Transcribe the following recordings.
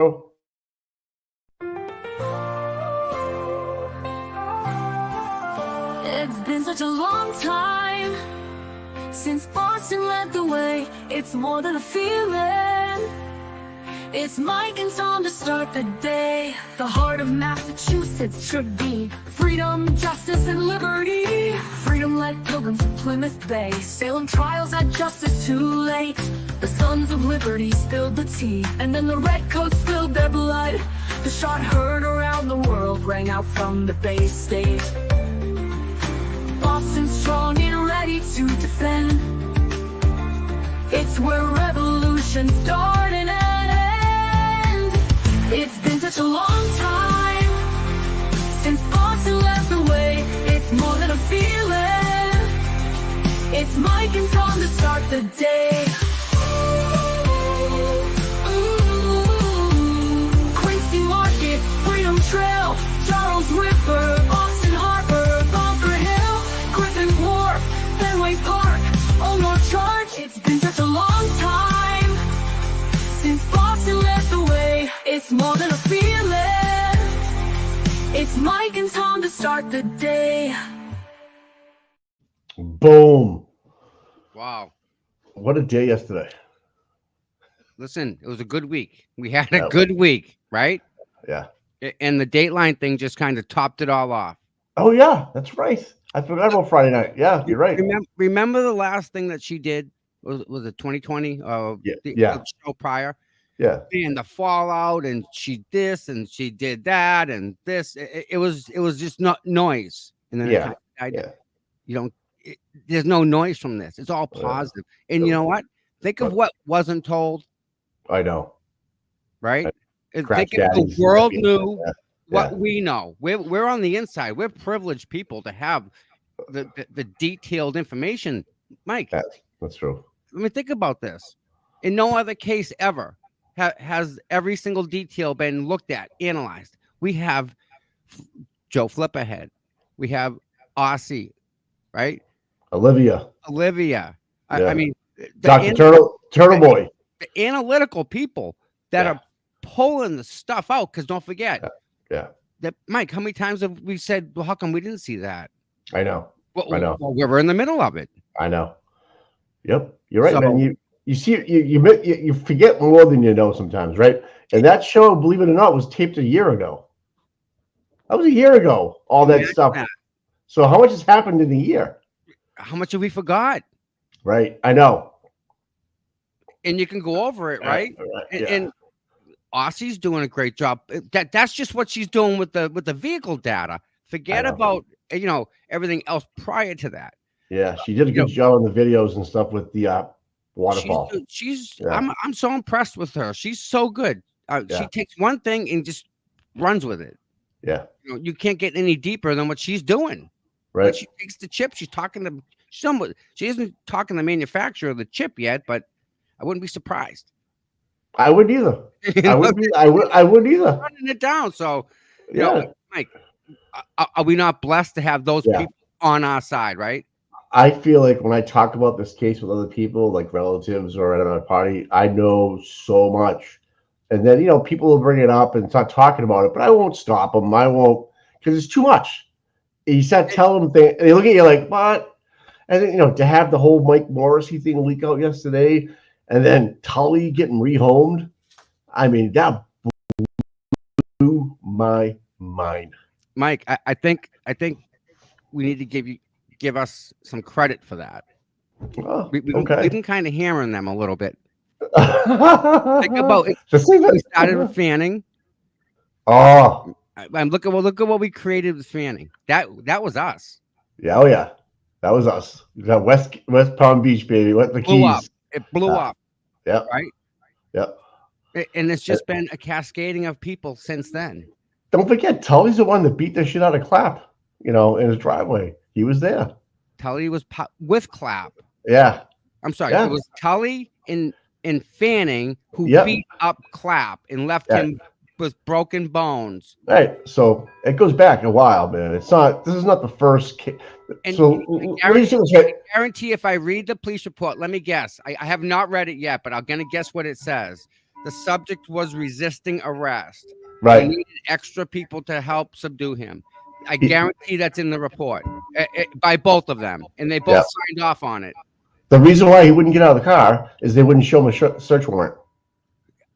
It's been such a long time since Boston led the way. It's more than a feeling. It's Mike and Tom to start the day. The heart of Massachusetts should be freedom, justice, and liberty. Freedom led pilgrims from Plymouth Bay. Salem trials had justice too late. The sons of liberty spilled the tea, and then the redcoats spilled their blood. The shot heard around the world rang out from the Bay State. Boston strong and ready to defend. It's where revolution started and end. It's been such a long time since Boston led the way. It's more than a feeling. It's Mike and Tom to start the day. Quincy Market, Freedom Trail, Charles River, Boston Harbor, Bunker Hill, Griffin Wharf, Fenway Park, Old North Charge. It's been such a long time since Boston led the way. It's more than a feeling. It's Mike and Tom to start the day. Boom. Wow. What a day yesterday. Listen, it was a good week. We had a good week, right? Yeah. And the Dateline thing just kind of topped it all off. Oh, yeah, that's right. I forgot about Friday night. Yeah, you're right. Remember the last thing that she did? Was it 2020? The show prior? Yeah. And the fallout, and she this, and she did that, and this. It was just not noise. And then you don't. There's no noise from this. It's all positive. And you know what? Think of what wasn't told. I know. Right? Think if the world knew what we know. We're on the inside. We're privileged people to have the detailed information. Mike. That's true. I mean, think about this. In no other case ever has every single detail been looked at, analyzed. We have Joe Flipperhead. We have Aussie, right? Olivia. I mean, Dr. Turtle Boy. The analytical people that are pulling the stuff out, because don't forget. Yeah. That, Mike, how many times have we said, well, how come we didn't see that? I know. Well, we're in the middle of it. I know. Yep. You're right, man. You see, you forget more than you know sometimes, right? And that show, believe it or not, was taped a year ago. That was a year ago, all that stuff. So how much has happened in a year? How much have we forgot? Right. I know. And you can go over it, right? And Aussie's doing a great job. That's just what she's doing with the vehicle data. Forget about everything else prior to that. Yeah, she did a good job on the videos and stuff with the waterfall. I'm so impressed with her. She's so good. She takes one thing and just runs with it. Yeah. You can't get any deeper than what she's doing. Right. When she takes the chip, she's talking to someone. She isn't talking to the manufacturer of the chip yet, but I wouldn't be surprised. I wouldn't either. I wouldn't either. Running it down. So, you know, Mike, are we not blessed to have those people on our side, right? I feel like when I talk about this case with other people, like relatives or at another party, I know so much. And then, people will bring it up and start talking about it, but I won't stop them. I won't, because it's too much. You start telling them things, and they look at you like, what? And then, to have the whole Mike Morrissey thing leak out yesterday, and then Tully getting rehomed, I mean, that blew my mind. Mike, I think we need to give us some credit for that. Oh, we've been kind of hammering them a little bit. Think about it. We started with Fanning. Oh, and look at what we created with Fanning. That was us. Yeah, oh yeah, that was us. That West Palm Beach, baby. What the keys? It blew up. Yeah. Right. Yep. And it's just been a cascading of people since then. Don't forget, Tully's the one that beat the shit out of Clapp. In his driveway. He was there. Tully was with Clapp. Yeah. I'm sorry. Yeah. It was Tully and Fanning who beat up Clapp and left him with broken bones. Right. So it goes back a while, man. This is not the first case. And so I guarantee if I read the police report, let me guess. I have not read it yet, but I'm going to guess what it says. The subject was resisting arrest. We Right. needed extra people to help subdue him. I He- guarantee that's in the report by both of them, and they Yeah. both signed off on it. The reason why he wouldn't get out of the car is they wouldn't show him a search warrant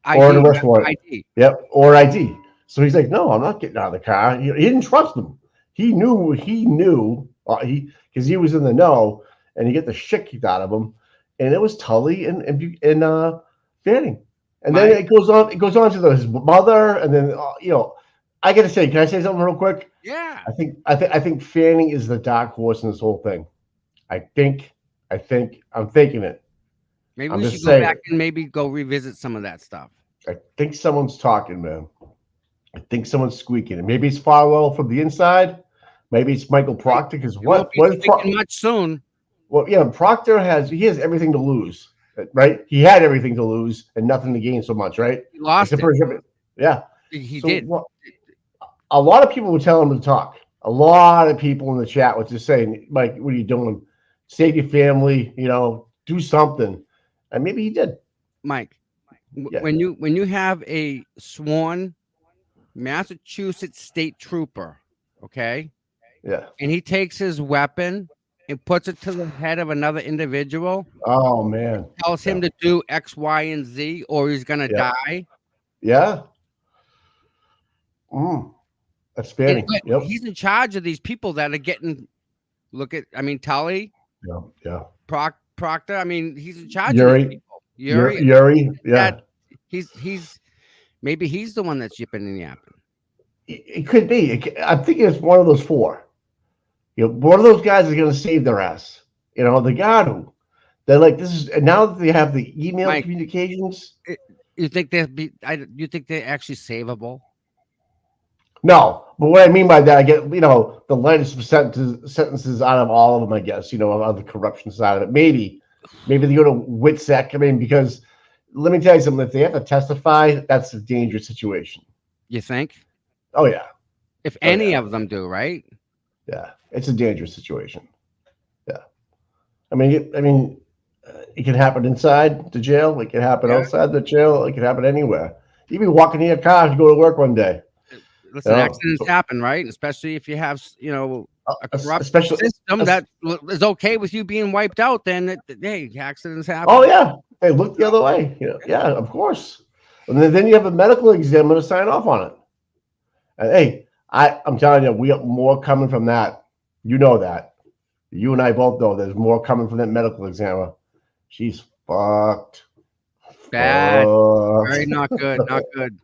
or an ID, arrest warrant. ID. Yep, or ID. So he's like, "No, I'm not getting out of the car." He didn't trust him. He knew. Because he was in the know, and he get the shit kicked out of him, and it was Tully and Fanning. And then Mike? it goes on. It goes on to his mother, and then I got to say, can I say something real quick? Yeah. I think Fanning is the dark horse in this whole thing. I'm thinking it. Maybe I'm we just should go saying. back and maybe go revisit some of that stuff. I think someone's talking, man. I think someone's squeaking. And maybe it's Farwell from the inside. Maybe it's Michael Proctor. Because You won't be what is speaking much soon. Well, yeah, Proctor has everything to lose, right? He had everything to lose and nothing to gain so much, right? He lost Except it. for yeah. He So did. a lot of people were telling him to talk. A lot of people in the chat were just saying, "Mike, what are you doing? Save your family. Do something." And maybe he did. Mike, Yeah. when you have a sworn Massachusetts state trooper, okay, Yeah. and he takes his weapon and puts it to the head of another individual, Oh man. tells him to do X, Y, and Z, or he's gonna Yeah. die. Yeah. That's Fanning. But Yep. he's in charge of these people that are getting. Tully, Yeah. Proctor. I mean, he's in charge Yuri. of these people. Yuri. Yuri. Yeah. He's maybe he's the one that's yipping and yapping. It could be. I'm thinking it's one of those four. One of those guys is going to save their ass. The guy who they're like, this is, and now that they have the email Mike, communications. You think you think they're actually savable? No, but what I mean by that, I get the lightest sentences out of all of them. I guess on the corruption side of it. Maybe they go to WITSEC. I mean, because let me tell you something. If they have to testify, that's a dangerous situation. You think? Oh yeah. If any of them do, right? Yeah, it's a dangerous situation. Yeah, I mean, it can happen inside the jail. It can happen outside the jail. It can happen anywhere. You be walking in your car to go to work one day. Listen, accidents happen, right? Especially if you have, a corrupt system that is okay with you being wiped out. Then, hey, accidents happen. Oh yeah, hey, look the other way. Yeah, of course. And then you have a medical examiner sign off on it. And hey, I'm telling you, we have more coming from that. You know that. You and I both know there's more coming from that medical examiner. She's fucked. Bad. Very not good. Not good.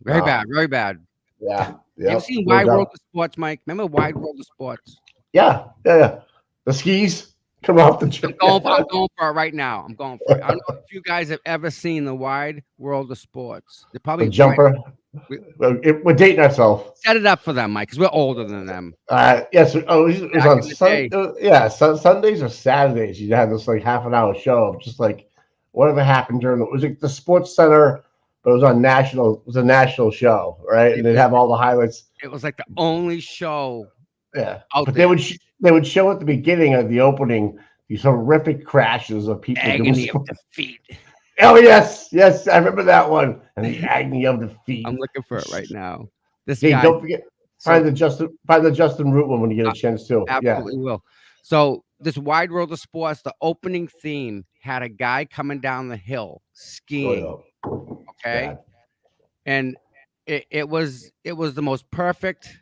Very bad. Very bad. Yeah. You ever seen Wide World of Sports, Mike? Remember Wide World of Sports? Yeah. The skis come off the train. I'm going for it right now. I'm going for it. I don't know if you guys have ever seen the Wide World of Sports. They're probably the jumper. We're dating ourselves. Set it up for them, Mike, because we're older than them. Yes. It was on Sundays or Saturdays. You had this like half an hour show of just like whatever happened during it was like the Sports Center. But it was on national. It was a national show, right? And they'd have all the highlights. It was like the only show. Yeah, but they would show at the beginning of the opening these horrific crashes of people. Agony of defeat. Oh yes, I remember that one. And the agony of defeat. I'm looking for it right now. Guy. Don't forget find the Justin Root one when you get a chance too. Absolutely will. So this Wide World of Sports, the opening theme had a guy coming down the hill skiing. Oh, okay. Bad. And it was the most perfect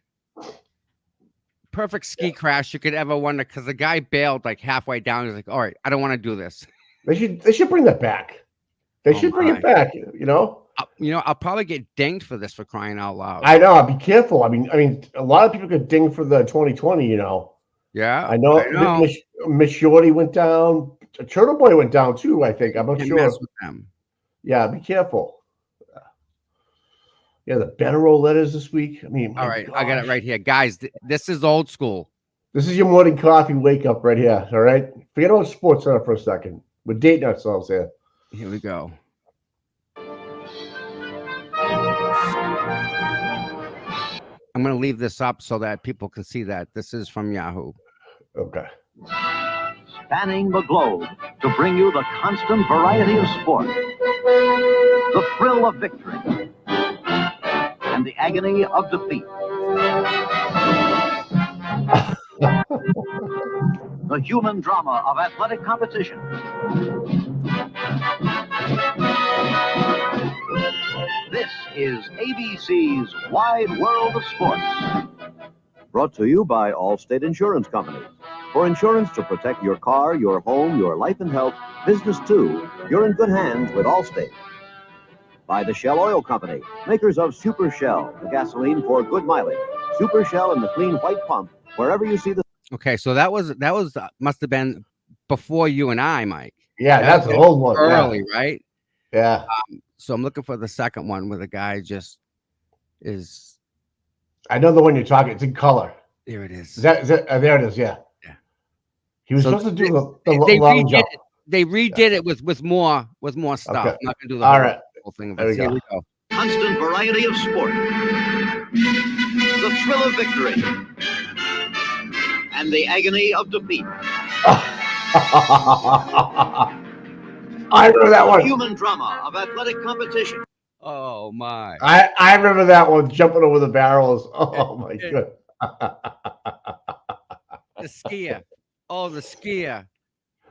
ski crash you could ever wonder, because the guy bailed like halfway down. He's like, all right, I don't want to do this. They should bring that back. They should bring it back. I'll probably get dinged for this, for crying out loud. I know. Be careful. I mean, a lot of people get dinged for the 2020. Yeah, I know. Miss Shorty went down. Turtle Boy went down too. I think. I'm not sure. Mess with them. Yeah, be careful. Yeah, the better roll letters this week. I mean, all right, I got it right here, guys. This is old school. This is your morning coffee wake up right here. All right, forget about Sports Center for a second. We're dating ourselves here. Here we go. I'm going to leave this up so that people can see that this is from Yahoo. Okay. Spanning the globe to bring you the constant variety of sport. the thrill of victory, and the agony of defeat. The human drama of athletic competition. This is ABC's Wide World of Sports. Brought to you by Allstate Insurance Company. For insurance to protect your car, your home, your life and health, business too, you're in good hands with Allstate. By the Shell Oil Company, makers of Super Shell, the gasoline for good mileage. Super Shell and the clean white pump, wherever you see the... Okay, so that was must have been before you and I, Mike. Yeah, that's an old one. Early, right? Yeah. So I'm looking for the second one where the guy just is. I know the one you're talking. It's in color. There it is. There it is. Yeah. Yeah. He was supposed to do the long jump. They redid it with more stuff. Okay. I'm not gonna do the whole thing. There we Here go. we go. constant variety of sport, the thrill of victory, and the agony of defeat. I remember that one. Human drama of athletic competition. Oh my! I remember that one, jumping over the barrels. Oh my god! The skier. Oh, the skier.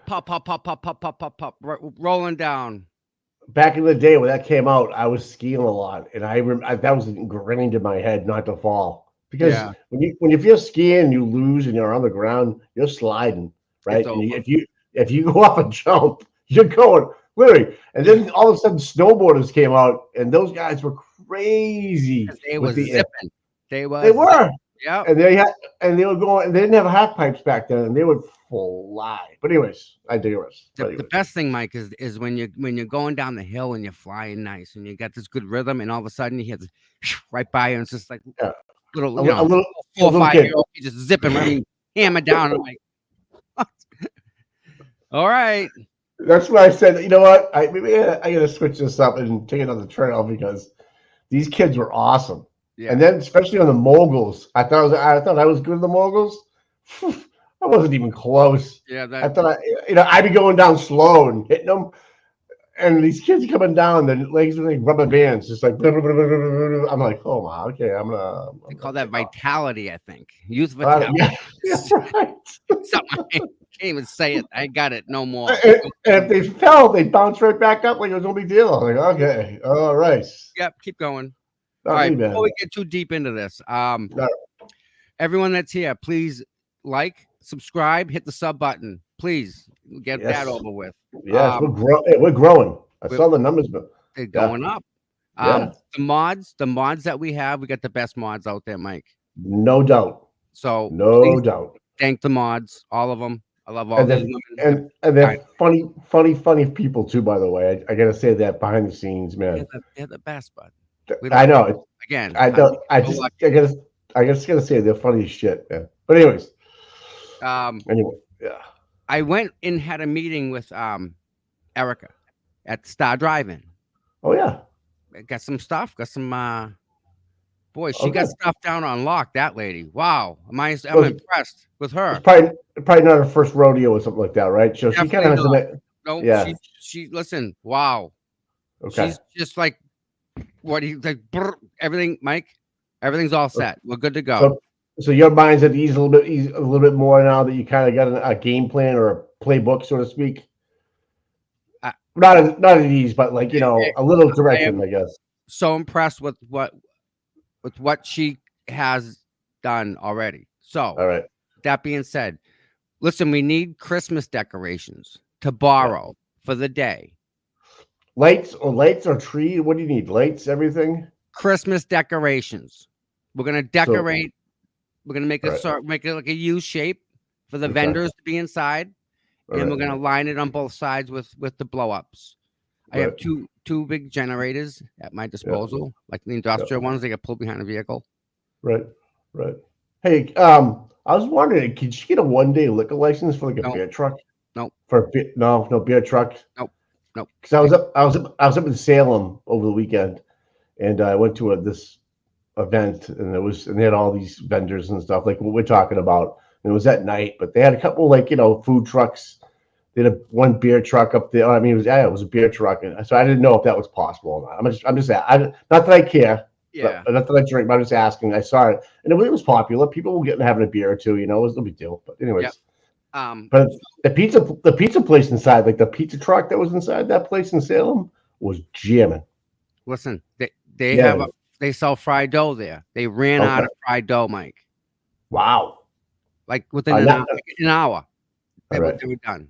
Pop, pop, pop, pop, pop, pop, pop, pop, rolling down. Back in the day when that came out, I was skiing a lot, and that was ingrained in my head not to fall, because when you feel skiing and you lose and you're on the ground, you're sliding, right? And if you go off a jump, you're going literally. And then all of a sudden, snowboarders came out, and those guys were crazy. They were zipping. They were. Yeah. And they were going, and they didn't have half pipes back then, and they would fly. But anyways, I digress. The best thing, Mike, is when you're going down the hill and you're flying nice and you got this good rhythm, and all of a sudden you hear this right by you, and it's just like a little 4 or 5 year old just zipping, running, hammer down. I'm like, what? All right. That's why I said, you know what? I gotta switch this up and take another trail, because these kids were awesome. Yeah. And then especially on the moguls, I thought I was good at the moguls. I wasn't even close. Yeah, I thought I'd be going down slow and hitting them, and these kids coming down, their legs were like rubber bands, just like blah, blah, blah, blah, blah, blah. I'm like, oh my, okay, They call that vitality, I think. Youth vitality. Yeah, right. Something. I can't even say it. I got it. No more. And if they fell, they bounce right back up like it was no big deal. I'm like, okay, all right. Yep, keep going. All right, before we get too deep into this, everyone that's here, please subscribe, hit the sub button. Please get that over with. Yes, we're growing. I saw the numbers, but they're going up. The mods that we have, we got the best mods out there, Mike. No doubt. So no doubt. Thank the mods, all of them. I love all of them. And they're funny people too, by the way. I gotta say that behind the scenes, man. They're the best, bud. I know. Again, I just gotta say they're funny as shit, man. But anyways, I went and had a meeting with Erica at Star Drive-In. Oh yeah, got some stuff. Got some. Boy, she got stuff down on lock. That lady. Wow, I'm impressed with her. It's probably not her first rodeo or something like that, right? So she kind of has no. Yeah. She listen. Wow. Okay. She's just like. What he like everything, Mike? Everything's all set. We're good to go. So your mind's at ease a little bit more now that you kind of got a game plan or a playbook, so to speak. Not at ease, but like a little direction, I guess. So impressed with what she has done already. So, all right. That being said, listen, we need Christmas decorations to borrow for the day. Lights or tree? What do you need? Lights, everything? Christmas decorations. We're gonna decorate. We're gonna make it like a U shape for the vendors to be inside, and we're gonna line it on both sides with the blow ups. I have two big generators at my disposal, like the industrial ones. They get pulled behind a vehicle. Right. Hey, I was wondering, could you get a 1-day liquor license for like a beer truck? No. No beer truck. Nope. Because I was up in Salem over the weekend, and I went to this event, and they had all these vendors and stuff like what we're talking about. And it was at night, but they had a couple food trucks did one beer truck up there. I mean, it was a beer truck, and so I didn't know if that was possible or not. I'm just not that I care. Yeah. Not that I drink, but I'm just asking. I saw it, and it was popular. People were getting having a beer or two. You know, it was no big deal. But anyways, Yep. but the pizza place inside, like the pizza truck that was inside that place in Salem, was jamming. Listen, they sell fried dough there. They ran out of fried dough, Mike. Wow. Like within an hour, they were done.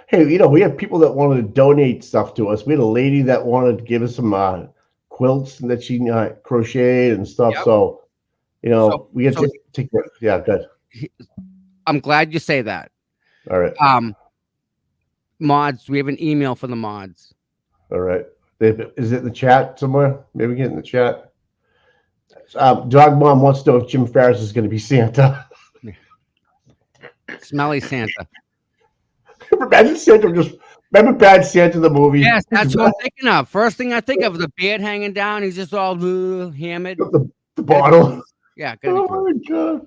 Hey, you know, we had people that wanted to donate stuff to us. We had a lady that wanted to give us some quilts that she crocheted and stuff. Yep. So, you know, we had to take care. Yeah, good. I'm glad you say that. All right. Mods, we have an email for the mods. All right. Is it in the chat somewhere? Maybe get in the chat. Dog Mom wants to know if Jim Ferris is going to be Santa. Smelly Santa. Imagine Santa remember Bad Santa the movie? Yes, that's what I'm thinking of. First thing I think of, the beard hanging down. He's just all hammered. The bottle. Yeah. Oh my God.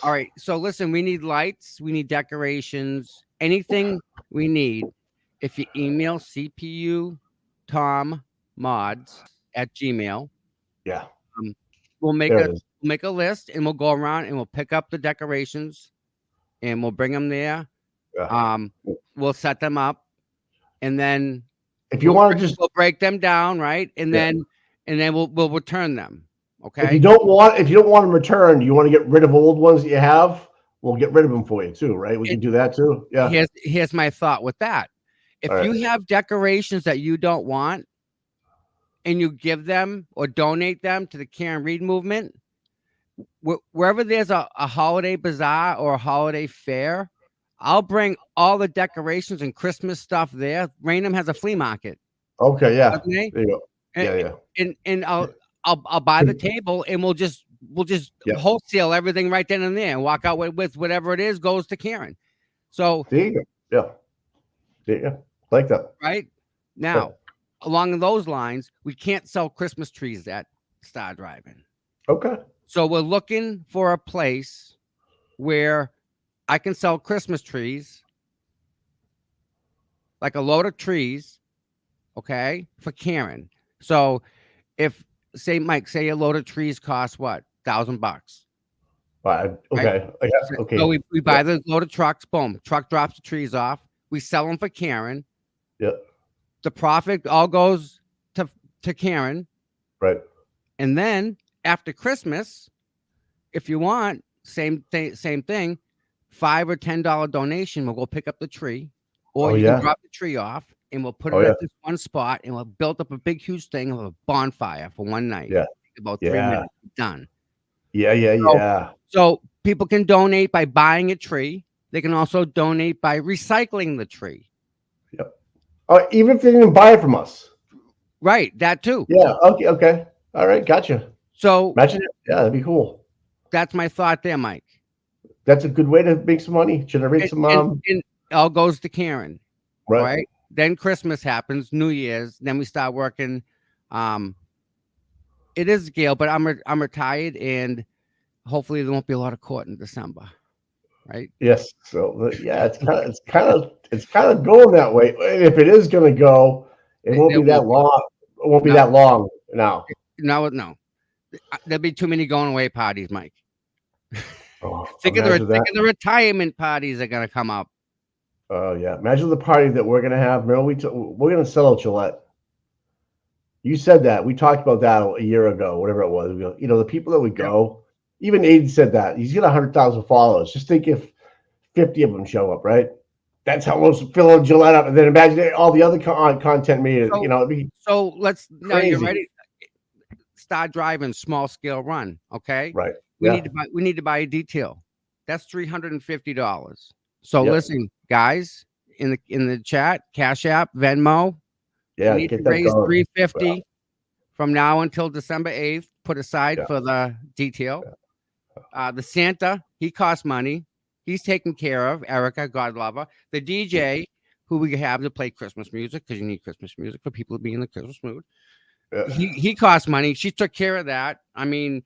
All right. So listen, we need lights. We need decorations. Anything we need. If you email CPU Tom Mods at Gmail. Yeah. We'll make a list and we'll go around and we'll pick up the decorations and we'll bring them there. Yeah. We'll set them up, and then if you want to we'll break them down, right? And then we'll return them. Okay. If you don't want them returned, you want to get rid of old ones that you have, we'll get rid of them for you too, right? We can do that too. Yeah. Here's my thought with that. If you have decorations that you don't want and you give them or donate them to the Karen Reed movement, wherever there's a holiday bazaar or a holiday fair, I'll bring all the decorations and Christmas stuff there. Raynham has a flea market. Okay, yeah. There you go. And I'll buy the table and we'll just wholesale everything right then and there and walk out with whatever it is goes to Karen. So there you go. Yeah. Like that. Right? Now, along those lines, we can't sell Christmas trees at Star Drive-In. Okay. So we're looking for a place where I can sell Christmas trees, like a load of trees, okay, for Karen. So if, Mike, say a load of trees costs what? $1,000. Okay. Right? Okay. So we buy the load of trucks, boom, truck drops the trees off. We sell them for Karen. Yeah. The profit all goes to Karen. Right. And then after Christmas, if you want, same thing, $5 or $10 donation, we'll go pick up the tree, or you can drop the tree off and we'll put it at this one spot and we'll build up a big, huge thing of a bonfire for one night. Yeah. About 3 minutes, done. Yeah. So people can donate by buying a tree. They can also donate by recycling the tree. Yep. Even if they didn't buy it from us. Right. That too. Yeah. Okay. All right. Gotcha. So imagine it. Yeah, that'd be cool. That's my thought there, Mike. That's a good way to make some money, generate some and it all goes to Karen. Right. Then Christmas happens, New Year's, then we start working. It is Gail, but I'm retired, and hopefully there won't be a lot of court in December. Right. Yes. So it's kind of going that way. And if it is going to go, it won't be that long. It won't be that long now. No. There'll be too many going away parties, Mike. Think of the retirement parties that are going to come up. Oh yeah, imagine the party that we're going to have. Remember, we're going to sell out Gillette. You said that. We talked about that a year ago, whatever it was. You know, the people that would go. Even Aiden said that. He's got 100,000 followers. Just think if 50 of them show up, right? That's how most fill Gillette up. And then imagine all the other content made. So, it'd be let's crazy. Now you're ready. Start driving small scale run. Okay. Right. We need to buy a detail. That's $350. So listen, guys, in the chat, Cash App, Venmo. Yeah. We need to raise $350 from now until December 8th. Put aside for the detail. The Santa, he costs money. He's taken care of. Erica, God love her. The DJ, who we have to play Christmas music, because you need Christmas music for people to be in the Christmas mood. Yeah. He costs money. She took care of that. I mean,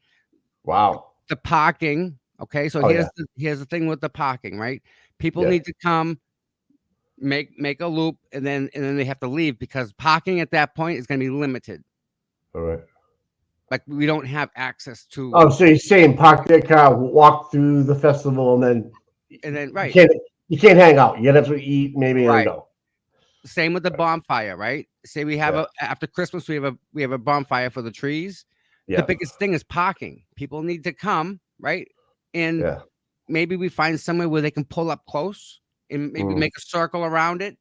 wow. The parking. Okay, so here's the thing with the parking, right? People need to come make a loop, and then they have to leave because parking at that point is going to be limited. All right. Like we don't have access to. Oh, so you're saying park their car, walk through the festival, and then Right, you can't hang out. You have to eat maybe and right. go. Same with the bonfire, right? Say we have after Christmas we have a bonfire for the trees. Yeah. The biggest thing is parking. People need to come, right? And Yeah. maybe we find somewhere where they can pull up close and maybe make a circle around it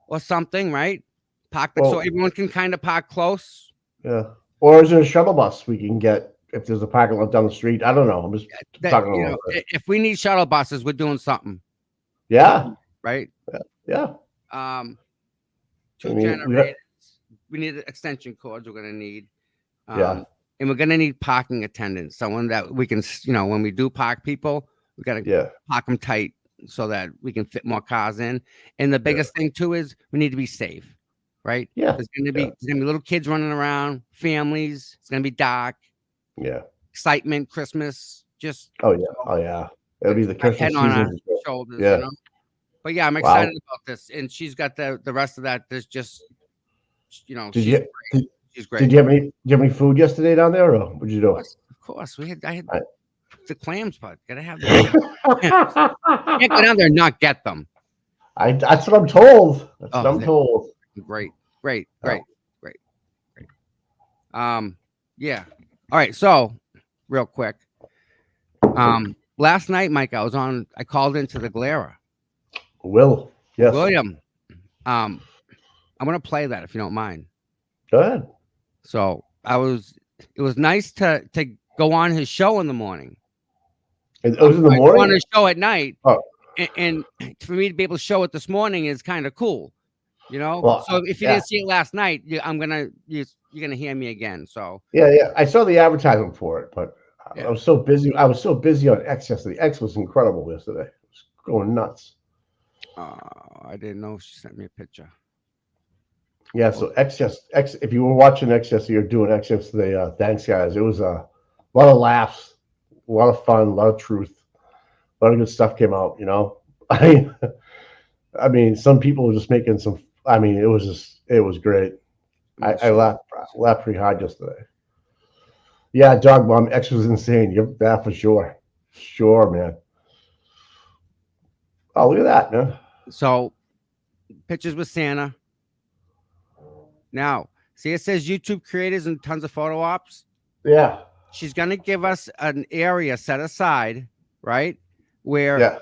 or something, right? Park so everyone can kind of park close. Yeah. Or is there a shuttle bus we can get if there's a parking lot down the street? I don't know. I'm just talking about that. If we need shuttle buses, we're doing something. Yeah. Right? Yeah. Two generators. We need extension cords we're gonna need. Yeah. And we're gonna need parking attendants, someone that we can, when we do park people, we gotta park them tight so that we can fit more cars in. And the biggest thing too is we need to be safe, right? Yeah. There's gonna be little kids running around, families. It's gonna be dark. Yeah. Excitement, Christmas. Just oh yeah. It'll be the Christmas head on our season. shoulders, Yeah. But yeah, I'm excited about this, and she's got the rest of that. There's just, she's great. Did you have any food yesterday down there, or what'd you do? Of course, I had the clams, but gotta have them. Can't go down there and not get them. That's what I'm told. That's what I'm told. Great. Yeah. All right. So, real quick. Last night, Mike, I called into the Glera. Yes. William. I'm gonna play that if you don't mind. Go ahead. So it was nice to go on his show in the morning. It was in the morning? On his show at night. Oh. And for me to be able to show it this morning is kind of cool. Well, so if you didn't see it last night, you're gonna hear me again. So yeah. I saw the advertisement for it, but I was so busy. I was so busy on X yesterday. X was incredible yesterday. It was going nuts. I didn't know she sent me a picture. Yeah, so X. If you were watching X yesterday, you're doing X yesterday. Thanks, guys. It was a lot of laughs, a lot of fun, a lot of truth, a lot of good stuff came out. I mean, some people were just making some. I mean, it was great. I laughed pretty hard yesterday. Yeah, Dog Mom X was insane. Yep, that for sure. Sure, man. Oh, look at that, man. So, pictures with Santa. Now, see, it says YouTube creators and tons of photo ops. Yeah. She's gonna give us an area set aside, right? Where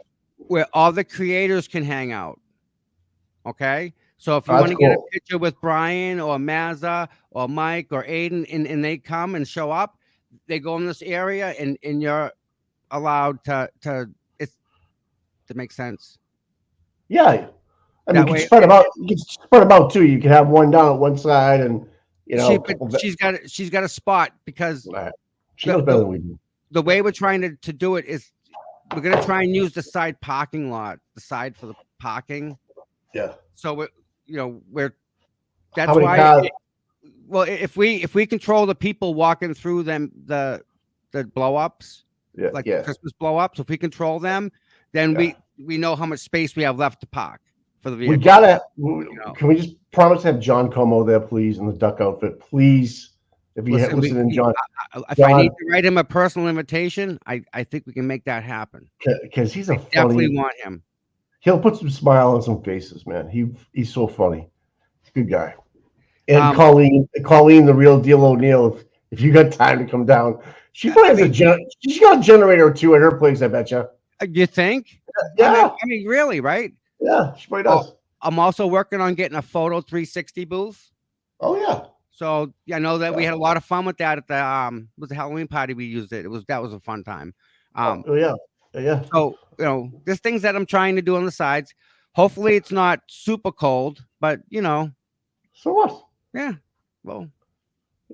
all the creators can hang out. Okay. So if you want to get a picture with Brian or Mazza or Mike or Aiden and they come and show up, they go in this area and you're allowed to make sense. Yeah. I mean, you can spread them out too. You can have one down at one side, and she's got a spot because she knows better than we do. The way we're trying to do it is we're gonna try and use the side parking lot, the side for the parking. Yeah. So that's why. Well, if we control the people walking through them, the blow ups, Christmas blow ups, if we control them, then we know how much space we have left to park. For the vehicle. We gotta. Can we just promise to have John Como there, please, in the duck outfit, please? If you listen, John. If I need to write him a personal invitation, I think we can make that happen. Because he's definitely want him. He'll put some smile on some faces, man. He's so funny. He's a good guy. And Colleen, the real deal O'Neill. If you got time to come down, she's got a generator or two at her place. I bet you. You think? Yeah. I mean, really, right? Yeah, she probably does. I'm also working on getting a photo 360 booth. Oh yeah. So I know that we had a lot of fun with that at the was the Halloween party. We used it. That was a fun time. Yeah. So there's things that I'm trying to do on the sides. Hopefully it's not super cold, but So what? Yeah. Well.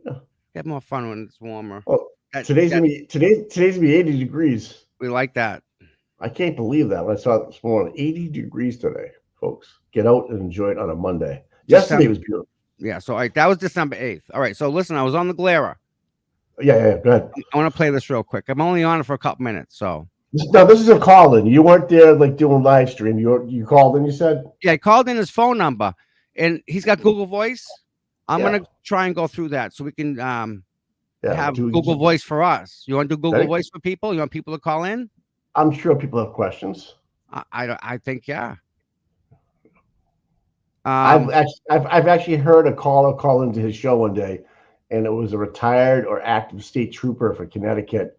Yeah. Get more fun when it's warmer. Oh, today's gonna be 80 degrees. We like that. I can't believe that when I saw it this morning. 80 degrees today, folks. Get out and enjoy it on a Monday. Yesterday was beautiful. Yeah, so that was December 8th. All right, so listen, I was on the Glera. Yeah, go ahead. I want to play this real quick. I'm only on it for a couple minutes, so. No, this is a call in. You weren't there like doing live stream. You called in. You said. Yeah, I called in his phone number, and he's got Google Voice. I'm Yeah. gonna try and go through that so we can Yeah, have Google Voice for us. You want to do Google Ready? Voice for people? You want people to call in? I'm sure people have questions. I think yeah. I've actually heard a caller call into his show one day, and it was a retired or active state trooper for Connecticut,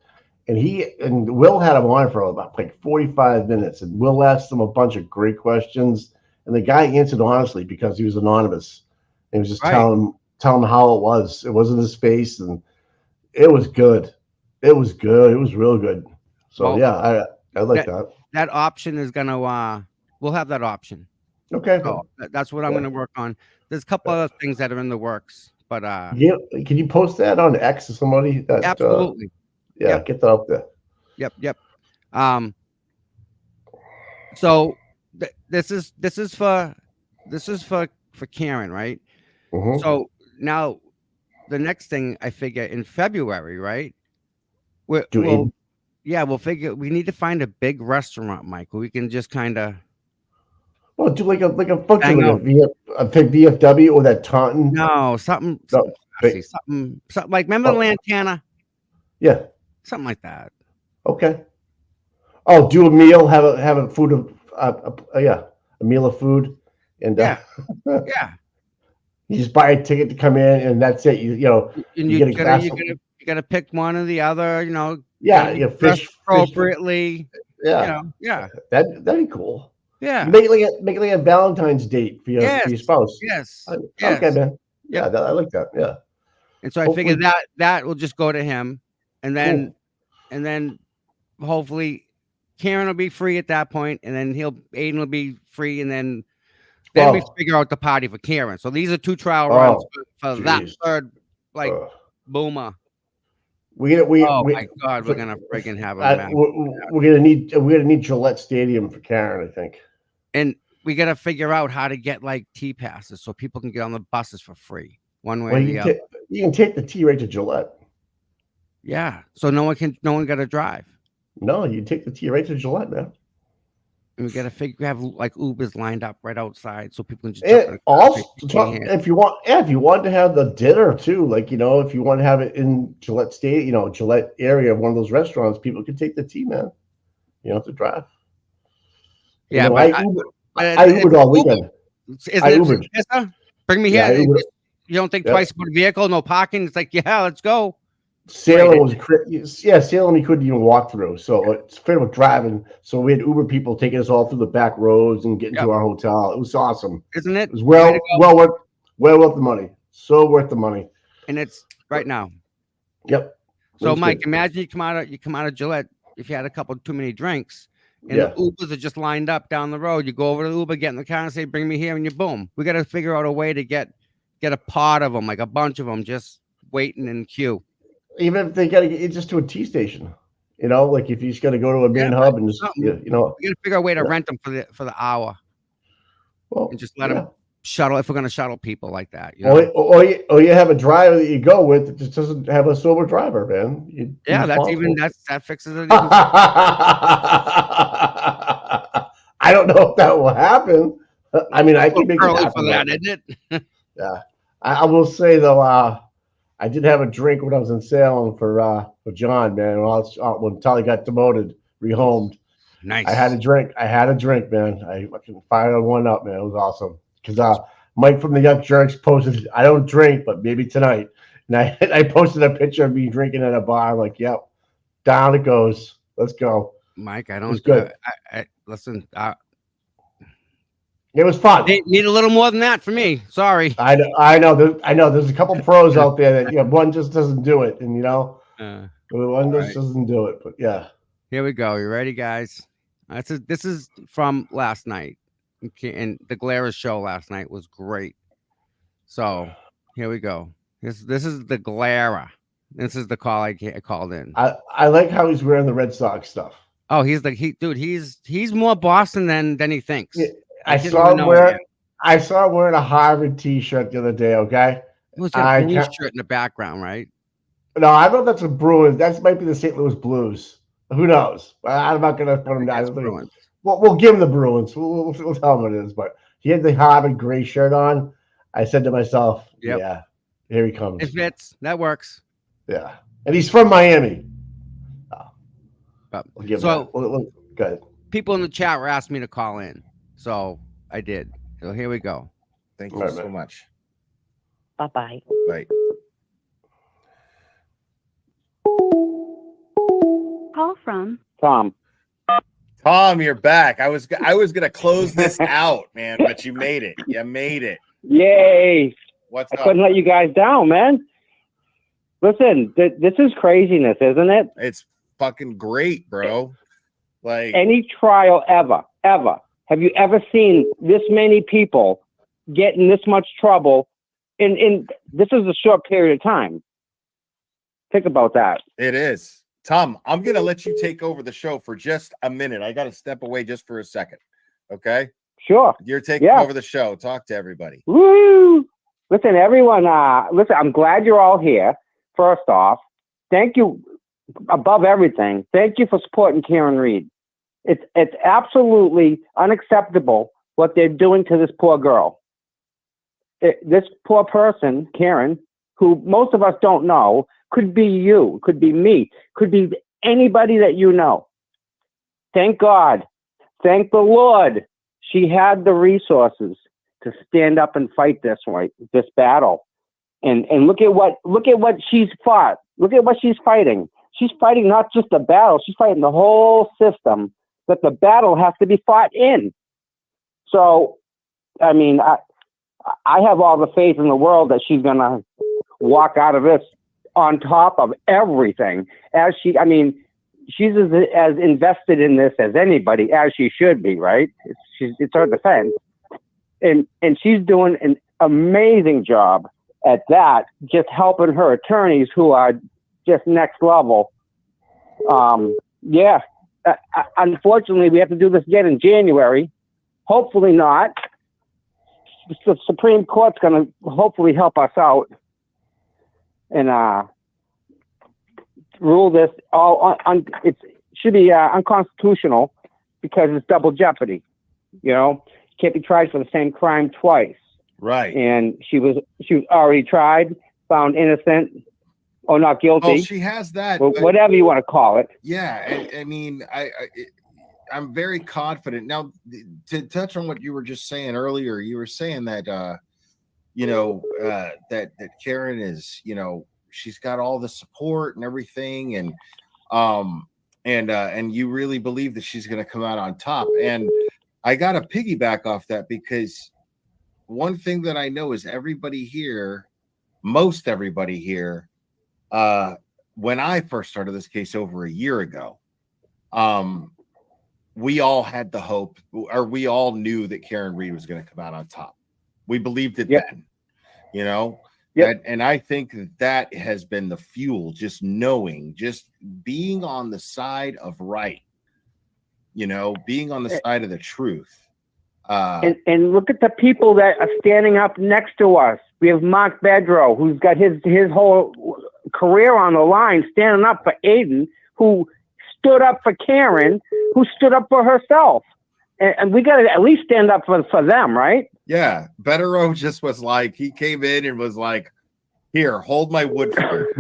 and Will had him on for about like 45 minutes, and Will asked him a bunch of great questions, and the guy answered honestly because he was anonymous, and he was just Right. telling him how it was. It wasn't his face, and it was good. It was good. It was real good. So Well, yeah, I like that. That option is gonna we'll have that option. Okay. So that's what I'm gonna work on. There's a couple other things that are in the works, but Yeah, can you post that on X to somebody? That absolutely. yeah, Yep. get that up there. Yep. So this is for Karen, right? Mhm. So now the next thing I figure in February, right? We'll figure we need to find a big restaurant, Mike, where we can just kind of Well, do like a function hang like out. a VFW or that Taunton. No, something No, classy, something like remember the Lantana? Yeah. Something like that. Okay. Oh, do a meal. Have a food of a meal of food, and Yeah. Yeah. you just buy a ticket to come in, and that's it. And you get a glass. you gotta pick one or the other, Yeah, maybe yeah, dress fish appropriately. Yeah, Yeah. that'd be cool. Yeah. Make it like a Valentine's date for your spouse. Yes. Okay, man. Yeah, Yep. I like that. Yeah. And so I Hopefully- figured that will just go to him, and then hopefully Karen will be free at that point, and then Aiden will be free, and then we figure out the party for Karen. So these are 2 trial runs for that geez. third boomer. Oh my God, we're gonna friggin' have a match. We're gonna need Gillette Stadium for Karen, I think. And we gotta figure out how to get like T passes so people can get on the buses for free, one way or the other. You can take the T right to Gillette. Yeah, so no one got to drive. No, you take the T right to Gillette, man. And we got to have like Ubers lined up right outside so people can just And also, if you want to have the dinner too, like if you want to have it in Gillette State, Gillette area of one of those restaurants, people can take the T, man. You don't have to drive. Yeah, I Ubered all weekend. Isn't it? Bring me here. You don't think twice about a vehicle, no parking. It's like, yeah, let's go. Salem was crazy. Yeah, Salem you couldn't even walk through, so it's fair with driving. So we had Uber people taking us all through the back roads and getting to our hotel. It was awesome, isn't it? It was well worth the money. So worth the money. And it's right now. Yep. So Mike, imagine you come out of Gillette if you had a couple too many drinks, and the Ubers are just lined up down the road. You go over to the Uber, get in the car, and say, "Bring me here," and you boom. We got to figure out a way to get a pod of them, like a bunch of them, just waiting in queue. Even if they got to get just to a T station, like if you just got to go to a main hub and just, we got to figure out a way to rent them for the hour. Well, and just let them shuttle if we're going to shuttle people like that. Or you have a driver that you go with that just doesn't have a sober driver, man. That fixes it. I don't know if that will happen. I mean, I can make it happen for that, isn't it? Yeah, I will say though, I did have a drink when I was in Salem for John, man. When Tully got demoted, rehomed. Nice. I had a drink, man. I fucking fired one up, man. It was awesome. Because Mike from the Young Jerks posted, I don't drink, but maybe tonight. And I posted a picture of me drinking at a bar. I'm like, yep, down it goes. Let's go. Mike, I don't. Good. Listen. It was fun. Need a little more than that for me. Sorry. I know. There's a couple pros out there that one just doesn't do it, and one just doesn't do it. But yeah. Here we go. You ready, guys? This is from last night, and the Glera show last night was great. So here we go. This is the Glera. This is the call I called in. I like how he's wearing the Red Sox stuff. Oh, he's more Boston than he thinks. Yeah. I saw him wearing a Harvard T-shirt the other day. Okay, it was a blue shirt in the background, right? No, I don't know if that's a Bruins. That might be the St. Louis Blues. Who knows? I'm not going to put him It's down. Bruins. We'll give him the Bruins. We'll tell him what it is. But he had the Harvard gray shirt on. I said to myself, Yep. yeah, here he comes. It fits. That works. Yeah. And he's from Miami. We'll give him So that. Go ahead. people in the chat were asking me to call in. So I did. So here we go. Thank you Right, so man. much. Bye-bye. Bye. Call from Tom. Tom, you're back. I was gonna close this out, man, but you made it. You made it. Yay. What's I up? couldn't let you guys down, man. Listen, this is craziness, isn't it? It's fucking great, bro. Like, Any trial ever. Have you ever seen this many people get in this much trouble in this is a short period of time? Think about that. it is. Tom, I'm gonna let you take over the show for just a minute. I gotta step away just for a second. Okay? Sure. You're taking Yeah. over the show. Talk to everybody. Woo! Listen, everyone, listen, I'm glad you're all here. First off, thank you above everything. Thank you for supporting Karen Reed. It's absolutely unacceptable what they're doing to this poor girl. This poor person, Karen, who most of us don't know, could be you, could be me, could be anybody that you know. Thank God. Thank the Lord. She had the resources to stand up and fight this battle. And look at what she's fought. Look at what she's fighting. She's fighting not just the battle, she's fighting the whole system that the battle has to be fought in. So, I mean, I have all the faith in the world that she's going to walk out of this on top of everything. She's as invested in this as anybody, as she should be, right? It's her defense. And she's doing an amazing job at that, just helping her attorneys who are just next level. Unfortunately, we have to do this again in January. Hopefully not. The Supreme Court's going to hopefully help us out and rule this all on. It should be unconstitutional because it's double jeopardy. You know, you can't be tried for the same crime twice. Right. And she was already tried, found innocent, or not guilty. Oh, she has that. Whatever you want to call it. Yeah, I mean, I'm very confident. Now, to touch on what you were just saying earlier, you were saying that that Karen is, she's got all the support and everything, and you really believe that she's going to come out on top. And I got to piggyback off that because one thing that I know is most everybody here, when I first started this case over a year ago, we all had the hope, or we all knew that Karen Reed was going to come out on top. We believed it then, and I think that has been the fuel, just knowing, just being on the side of right, being on the side of the truth. And look at the people that are standing up next to us. We have Mark Bedrow, who's got his whole career on the line, standing up for Aiden, who stood up for Karen, who stood up for herself. And we got to at least stand up for them, right? Yeah. Bedrow just was like, he came in and was like, here, hold my wood for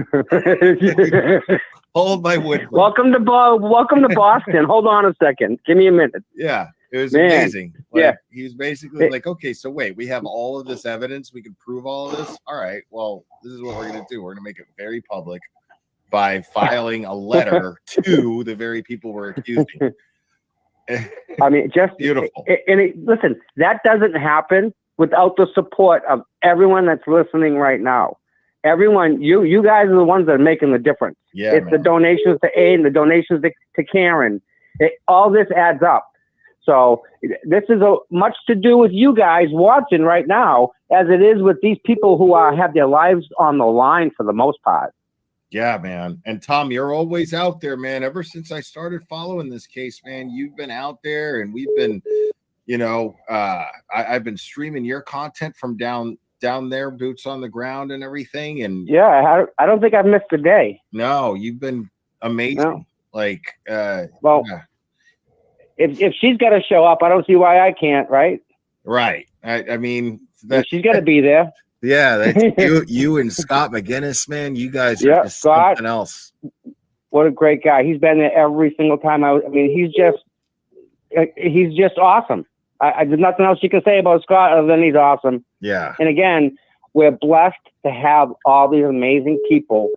hold my wood. Welcome to Boston. Hold on a second. Give me a minute. Yeah. It was amazing. Yeah. He was basically like, okay, so wait, we have all of this evidence. We can prove all of this. All right. Well, this is what we're going to do. We're going to make it very public by filing a letter to the very people we're accusing. I mean, just beautiful. Listen, that doesn't happen without the support of everyone that's listening right now. Everyone, you guys are the ones that are making the difference. Yeah, it's the donations to Aiden, the donations to Karen. All this adds up. So this is much to do with you guys watching right now, as it is with these people who have their lives on the line for the most part. Yeah, man. And Tom, you're always out there, man. Ever since I started following this case, man, you've been out there, and we've been, I've been streaming your content from down there, boots on the ground and everything. And yeah, I don't think I've missed a day. No, you've been amazing. No. Like, well, yeah. if she's got to show up, I don't see why I can't, right? Right. I mean, She's got to be there. Yeah, that's you and Scott McGinnis, man. You guys are just Scott, something else. What a great guy. He's been there every single time. I mean, he's just awesome. There's nothing else you can say about Scott other than he's awesome. Yeah. And again, we're blessed to have all these amazing people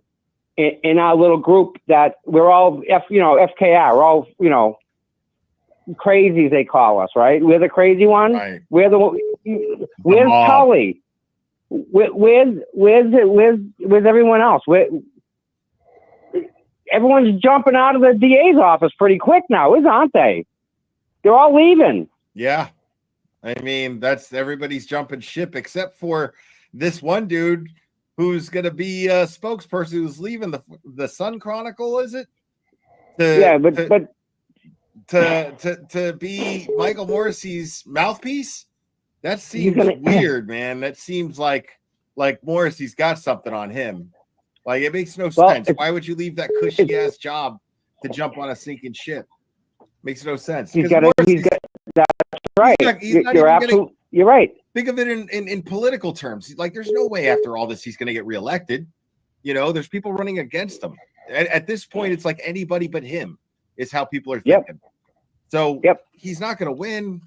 in our little group that we're all, FKR. We're all, crazies, they call us, right? We're the crazy ones. Right. Where's Tully? Where's everyone else? Everyone's jumping out of the DA's office pretty quick now, aren't they? They're all leaving. Yeah. I mean, everybody's jumping ship except for this one dude who's going to be a spokesperson who's leaving the Sun Chronicle, is it? To be Michael Morrissey's mouthpiece? That seems weird, man. That seems like Morrissey's got something on him. Like, it makes no sense. Why would you leave that cushy ass job to jump on a sinking ship? Makes no sense. That's right. You're right. Think of it in political terms. Like, there's no way after all this he's going to get reelected. There's people running against him. At this point, it's like anybody but him is how people are thinking. So he's not going to win.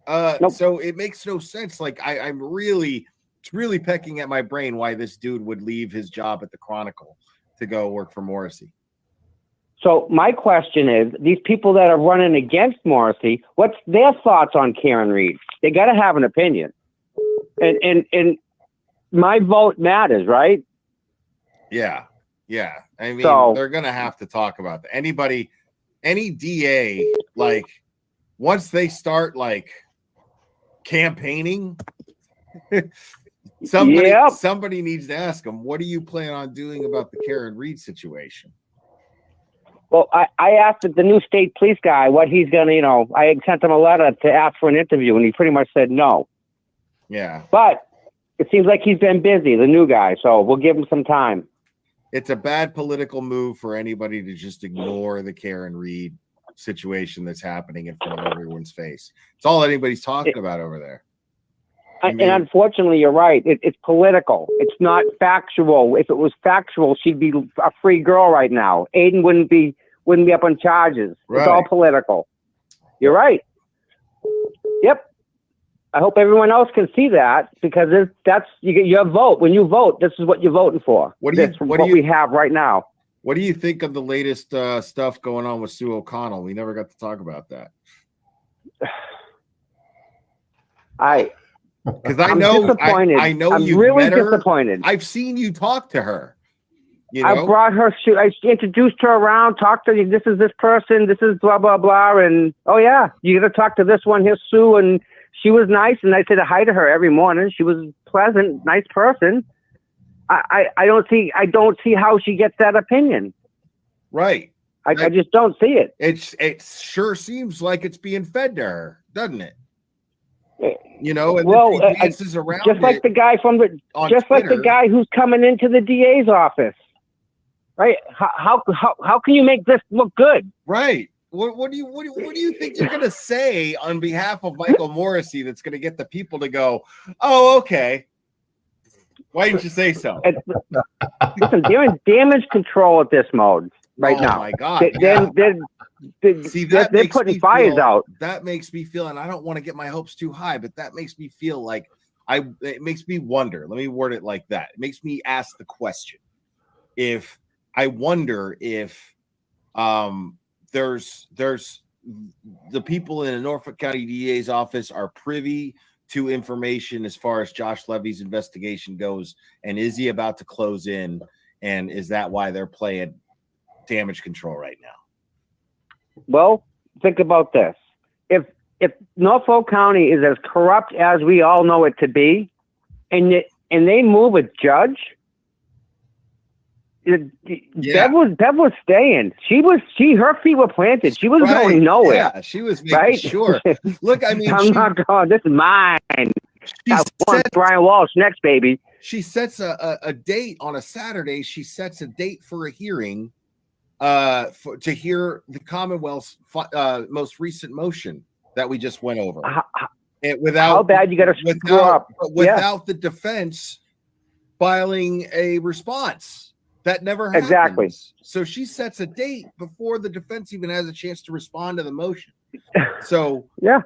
Nope. So it makes no sense. Like, it's really pecking at my brain why this dude would leave his job at the Chronicle to go work for Morrissey. So my question is, these people that are running against Morrissey, what's their thoughts on Karen Reed? They got to have an opinion. And my vote matters, right? Yeah. Yeah. I mean, they're going to have to talk about that. Any DA, like, once they start, like, campaigning, somebody needs to ask them, what do you plan on doing about the Karen Reed situation? Well, I asked the new state police guy what he's going to, I sent him a letter to ask for an interview, and he pretty much said no. Yeah. But it seems like he's been busy, the new guy, so we'll give him some time. It's a bad political move for anybody to just ignore the Karen Reed situation that's happening in front of everyone's face. It's all anybody's talking about over there. And unfortunately, you're right. It's political. It's not factual. If it was factual, she'd be a free girl right now. Aiden wouldn't be up on charges. Right. It's all political. You're right. Yep. I hope everyone else can see that, because you get your vote. When you vote, this is what you're voting for. What we have right now. What do you think of the latest stuff going on with Sue O'Connell? We never got to talk about that. Because I know I'm you've really met her. Disappointed. I've seen you talk to her. I brought her. I introduced her around. Talked to you. This is this person. This is blah blah blah. And oh yeah, you got to talk to this one. Here's Sue, and she was nice. And I said hi to her every morning. She was pleasant, nice person. I don't see how she gets that opinion. Right. I just don't see it. It sure seems like it's being fed to her, doesn't it? And just like the guy like the guy who's coming into the DA's office, right? How can you make this look good? Right. What do you think you're gonna say on behalf of Michael Morrissey that's gonna get the people to go, oh, okay? Why didn't you say so? Listen, they're in damage control at this mode right now. Oh my God! They're putting fires out. That makes me feel, and I don't want to get my hopes too high, but that makes me feel like it makes me wonder. Let me word it like that. It makes me ask the question: if I wonder if there's the people in the Norfolk County DA's office are privy to information as far as Josh Levy's investigation goes, and is he about to close in, and is that why they're playing damage control right now? Well, think about this. If Norfolk County is as corrupt as we all know it to be, and they move a judge, Bev was staying. Her feet were planted. She was going nowhere. Yeah, she was making sure. Look, I mean, I'm not going. This is mine. I want Brian Walsh next, baby. She sets a date on a Saturday. She sets a date for a hearing to hear the Commonwealth's most recent motion that we just went over. How bad you got to screw up? Without the defense filing a response. That never happens. Exactly. So she sets a date before the defense even has a chance to respond to the motion. So yeah,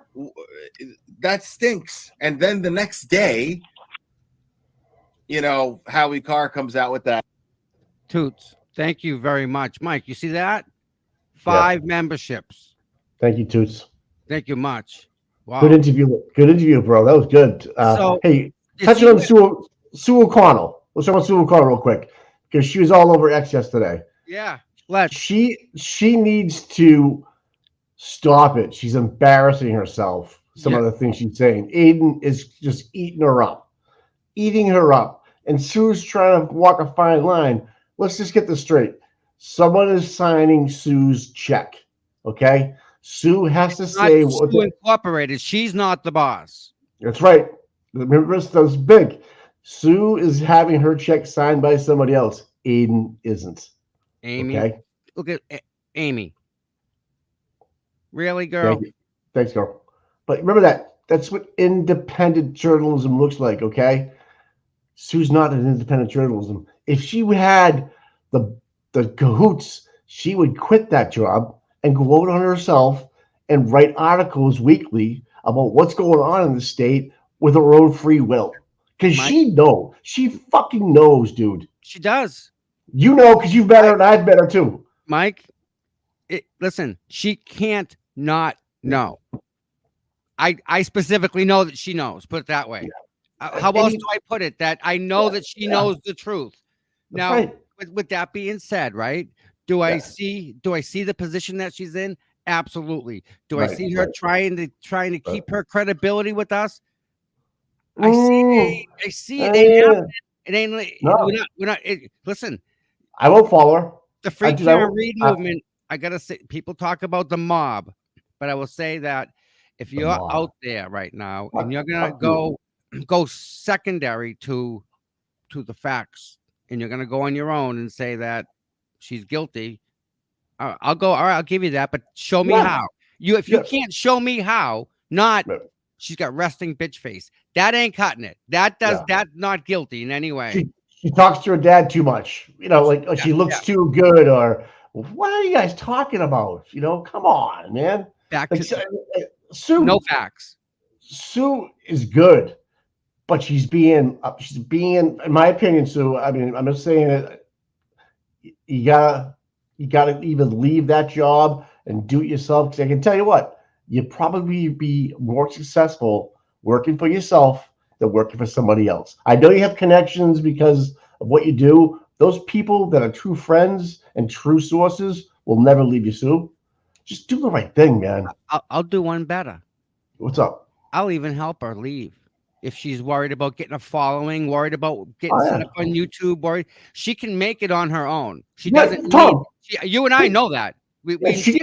that stinks. And then the next day, Howie Carr comes out with that. Toots, thank you very much. Mike, you see that? 5 memberships. Thank you, Toots. Thank you much. Wow. Good interview, bro. That was good. Hey, touching on Sue O'Connell. Let's talk about Sue O'Connell real quick, because she was all over X yesterday. Yeah, let's. She needs to stop it. She's embarrassing herself. Some of the things she's saying. Aiden is just eating her up. And Sue's trying to walk a fine line. Let's just get this straight. Someone is signing Sue's check. Okay? Sue has to say what Sue Incorporated. She's not the boss. That's right. Remember, that's big. Sue is having her check signed by somebody else. Aiden isn't. Amy. Okay? Look at Amy. Really, girl? Thanks, girl. But remember that. That's what independent journalism looks like, okay? Sue's not an independent journalism. If she had the cahoots, she would quit that job and go out on herself and write articles weekly about what's going on in the state with her own free will. Because she fucking knows, dude. She does. You know, because you've met her and I've met her too. Mike, listen, she can't not know. I specifically know that she knows. Put it that way. Yeah. How else do I put it? That I know that she knows the truth. Now, with that being said, right? Do I see the position that she's in? Absolutely. Do I see her trying to keep her credibility with us? I see it. It ain't. We're not. Listen, I won't follow her. The free Karen Reed movement. I gotta say, people talk about the mob, but I will say that if you're out there right now and you're gonna go secondary to the facts, and you're gonna go on your own and say that she's guilty, I'll go. All right, I'll give you that, but show me how. If you can't show me how, she's got resting bitch face. That ain't cutting it. That's not guilty in any way. She talks to her dad too much. Like she looks too good, or what are you guys talking about? Come on, man. Sue. No facts. Sue is good, but she's being, in my opinion, Sue. I mean, I'm just saying it. You gotta either leave that job and do it yourself. Because I can tell you what, you'd probably be more successful working for yourself than working for somebody else. I know you have connections because of what you do. Those people that are true friends and true sources will never leave you, Sue. Just do the right thing, man. I'll do one better. What's up? I'll even help her leave. If she's worried about getting a following, worried about getting set up on YouTube, she can make it on her own. She doesn't need. You and I know that. We see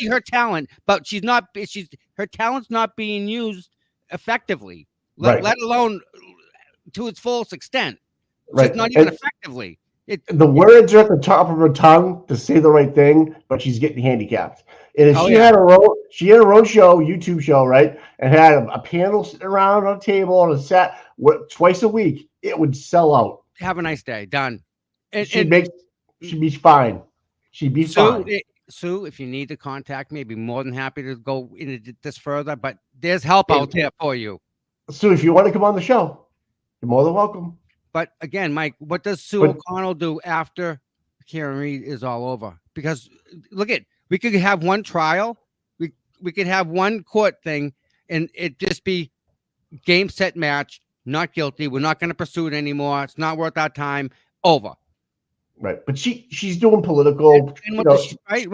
her talent, but her talent's not being used effectively, let alone to its fullest extent. She's not even effectively. The words are at the top of her tongue to say the right thing, but she's getting handicapped. And if had her own show, YouTube show, right, and had a panel sitting around on a table and twice a week, it would sell out. Have a nice day. Done. She'd be fine. She'd be fine. Sue, if you need to contact me, I'd be more than happy to go into this further. But there's help out there for you. Sue, if you want to come on the show, you're more than welcome. But again, Mike, what does Sue O'Connell do after Karen Reed is all over? Because we could have one trial, we could have one court thing, and it just be game, set, match, not guilty. We're not going to pursue it anymore. It's not worth our time. Over. Right, but she's doing political. Right.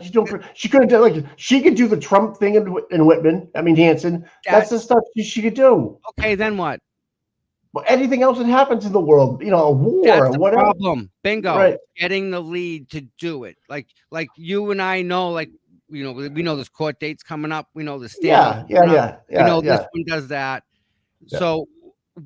She's doing. She could have done she could do the Trump thing in Whitman. I mean Hanson. That's the stuff she could do. Okay, then what? Well, anything else that happens in the world, a war or whatever. Problem. Bingo. Right. Getting the lead to do it. Like you and I know, we know there's court dates coming up. We know the stand. Yeah. This one does that. Yeah. So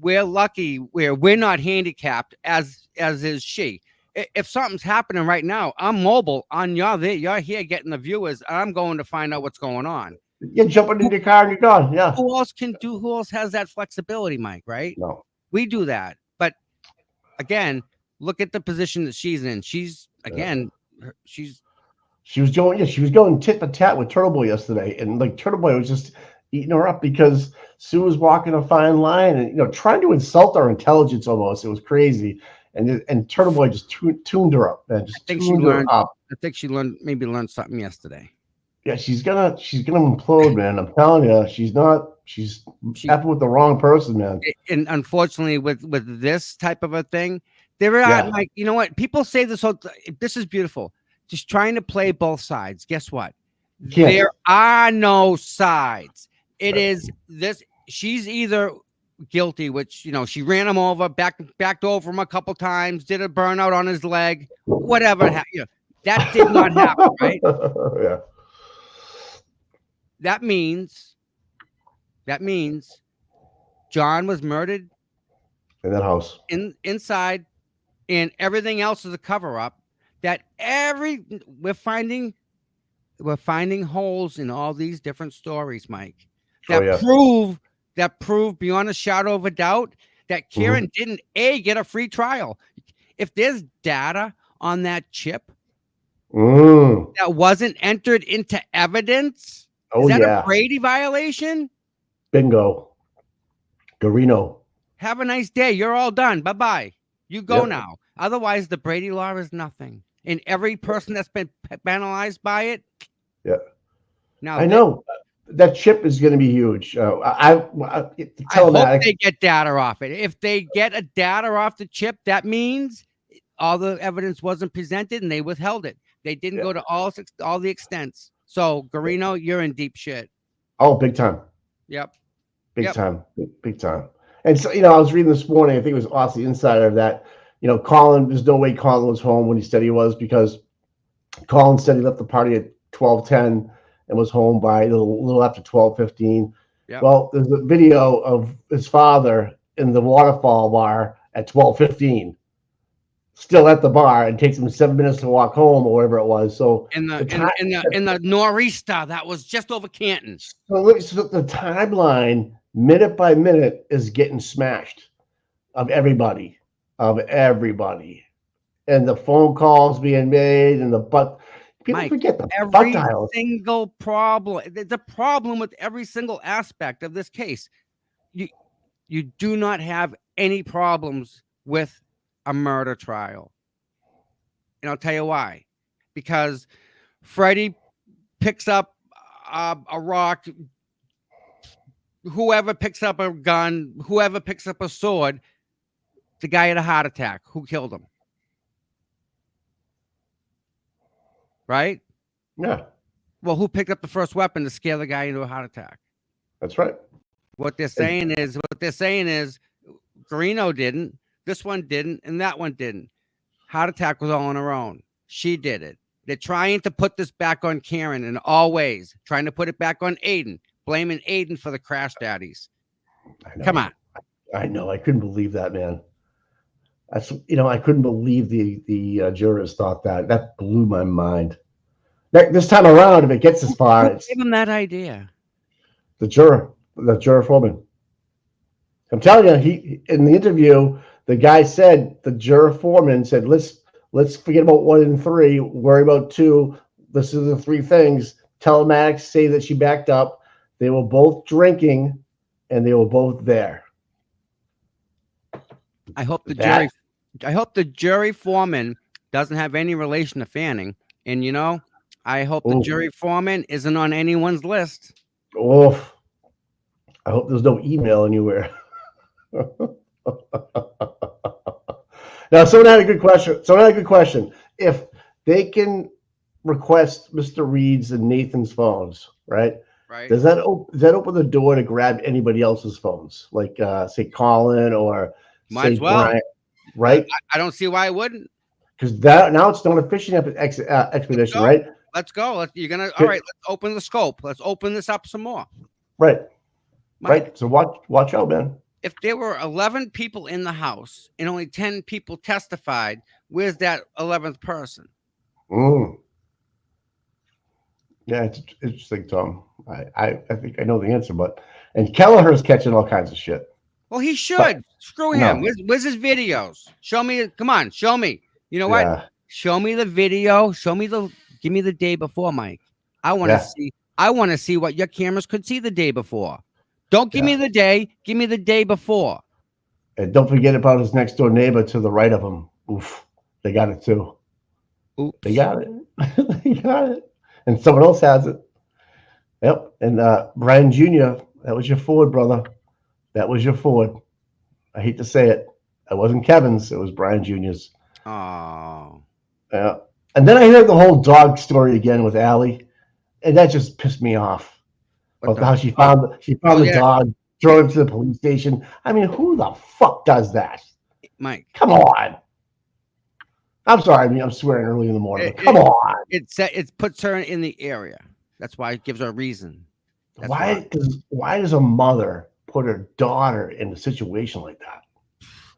we're lucky where we're not handicapped as is she. if something's happening right now, I'm mobile on you're here getting the viewers. I'm going to find out what's going on. You're jumping in your car and you're gone. Yeah. Who else has that flexibility, Mike? Right? No. We do that. But again, look at the position that she's in. She's She was going tit for tat with Turtle Boy yesterday, and like Turtle Boy was just eating her up because Sue was walking a fine line and trying to insult our intelligence almost. It was crazy, and Turtle Boy just tuned her up, man. Just tuned her up. I think she learned something yesterday. Yeah, she's gonna implode, man. I'm telling you, she's effing with the wrong person, man. And unfortunately, with this type of a thing, there are like, you know what? People say this this is beautiful. Just trying to play both sides. Guess what? There are no sides. It is this. She's either guilty, which she ran him over, backed over him a couple times, did a burnout on his leg, whatever. That did not happen, right? Yeah. That means John was murdered in that house, inside, and everything else is a cover up. That we're finding holes in all these different stories, Mike, that prove beyond a shadow of a doubt that Karen didn't get a free trial. If there's data on that chip that wasn't entered into evidence, is that a Brady violation? Bingo. Garino. Have a nice day. You're all done. Bye-bye. You go now. Otherwise, the Brady law is nothing. And every person that's been penalized by it. Yeah. Now I know that chip is going to be huge. I hope they get data off it. If they get a data off the chip, that means all the evidence wasn't presented and they withheld it. They didn't go to all the extents. So, Garino, you're in deep shit. Oh, big time. Yep. Big time. Big time. And so, I was reading this morning, I think it was Aussie Insider, that, Colin, there's no way Colin was home when he said he was, because Colin said he left the party at 12:10 and was home by a little after 12:15. Yep. Well, there's a video of his father in the waterfall bar at 12:15. Still at the bar, and takes him 7 minutes to walk home or whatever it was. So in the nor'easter that was just over Canton. So the timeline, minute by minute, is getting smashed of everybody, and the phone calls being made, and people forget the butt dials. Single problem. The problem with every single aspect of this case, you do not have any problems with a murder trial. And I'll tell you why. Because Freddie picks up a rock, whoever picks up a gun, whoever picks up a sword, the guy had a heart attack. Who killed him? Right? Yeah. Well, who picked up the first weapon to scare the guy into a heart attack? That's right. What they're saying is Garino didn't. This one didn't, and that one didn't. Heart attack was all on her own. She did it. They're trying to put this back on Karen in all ways, trying to put it back on Aiden, blaming Aiden for the crash daddies. Come on. I know. I couldn't believe that, man. I couldn't believe the jurors thought that. That blew my mind. This time around, if it gets this far, give him that idea. The juror foreman. I'm telling you, he in the interview, the guy said, the juror foreman said, let's forget about 1 and 3, worry about 2. This is the 3 things. Telematics say that she backed up. They were both drinking, and they were both there. I hope the jury foreman doesn't have any relation to Fanning. And I hope the jury foreman isn't on anyone's list. Oh, I hope there's no email anywhere. Now, someone had a good question. If they can request Mr. Reed's and Nathan's phones, right? Right. Does that open the door to grab anybody else's phones, like say Colin or might as well, Brian, right? I don't see why it wouldn't. Because now it's not a fishing expedition, right? Let's go. All right. Let's open the scope. Let's open this up some more. Right. Mike, right. So watch out, man. if there were 11 people in the house and only 10 people testified, where's that 11th person? Mm. Yeah, it's interesting, Tom. I think I know the answer, and Kelleher's catching all kinds of shit. Well, he should. But Screw no. him. Where's his videos? Show me. Come on, show me. You know what? Yeah. Show me the video. Give me the day before, Mike. I want to Yeah. see. I want to see what your cameras could see the day before. Don't give me the day. Give me the day before. And don't forget about his next door neighbor to the right of him. Oof, they got it too. Oops. They got it. They got it. And someone else has it. Yep. And Brian Jr., that was your Ford, brother. That was your Ford. I hate to say it. It wasn't Kevin's. It was Brian Jr.'s. Oh. Yeah. And then I heard the whole dog story again with Allie, and that just pissed me off. About how she found the dog, drove it to the police station. I mean, who the fuck does that? Mike. Come on. I'm sorry. I mean, I'm swearing early in the morning. But come on. It puts her in the area. That's why it gives her a reason. Why does a mother put her daughter in a situation like that?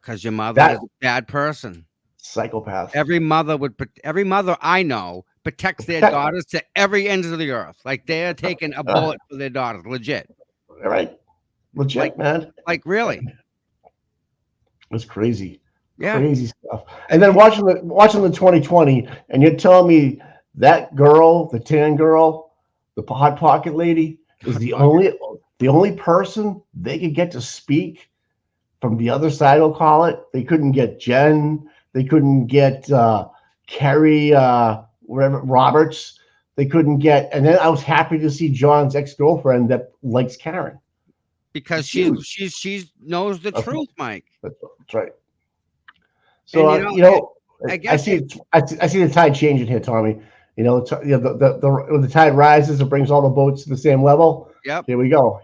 Because your mother is a bad person. Psychopath. Every mother I know protects their daughters to every end of the earth. Like they're taking a bullet for their daughters. Legit. Right. Legit, man. Like really. It's crazy. Yeah. Crazy stuff. And then watching the 2020, and you're telling me that girl, the tan girl, the hot pocket lady, is the only person they could get to speak from the other side, I'll call it. They couldn't get Jen. They couldn't get Carrie, whatever, Roberts. They couldn't get. And then I was happy to see John's ex-girlfriend that likes Karen. Because she knows the truth, Mike. That's right. So I see the tide changing here, Tommy. You know, when the tide rises, it brings all the boats to the same level. Yep. Here we go.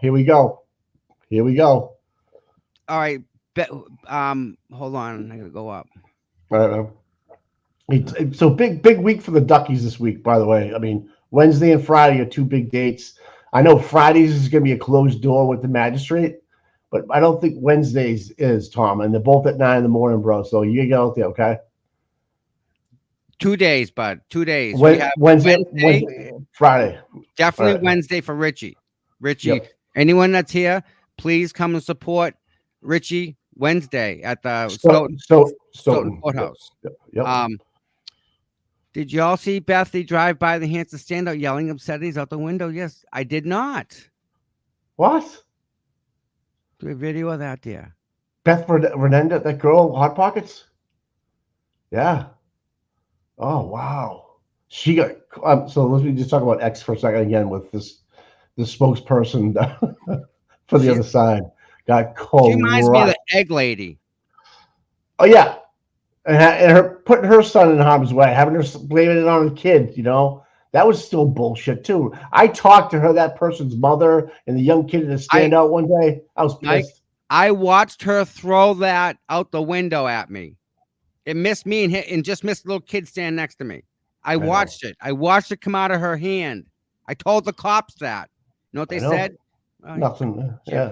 All right. Hold on. I gotta go up. So big week for the Duckies this week, by the way. I mean, Wednesday and Friday are two big dates. I know Fridays is going to be a closed door with the magistrate, but I don't think Wednesdays is, Tom. And they're both at 9 a.m, bro. So you get out there, okay? 2 days, bud. 2 days. Wednesday, Friday. Definitely right. Wednesday for Richie. Yep. Anyone that's here, please come and support Richie Wednesday at the Stoughton Courthouse. Yep. Did you all see Bethany drive by the Hanson standout yelling obscenities out the window? Yes, I did not. What? Do a video of that, dear. Beth Renenda, that girl, Hot Pockets? Yeah. Oh, wow. She got, so let me just talk about X for a second again with this spokesperson for the other side. Got cold. She reminds me of the egg lady. Oh, yeah. And her putting her son in harm's way, having her blaming it on the kid, you know, that was still bullshit too. I talked to her, that person's mother, and the young kid in the standout one day. I was pissed. I watched her throw that out the window at me. It missed me and just missed the little kid standing next to me. I watched it. I watched it come out of her hand. I told the cops that. You know what they said? Nothing. Yeah,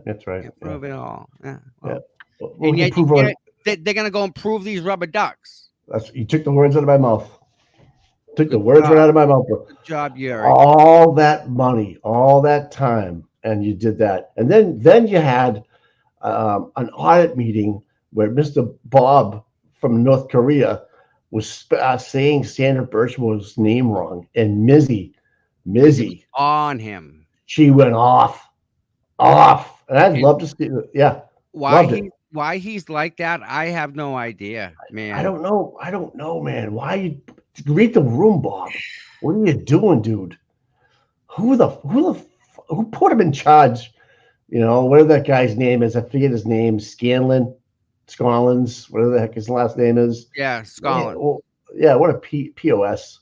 that's right. Can't prove it all. Yeah. Well, and yet they're going to go and prove these rubber ducks. You took the words out of my mouth. Took the words right out of my mouth, bro. Good job, Yuri. All that money, all that time, and you did that. And then you had an audit meeting where Mr. Bob from North Korea was saying Sandra Birchmore's name wrong, and Mizzy on him. She went off, and I'd love to see it. Yeah, why he's like that, I have no idea, man. I don't know, man. Why you read the room, Bob? What are you doing, dude? Who put him in charge? You know, whatever that guy's name is, I forget his name. Scollins, whatever the heck his last name is. Yeah, Scollins. What a POS.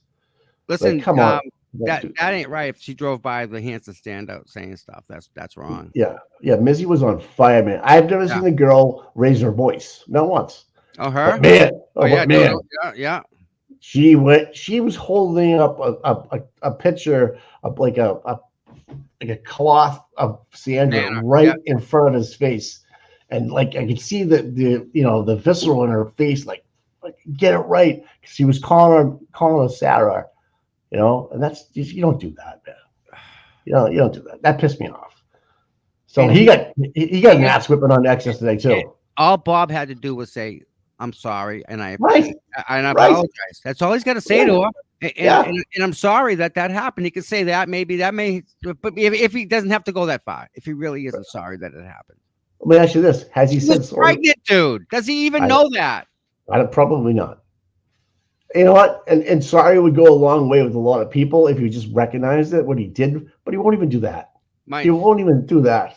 Listen, come on. That ain't right. If she drove by the Hanson standout saying stuff, that's wrong. Yeah. Mizzy was on fire, man. I've never seen a girl raise her voice, not once. Oh, her? But man. Yeah. She was holding up a picture of like a cloth of Sandra Sandra, right yeah. in front of his face, and like I could see the visceral in her face, like get it right, because he was calling her Sarah, and that's just, you don't do that, man. You don't do that. That pissed me off. So And he got an he- ass whipping on X yesterday too. all Bob had to do was say, "I'm sorry," and I Right, right, apologize. That's all he's got to say to her. And, yeah. and I'm sorry that happened. He could say that. Maybe that may, but if he doesn't have to go that far, if he really isn't sorry that it happened. Let me ask you this: has he She said was sorry? pregnant, dude. Does he even I know that? probably not. You know what? And sorry would go a long way with a lot of people if you just recognized it, what he did, but he won't even do that. He won't even do that.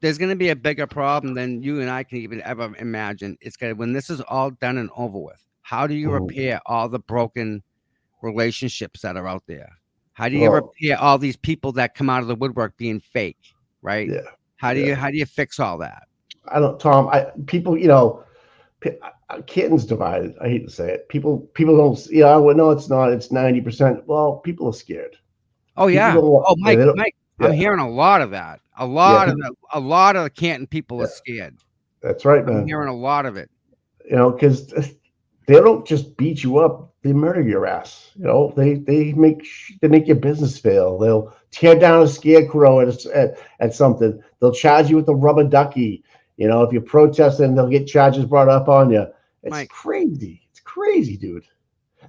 There's going to be a bigger problem than you and I can even ever imagine. It's going to, when this is all done and over with, how do you repair all the broken relationships that are out there? How do you repair all these people that come out of the woodwork being fake, right? Yeah. How do you fix all that? I don't, Tom. People, kittens divided. I hate to say it. People don't. Yeah, well, no, it's not. It's 90%. Well, people are scared. Oh yeah. Oh, Mike, Yeah. I'm hearing a lot of that. A lot of the Canton people are scared. That's right, man. I'm hearing a lot of it. Because they don't just beat you up; they murder your ass. They make your business fail. They'll tear down a scarecrow at something. They'll charge you with a rubber ducky. If you're protesting, they'll get charges brought up on you. It's crazy. It's crazy, dude.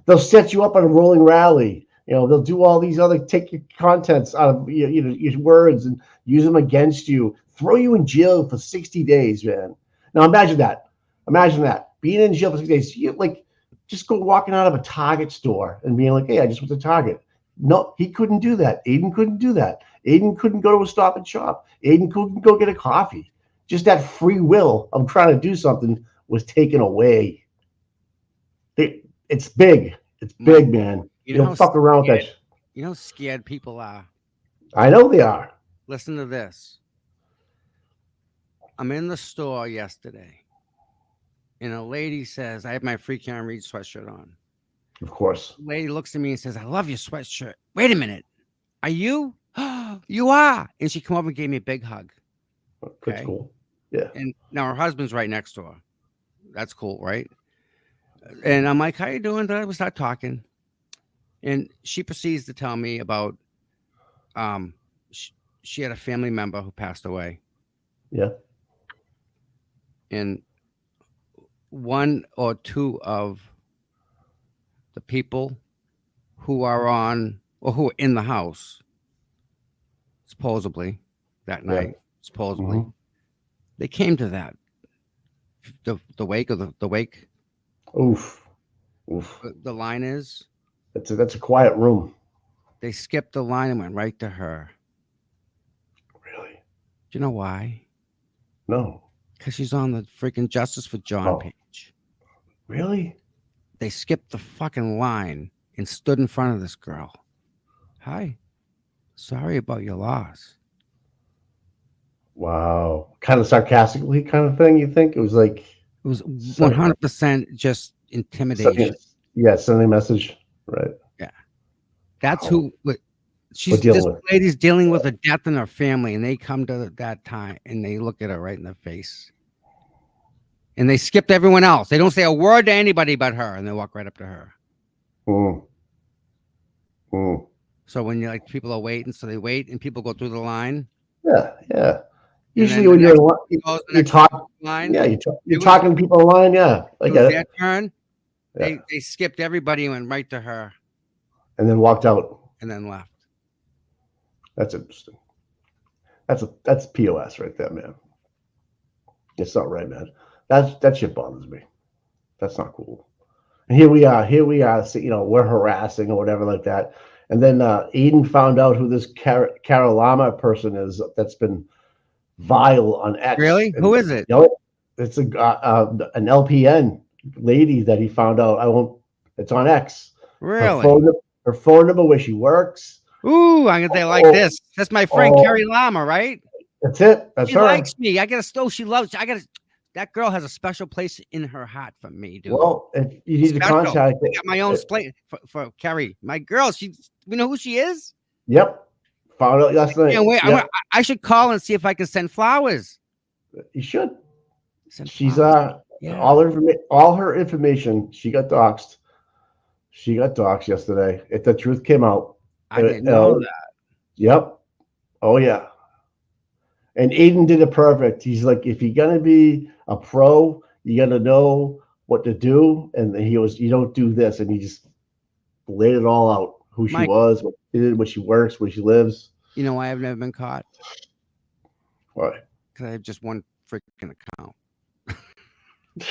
They'll set you up on a rolling rally. They'll do all these other, take your contents out of your words and use them against you, throw you in jail for 60 days, man. Now imagine that. Imagine that. Being in jail for 60 days. You just go walking out of a Target store and being like, hey, I just went to Target. No, he couldn't do that. Aiden couldn't do that. Aiden couldn't go to a Stop and Shop. Aiden couldn't go get a coffee. Just that free will of trying to do something was taken away. It's big. It's big, man. You don't fuck around with that. You know how scared people are. I know they are. Listen to this. I'm in the store yesterday, and a lady says, I have my Free Karen Reed sweatshirt on. Of course. The lady looks at me and says, I love your sweatshirt. Wait a minute. Are you? You are. And she came over and gave me a big hug. That's cool. Yeah. And now her husband's right next to her. That's cool, right? And I'm like, how you doing? Then we start talking. And she proceeds to tell me about she had a family member who passed away. Yeah. And one or two of the people who are on or who are in the house, supposedly, that night, supposedly, they came to that. The wake of the wake. Oof. The line is, that's a quiet room. they skipped the line and went right to her. Really? Do you know why? No. Because she's on the freaking Justice for John page. Really? They skipped the fucking line and stood in front of this girl. Hi. Sorry about your loss. Wow. Kind of sarcastically kind of thing, you think? It was like... It was 100% just intimidation. Sending a message. Right. Yeah. That's who... This lady's dealing with a death in her family, and they come to that time, and they look at her right in the face. And they skipped everyone else. They don't say a word to anybody but her, and they walk right up to her. So when you're like, people are waiting, so they wait, and people go through the line. Yeah. Usually when you're talking to people in line, It was their turn. They skipped everybody and went right to her. And then walked out. And then left. That's interesting. That's POS right there, man. It's not right, man. That shit bothers me. That's not cool. And here we are, so, we're harassing or whatever like that. And then Aiden found out who this Carolama person is that's been vile on X. Really? Who is it? It's an LPN lady that he found out. It's on X. Really? Her phone number, where she works. Ooh, I'm gonna say like this. That's my friend Carrie Lama, right? That's it. That's she her. Likes me. She loves. That girl has a special place in her heart for me, dude. Well, if you need to contact. I got my own place for Carrie. My girl. We know who she is. Yep. Found out last night. Can't wait. Yeah, I should call and see if I can send flowers. you should. Send She's flowers. Yeah. all her information. She got doxxed. She got doxxed yesterday. If the truth came out. I didn't know that. Yep. Oh yeah. And Aiden did it perfect. He's like, if you're gonna be a pro, you gotta know what to do. And he was, you don't do this, and he just laid it all out. Who she was, what she did, where she works, where she lives. You know why I've never been caught? Why? Because I have just one freaking account.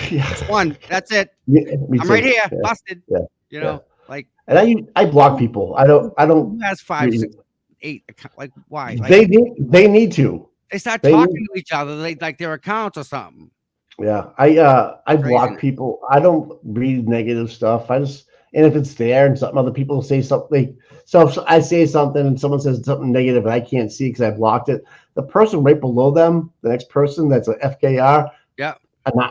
Yeah. Just one. That's it. Yeah, I'm right here, yeah. busted. Yeah. You know, like. And I block people. I don't. Who has 5, 6, 8 accounts? Like why? Like, they need to. They start talking to each other, like their accounts or something. Yeah, I block people. I don't read negative stuff. I just, and if it's there and something other people say something, so if I say something and someone says something negative and I can't see because I blocked it, the person right below them, the next person that's a FKR,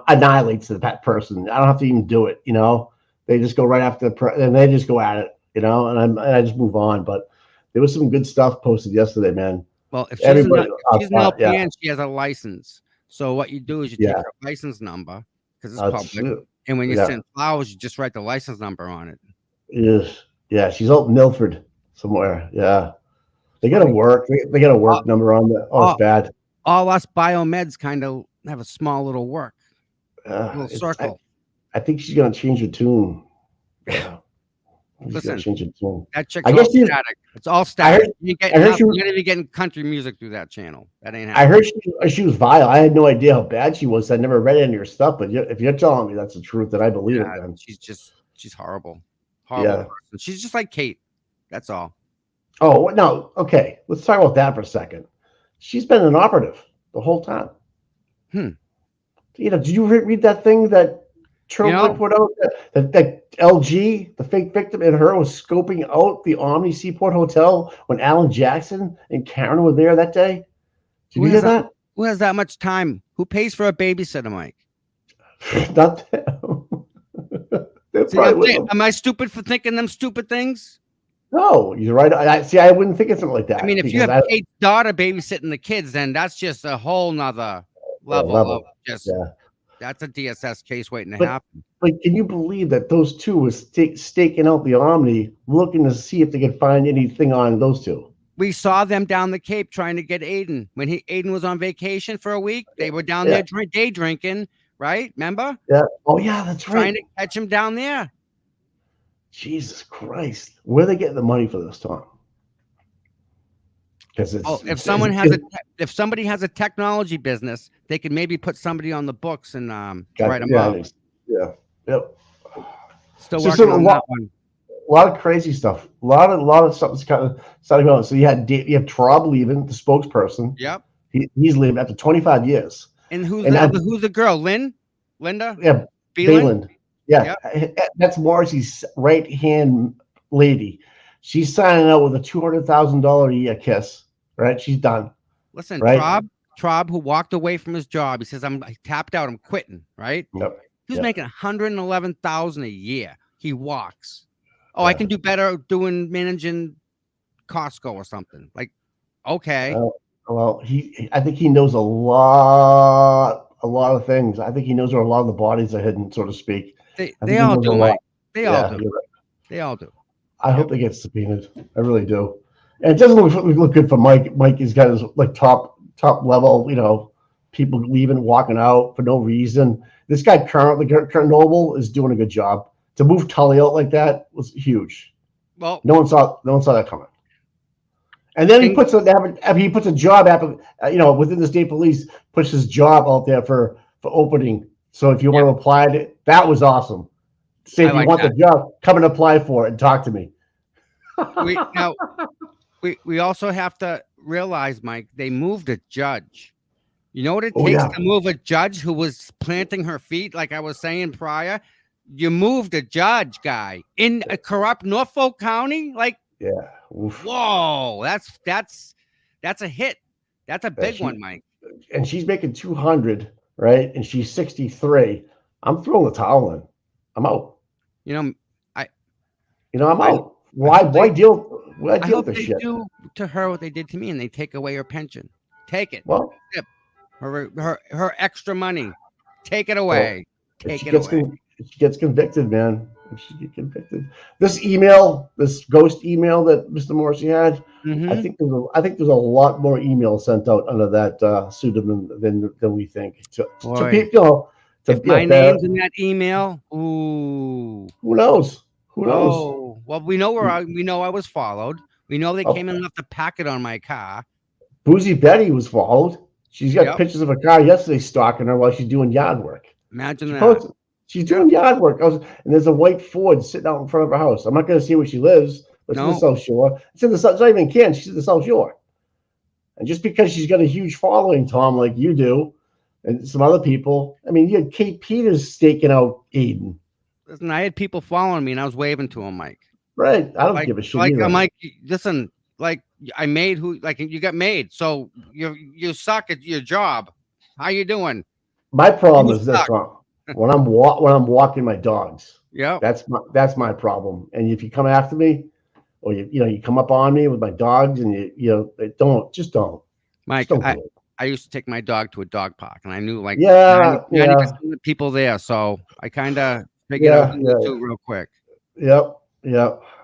annihilates that person. I don't have to even do it. You know, they just go right after and they just go at it. You know, and I just move on. But there was some good stuff posted yesterday, man. Well, if she's an LPN, she has a license. So what you do is you take her license number because it's public, and when you send flowers, you just write the license number on it. Yes, yeah, she's out in Milford somewhere. Yeah, they got a work. They got a work number on that. Oh, it's bad. All us biomeds kind of have a small little work, little circle. I think she's gonna change her tune. Yeah. Listen, that chick's all static. It's all static. You're not even getting country music through that channel. That ain't happening. I heard she was vile. I had no idea how bad she was. I never read any of her stuff, but if you're telling me that's the truth, then I believe it. Then she's horrible. Horrible person. She's just like Kate. That's all. Oh no. Okay, let's talk about that for a second. She's been an operative the whole time. You know, did you read that thing that Turtle put out that LG, the fake victim, and her was scoping out the Omni Seaport Hotel when Alan Jackson and Karen were there that day? Did you hear that? Who has that much time? Who pays for a babysitter, Mike? Not them. Am I stupid for thinking them stupid things? No, you're right. I wouldn't think of something like that. I mean, if you have Kate's daughter babysitting the kids, then that's just a whole nother level of just. Yeah. That's a DSS case waiting to happen. But can you believe that those two were staking out the Omni, looking to see if they could find anything on those two? We saw them down the Cape trying to get Aiden. When Aiden was on vacation for a week, they were down there day drinking, right? Remember? Yeah. Oh, yeah, that's right. Trying to catch him down there. Jesus Christ. Where are they getting the money for this, Tom? If somebody has a technology business, they could maybe put somebody on the books and write them up. Yeah. Yep. Still working on that one. A lot of crazy stuff. A lot of stuff is kind of starting going. So you have Traub leaving, the spokesperson. Yep. He's leaving after 25 years. And who's the girl? Linda? Yeah. Bayland. Yeah. Yep. That's Morrissey's right hand lady. She's signing out with a $200,000 a year kiss. Right, she's done. Listen, right? Traub, who walked away from his job, he says, "I tapped out. I'm quitting." Right? Yep. He's making $111,000 a year. He walks. Oh, I can do better managing Costco or something. Like, okay. Well, I think he knows a lot of things. I think he knows where a lot of the bodies are hidden, so to speak. They all do, Mike. They all do. Right. They all do. I hope they get subpoenaed. I really do. And it doesn't look good for Mike. Mike has got his top level, you know, people leaving, walking out for no reason. This guy Kurt Noble is doing a good job. To move Tully out like that was huge. Well, no one saw that coming. And then he puts a job within the state police, puts his job out there for opening. So if you want to apply to it, that was awesome. Say if you want the job, come and apply for it and talk to me. We also have to realize, Mike, they moved a judge. You know what it takes to move a judge who was planting her feet, like I was saying prior? You moved a judge, guy, in a corrupt Norfolk County? Like, Oof. Whoa, that's a hit. That's a big one, Mike. And she's making 200, right? And she's 63. I'm throwing the towel in. I'm out. I'm out. Why deal with this shit? to her what they did to me, and they take away her pension. Take it. Well, Her extra money. Take it away. Take it away. if she gets convicted, man. If she gets convicted, this ghost email that Mr. Morrissey had, Mhm. I think there's a lot more emails sent out under that pseudonym than we think. To Boy. people, If my name's in that email, ooh. who knows? Who knows? Oh, well, we know I was followed. We know they came in and left a packet on my car. Boozy Betty was followed. She's got Yep. pictures of her car yesterday stalking her while she's doing yard work. Imagine She that. posted- She's doing yard work. And there's a white Ford sitting out in front of her house. I'm not going to see where she lives, but it's in the No. South Shore. It's not even in Canton. She's in the South Shore. And just because she's got a huge following, Tom, like you do, and some other people, I mean, you had Kate Peters staking out Aiden. Listen, I had people following me, and I was waving to them, Mike. Right. I don't give a shit either. I'm like, listen, like I made you got made, so you suck at your job. How you doing? My problem is this, Tom. When I'm walking my dogs. Yeah. That's my problem. And if you come after me, or you come up on me with my dogs, and don't. Mike, just don't do it. I used to take my dog to a dog park, and I knew 90% of the people there, so I kind of figured out who to do real quick. Yep.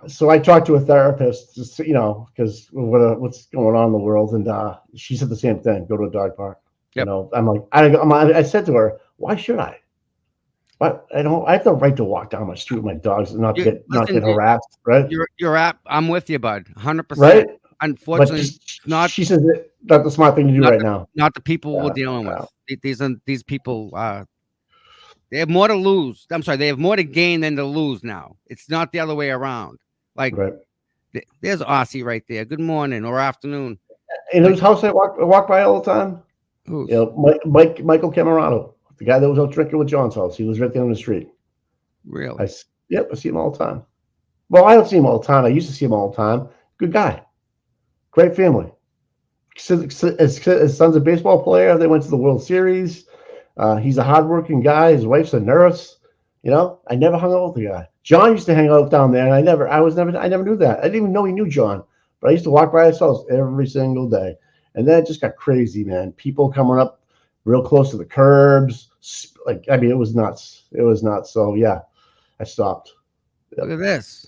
So I talked to a therapist, just because what's going on in the world, and she said the same thing. Go to a dog park. Yep. I'm like, I said to her, why should I? But I have the right to walk down my street with my dogs and not get harassed, right? I'm with you, bud, 100%. Right. Unfortunately, she says it's not the smart thing to do right now. Not the people we're dealing with. These people, they have more to lose. I'm sorry, they have more to gain than to lose now. It's not the other way around. Like, there's Aussie right there. Good morning or afternoon. In whose house I walk by all the time? Who's? Michael Camerano, the guy that was out drinking with John's house. He was right there on the street. Really? I see him all the time. Well, I don't see him all the time. I used to see him all the time. Good guy. Great family. His son's a baseball player. They went to the World Series. He's a hardworking guy. His wife's a nurse. I never hung out with the guy. John used to hang out down there, and I never knew that. I didn't even know he knew John, but I used to walk by his house every single day. And then it just got crazy, man. People coming up real close to the curbs. It was nuts. It was nuts. So yeah, I stopped. Yep. Look at this.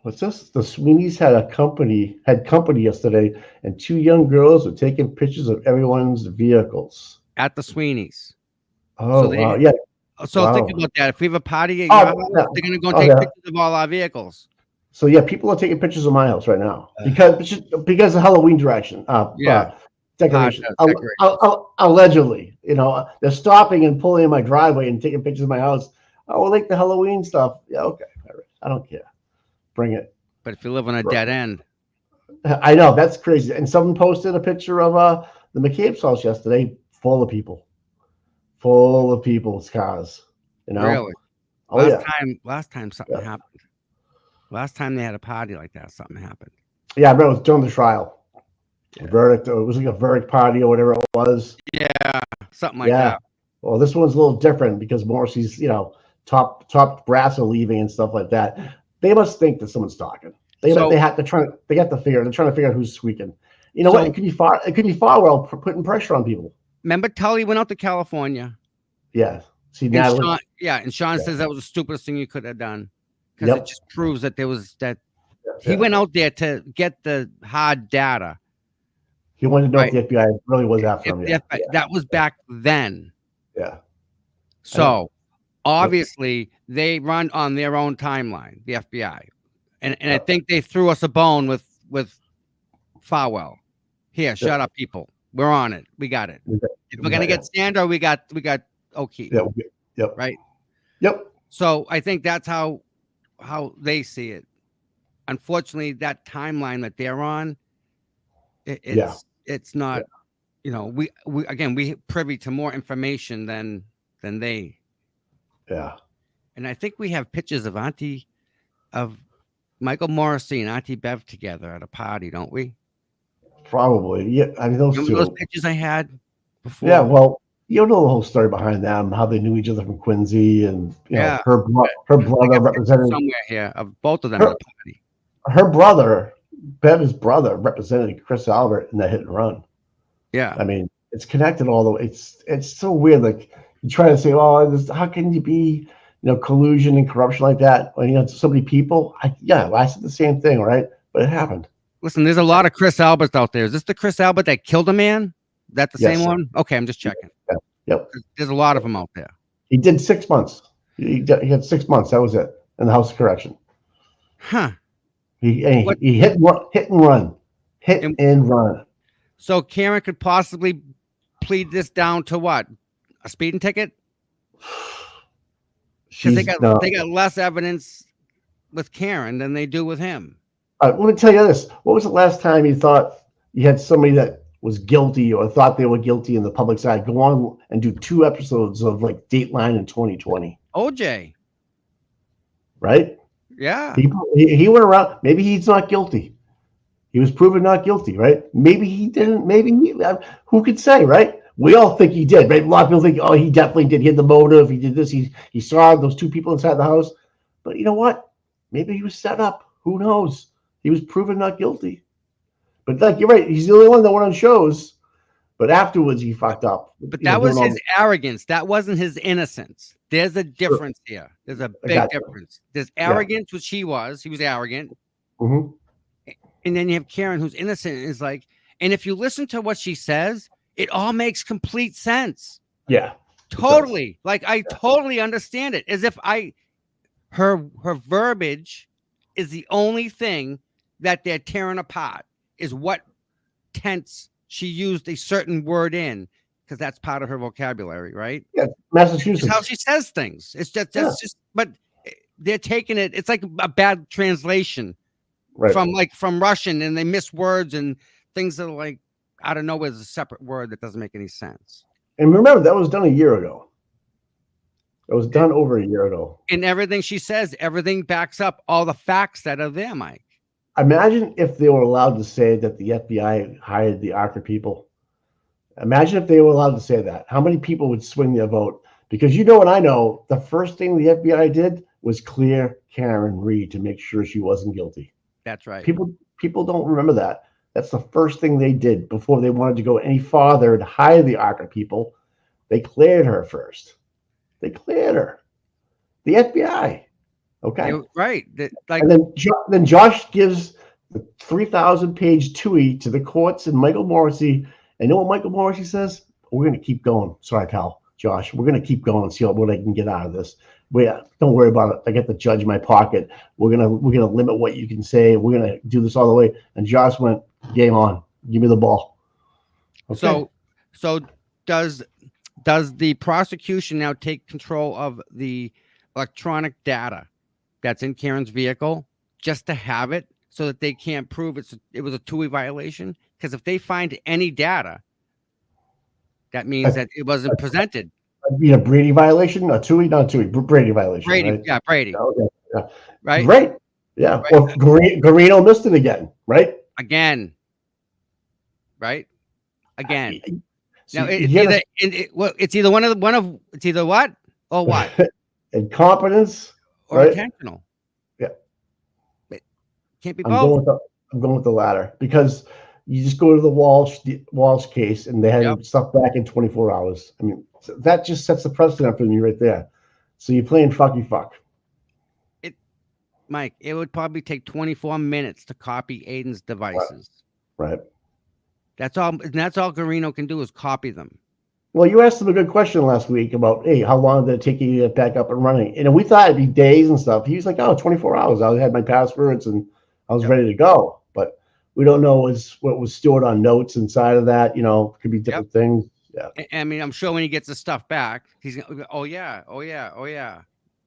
What's this? The Sweeneys had company yesterday, and two young girls were taking pictures of everyone's vehicles at the Sweeneys. Oh, wow. Yeah. So think about that. If we have a party at your house, they're going to go take pictures of all our vehicles. So yeah, people are taking pictures of my house right now because of Halloween decoration. Allegedly, they're stopping and pulling in my driveway and taking pictures of my house. Oh, like the Halloween stuff. Yeah, okay, I don't care. Bring it. But if you live on a dead end, I know that's crazy. And someone posted a picture of the McCabe's house yesterday, full of people's cars. Really? Oh, last time something happened. Last time they had a party like that, something happened. Yeah, I remember it was during the trial. Yeah. Verdict. It was like a verdict party or whatever it was. Yeah, something like that. Well, this one's a little different because Morrissey's, top brass are leaving and stuff like that. They must think that someone's talking. They're trying to figure out who's squeaking. What? It could be Farwell putting pressure on people. Remember Tully went out to California. Yeah. See, and Sean says that was the stupidest thing you could have done. Because it just proves that he went out there to get the hard data. He wanted to know if the FBI really was after him. That was back then. Yeah. So obviously they run on their own timeline, the FBI. And I think they threw us a bone with Farwell. Here, shut up, people. We're on it. We got it. If we're gonna get Sandra, we got O'Keefe. Yep. Right. Yep. So I think that's how they see it. Unfortunately, that timeline that they're on, it's not. We privy to more information than they. Yeah. And I think we have pictures of Michael Morrissey and Auntie Bev together at a party, don't we? Probably. Yeah. I mean, those pictures I had before. Yeah. Well, You don't know the whole story behind them, how they knew each other from Quincy, and Yeah. her I brother got pictures represented somewhere here of both of them her, at the party. her brother, Bev's brother, represented Chris Albert in that hit and run. Yeah. I mean, it's connected all the way. It's so weird. Like you try to say, oh, how can you be, collusion and corruption like that? When so many people. I said the same thing, right? But it happened. Listen, there's a lot of Chris Alberts out there. Is this the Chris Albert that killed a man? That the Yes. same one? Okay, I'm just checking. Yeah. Yep. There's a lot of them out there. He did 6 months. He had 6 months. That was it in the House of Correction. Huh. He hit and run. So Karen could possibly plead this down to what? A speeding ticket? Because they got less evidence with Karen than they do with him. Let me tell you this. What was the last time you thought you had somebody that was guilty or thought they were guilty in the public side go on and do 2 episodes of like Dateline in 2020? OJ. Right? Yeah. He went around. Maybe he's not guilty. He was proven not guilty, right? Maybe he didn't. Who could say, right? We all think he did, right? A lot of people think, oh, he definitely did. He had the motive. He did this. He saw those 2 people inside the house. But you know what? Maybe he was set up. Who knows? He was proven not guilty. But like you're right, he's the only one that went on shows. But afterwards, he fucked up. But that was his arrogance. That wasn't his innocence. There's a difference here. There's a big difference. There's arrogance, which he was. He was arrogant. Mm-hmm. And then you have Karen, who's innocent, and is like, and if you listen to what she says, it all makes complete sense. Yeah. Totally. Like I totally understand it. As if her verbiage is the only thing that they're tearing apart, is what tense she used a certain word in, because that's part of her vocabulary, right? Yeah, Massachusetts. It's how she says things. It's just, but they're taking it. It's like a bad translation from Russian, and they miss words and things that are like out of nowhere. There's a separate word that doesn't make any sense. And remember, that was done a year ago. It was done over a year ago. And everything she says, everything backs up all the facts that are there, Mike. Imagine if they were allowed to say that the FBI hired the Arca people. Imagine if they were allowed to say that. How many people would swing their vote? Because you know what I know, the first thing the FBI did was clear Karen Reed to make sure she wasn't guilty. That's right. People don't remember that. That's the first thing they did before they wanted to go any farther to hire the Arca people. They cleared her first. They cleared her. The FBI. Okay. You're right. And then Josh gives the 3,000-page TUI to the courts and Michael Morrissey. And you know what Michael Morrissey says? We're going to keep going. Sorry, pal, Josh. We're going to keep going and see what I can get out of this. Don't worry about it. I got the judge in my pocket. We're gonna limit what you can say. We're gonna do this all the way. And Josh went, game on. Give me the ball. Okay. So does the prosecution now take control of the electronic data that's in Karen's vehicle just to have it so that they can't prove it was a TUI violation? Because if they find any data, that means that it wasn't presented. Be a Brady violation, a TUI, not a TUI, Brady violation. Brady, right? yeah, Brady. Okay, yeah. Right? Right. Yeah. Right. Or Garino missed it again, right? Again. Right? Again. See, Now it's either it's either what or what? Incompetence Or right? intentional. Yeah. It can't be I'm both. going with the latter, because you just go to the Walsh case and they had stuff back in 24 hours. I mean, that just sets the precedent for me right there. So you're playing fucky fuck. Mike, it would probably take 24 minutes to copy Aiden's devices. Right. That's all Garino can do is copy them. Well, you asked him a good question last week about, hey, how long did it take you to get back up and running? And we thought it'd be days and stuff. He was like, 24 hours. I had my passwords and I was ready to go. But we don't know what was stored on notes inside of that. Could be different things. Yeah. I mean, I'm sure when he gets the stuff back, he's going to go, oh yeah.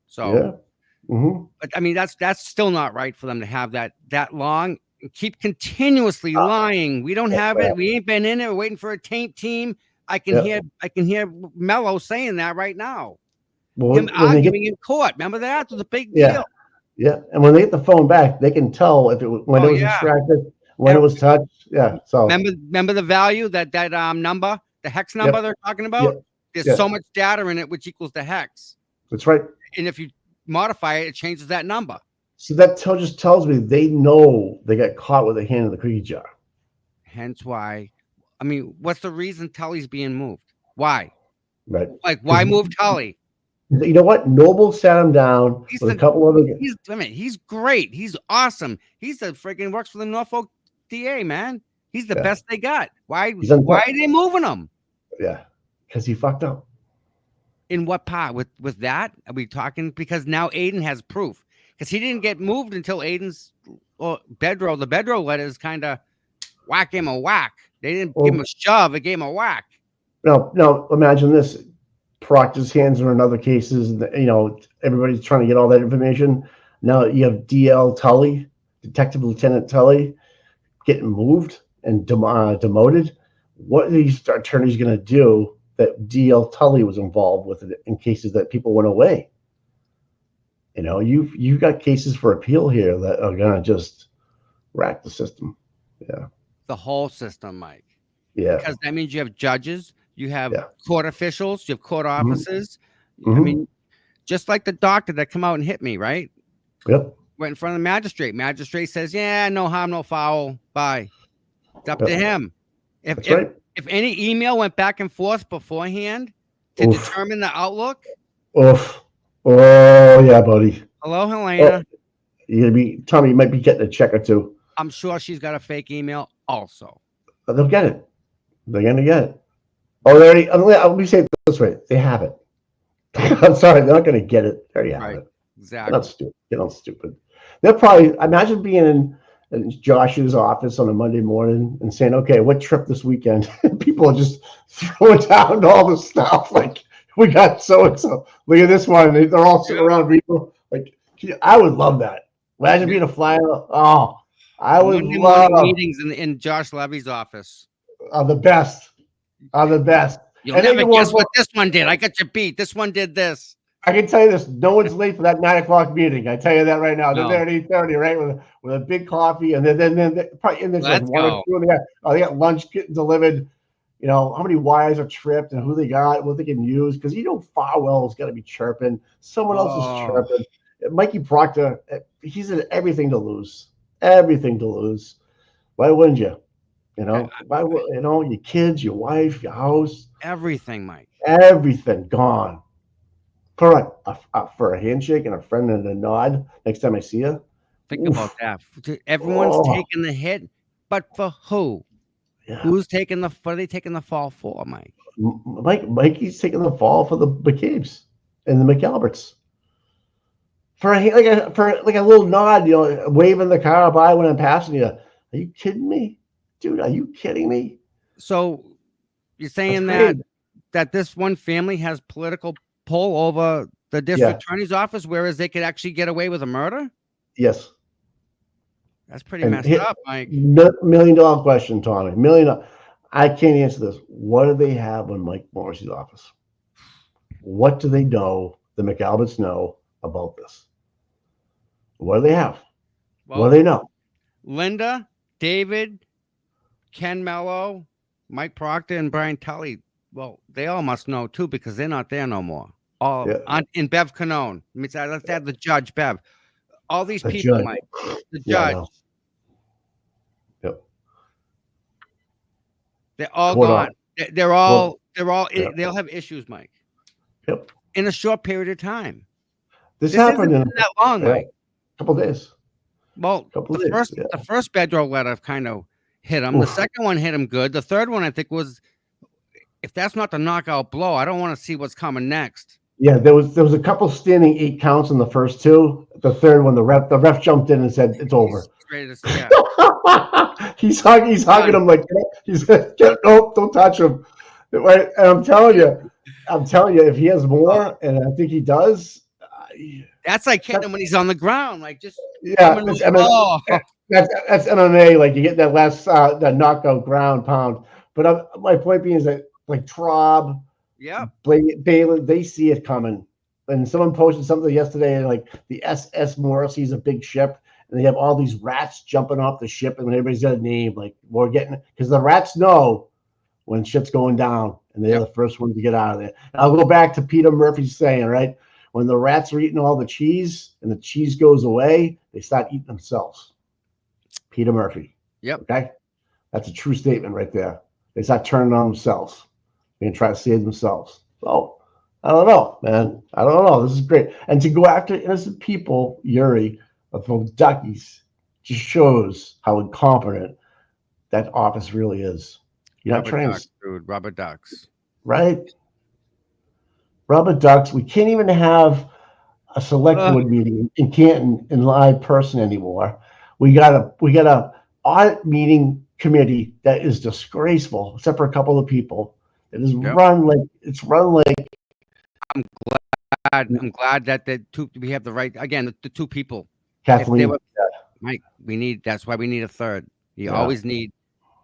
So, yeah. Mm-hmm. But I mean, that's still not right for them to have that long and keep continuously lying. We don't have it. We ain't been in it. We're waiting for a taint team. I can hear Mello saying that right now. Well, him arguing in court. Remember that? It was a big deal. Yeah. And when they get the phone back, they can tell if it was extracted, when it was touched. Yeah. So remember the value that number, the hex number they're talking about? there's so much data in it, which equals the hex. That's right. And if you modify it, it changes that number. So that just tells me they know they got caught with a hand in the cookie jar. Hence why, I mean, what's the reason Tully's being moved? Why? Right. Like, why move Tully? You know what? Noble sat him down with a couple other guys. He's great. He's awesome. He's the freaking works for the Norfolk DA, man. He's the best they got. Why are they moving him? Yeah, because he fucked up. In what part? With that? Are we talking? Because now Aiden has proof. Because he didn't get moved until Aiden's bedroll. The bedroll letters kind of whack him a whack. They didn't give him a shove. They gave him a whack. No, imagine this. Proctor's hands are in other cases. You know, everybody's trying to get all that information. Now you have DL Tully, Detective Lieutenant Tully, getting moved and demoted. What are these attorneys going to do that DL Tully was involved with in cases that people went away? You know, you've got cases for appeal here that are going to just rack the system. Yeah. The whole system, Mike. Yeah. Because that means you have judges, you have court officials, you have court officers. I mean, just like the doctor that come out and hit me, right? Yep. Went in front of the magistrate. Magistrate says, yeah, no harm, no foul. Bye. It's up to him. If any email went back and forth beforehand to determine the outlook. Oof. Oh, yeah, buddy. Hello, Helena. Tommy, you might be getting a check or two. I'm sure she's got a fake email also. But they'll get it. They're going to get it. Oh, they already, let me say it this way. They have it. I'm sorry. They're not going to get it. They already have it. Exactly. They're not stupid. They're probably, imagine being in Josh's office on a Monday morning and saying, okay, what trip this weekend? People are just throwing down all the stuff. Like, we got so-and-so. Look at this one. They're all sitting around people. Like, I would love that. Imagine being a flyer. Oh, I would love meetings in Josh Levy's office. Are the best. You'll never guess what this one did. I got you beat. This one did this. I can tell you this: no one's late for that 9 o'clock meeting. I tell you that right now. They're there at 8:30, right, with a big coffee, and then probably in there's like one or two. They got lunch getting delivered. You know how many wires are tripped and who they got, what they can use, because Farwell's got to be chirping. Someone else is chirping. Mikey Proctor, he's in everything to lose. Everything to lose. Why wouldn't you? You know, your kids, your wife, your house, everything, Mike. Everything gone. For a handshake and a friend and a nod next time I see you. Think about that. Everyone's taking the hit, but for who? Yeah. What are they taking the fall for, Mike? Mikey's taking the fall for the McCabe's and the McAlberts. For a little nod, waving the car by when I'm passing you. Are you kidding me? Dude, are you kidding me? So you're saying that this one family has political pull over the district attorney's office, whereas they could actually get away with a murder? Yes. That's pretty messed up, Mike. $1 million question, Tommy. $1 million. I can't answer this. What do they have in Mike Morrissey's office? What do they know, the McAlberts know about this? What do they have? Well, what do they know? Linda, David, Ken Mello, Mike Proctor, and Brian Tully. Well, they all must know too because they're not there no more. In Bev Canone. Let's add the judge, Bev. All these people, Mike. The judge. Yep. They're all gone. They'll have issues, Mike. Yep. In a short period of time. This happened in that long, Mike. A couple days. Well, the first bedroll letter kind of hit him. The second one hit him good. The third one, I think, was, if that's not the knockout blow, I don't want to see what's coming next. Yeah, there was a couple standing 8 counts in the first two. The third one, the ref jumped in and said it's over. He's hugging him like he said, "No, don't touch him." And I'm telling you, if he has more, and I think he does. That's like hitting him when he's on the ground, like just that's MMA. Like you get that last that knockout ground pound. But my point being is that like Traub, Baylor, they see it coming. And someone posted something yesterday, like the SS Morrissey's a big ship, and they have all these rats jumping off the ship, and everybody's got a name. Like we're getting, because the rats know when shit's going down, and they're the first ones to get out of there. And I'll go back to Peter Murphy's saying, right? When the rats are eating all the cheese and the cheese goes away, they start eating themselves. Peter Murphy. Yep. Okay. That's a true statement right there. They start turning on themselves and try to save themselves. So I don't know, man. I don't know. This is great. And to go after innocent people, Yuri, of those duckies, just shows how incompetent that office really is. You're not trying to, dude. Rubber ducks. Right? Rubber ducks. We can't even have a select board meeting in Canton in live person anymore. We got a audit meeting committee that is disgraceful, except for a couple of people. It is run like. I'm glad that we have the right, again, the two people. Kathleen, Mike, that's why we need a third. You always need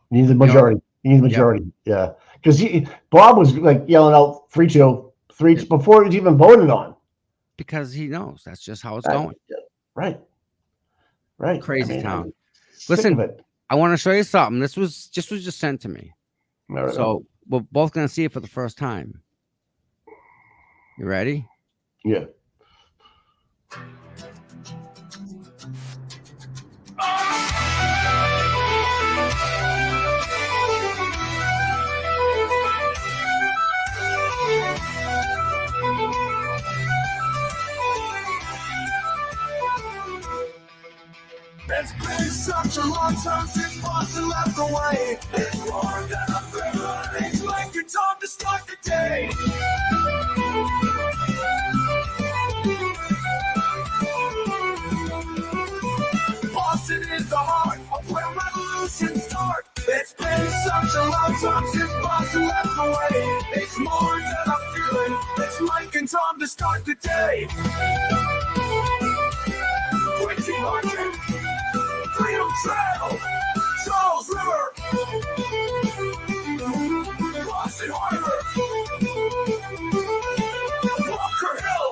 the majority. You need the majority. Yeah, because Bob was like yelling out 3-2 before it was even voted on. Because he knows that's just how it's going. Right. Crazy town. Listen, I want to show you something. This was just sent to me. So we're both gonna see it for the first time. You ready? Yeah. It's been such a long time since Boston left away. It's more than a feeling. It's like it's time to start the day. Boston is the heart of where revolutions start. It's been such a long time since Boston left away. It's more than a feeling. It's like it's time to start the day. Quincy Martin. Freedom Trail, Charles River, Boston Harbor, Bunker Hill,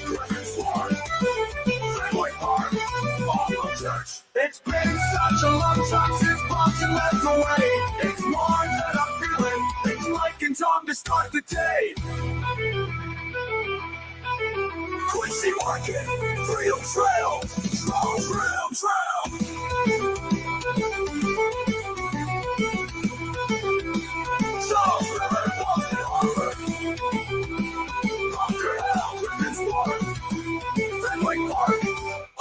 Griffith Park, Fenway Park, Baldwin Church. It's been such a long time since Boston left away. It's more than a feeling. It's like it's time to start the day. Quincy Market, Freedom Trail, Charles Freedom Trail. Charles River, Boston Harbor. Bunker Hill, Griffith Park. Fenway Park,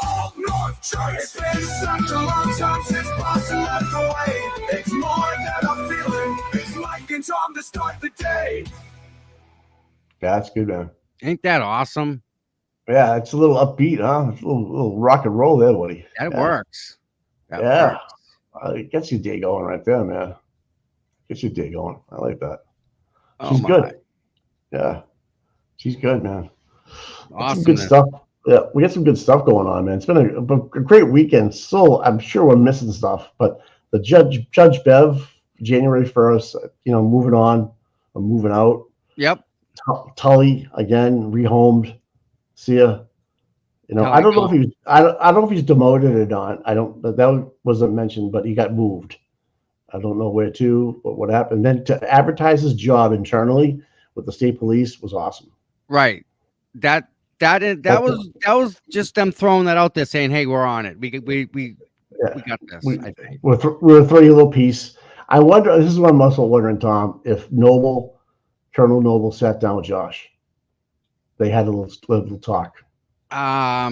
Old North Church. It's been such a long time since Boston left away. It's more than a feeling. It's like it's time to start the day. That's good, man. Ain't that awesome? Yeah, it's a little upbeat, huh? It's a little rock and roll there, buddy. That works. That works. works. It gets your day going right there, man. Gets your day going. I like that. Oh, She's good. Yeah, she's good, man. Awesome. Some good stuff. Yeah, we got some good stuff going on, man. It's been a great weekend. So I'm sure we're missing stuff, but the Judge Bev, January 1st, moving on or moving out. Yep. Tully again, rehomed. See ya. I don't know if he's I don't know if he's demoted or not. That wasn't mentioned, but he got moved. I don't know where to, but what happened. Then to advertise his job internally with the state police was awesome. Right. That was just them throwing that out there, saying, "Hey, we're on it. We got this." I think we're throwing you a little piece. I wonder. This is what I'm also wondering, Tom, if Colonel Noble sat down with Josh. They had a little talk. I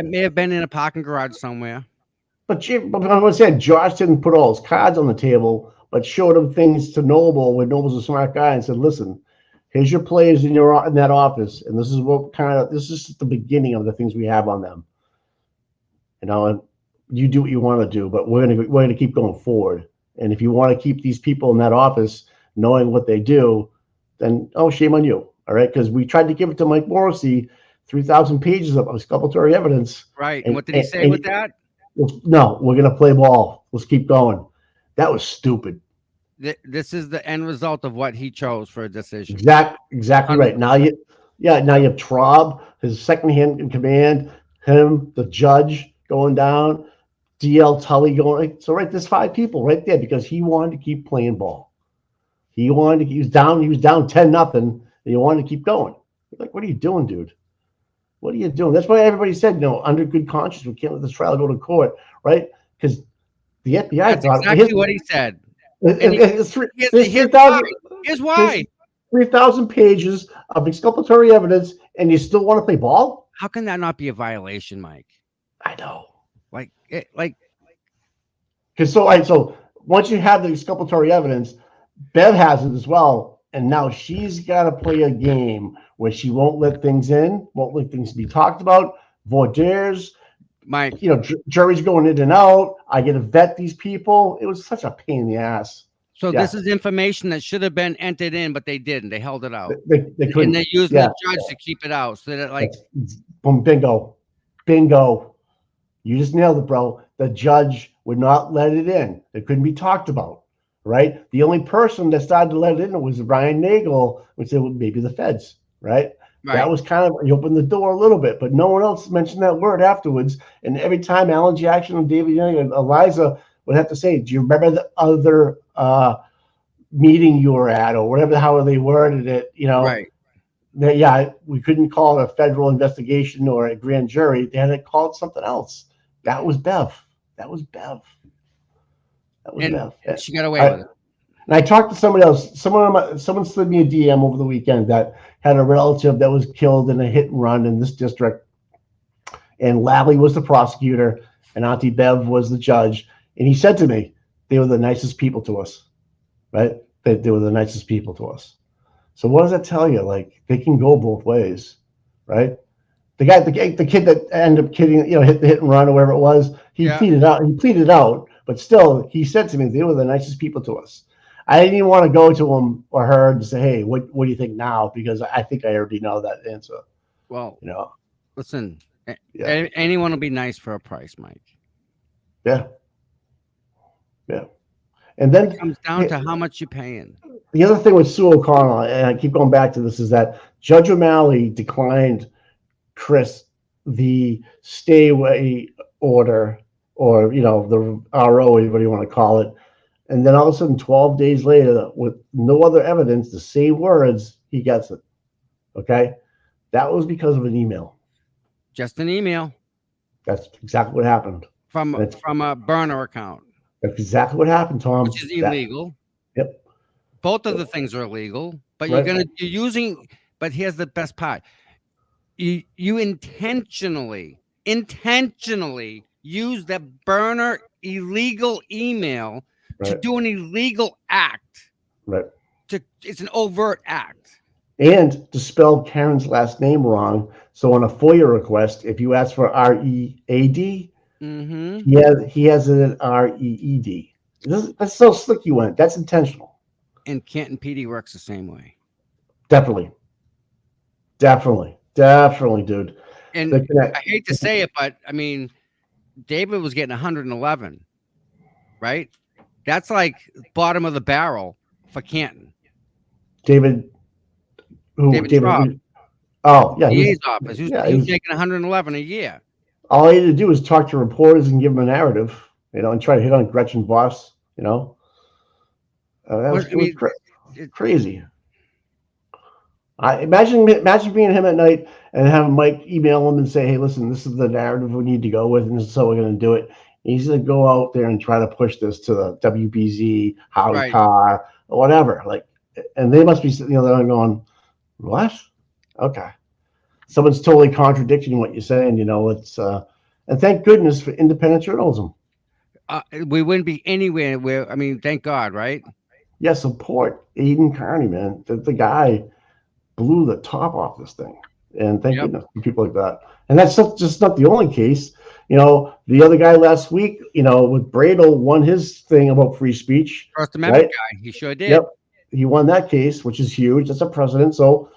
may have been in a parking garage somewhere. But I said Josh didn't put all his cards on the table, but showed him things to Noble when Noble's a smart guy and said, "Listen, here's your players in that office, and this is this is the beginning of the things we have on them. And you do what you want to do, but we're gonna keep going forward. And if you want to keep these people in that office knowing what they do, then shame on you." All right, because we tried to give it to Mike Morrissey, 3,000 pages of exculpatory evidence. Right, and what did he say with that? No, we're gonna play ball. Let's keep going. That was stupid. This is the end result of what he chose for a decision. Exactly right. Now you have Traub, his second hand in command, him, the judge going down. DL Tully going. So right, there's 5 people right there because he wanted to keep playing ball. He wanted to. He was down 10-0, and he wanted to keep going. Like, what are you doing, dude? What are you doing? That's why everybody said, under good conscience, we can't let this trial go to court, right? Because the FBI That's thought exactly what he said. it's Here's why. 3,000 pages of exculpatory evidence, and you still want to play ball? How can that not be a violation, Mike? I know. Because so once you have the exculpatory evidence, Bev has it as well, and now she's got to play a game where she won't let things in, won't let things be talked about, voir dire. Mike, jury's going in and out. I get to vet these people. It was such a pain in the ass. So this is information that should have been entered in, but they didn't. They held it out. They couldn't. And they used the judge to keep it out, so that boom, bingo. You just nailed it, bro. The judge would not let it in. It couldn't be talked about, right? The only person that started to let it in was Brian Nagel, which said, well, maybe the feds, right? That was kind of, you opened the door a little bit, but no one else mentioned that word afterwards. And every time Alan Jackson and David Young and Eliza would have to say, do you remember the other meeting you were at, or whatever, how they worded it, Right. We couldn't call it a federal investigation or a grand jury. They had to call it something else. That was Bev. She got away with it. And I talked to somebody else. Someone slid me a DM over the weekend that had a relative that was killed in a hit and run in this district. And Lally was the prosecutor, and Auntie Bev was the judge. And he said to me, they were the nicest people to us, right? They were the nicest people to us. So what does that tell you? Like, they can go both ways, right? The kid that ended up hit the hit and run or whatever it was, he pleaded out, but still, he said to me, they were the nicest people to us. I didn't even want to go to him or her and say, hey, what do you think now? Because I think I already know that answer. Well, listen, anyone will be nice for a price, Mike. Yeah. And then it comes down to how much you're paying. The other thing with Sue O'Connell, and I keep going back to this, is that Judge O'Malley declined Chris the stay away order, or the RO, whatever you want to call it. And then all of a sudden, 12 days later, with no other evidence, the same words, he gets it. Okay? That was because of an email. Just an email. That's exactly what happened. From a burner account. That's exactly what happened, Tom. Which is illegal. Yep. Both of the things are illegal, but right. you're using, but here's the best part. You intentionally use the burner illegal email to do an illegal act. Right. It's an overt act. And to spell Karen's last name wrong. So on a FOIA request, if you ask for READ, he has it at REED. That's so slick you went. That's intentional. And Canton PD works the same way. Definitely, dude. And I hate to say it, but I mean, David was getting 111, right? That's like bottom of the barrel for Canton. David Schwab. Oh, yeah. DA's office. He was making 111 a year. All he had to do was talk to reporters and give them a narrative, and try to hit on Gretchen Voss, It was crazy. I imagine being him at night and having Mike email him and say, hey, listen, this is the narrative we need to go with, and this is how we're going to do it. And he's going to go out there and try to push this to the WBZ, Howie Carr, or whatever. And they must be sitting there going, what? Okay. Someone's totally contradicting what you're saying, and thank goodness for independent journalism. We wouldn't be anywhere where, thank God, right? Yeah, support Aidan Carney, man. The guy blew the top off this thing. And thank goodness for people like that. And that's just not the only case. The other guy last week, with Bradel won his thing about free speech. First Amendment guy. He sure did. Yep. He won that case, which is huge. That's a precedent. So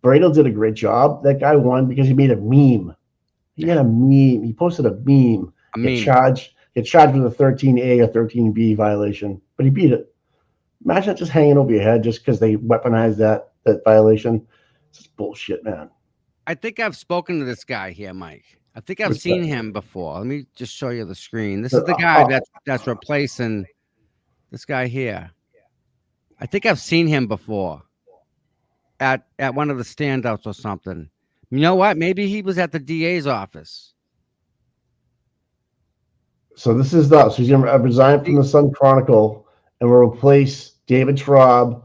Bradel did a great job. That guy won because he made a meme. He had a meme. He posted a meme. Get charged with a 13A or 13B violation, but he beat it. Imagine that just hanging over your head just because they weaponized that violation. It's just bullshit, man. I think I've spoken to this guy here, Mike. I think I've Which seen guy? him before. Let me just show you the screen. This is the guy that's replacing this guy here. I think I've seen him before at one of the standouts or something. You know what? Maybe he was at the DA's office. So this is so he's going to resign from the Sun Chronicle and will replace David Schraub,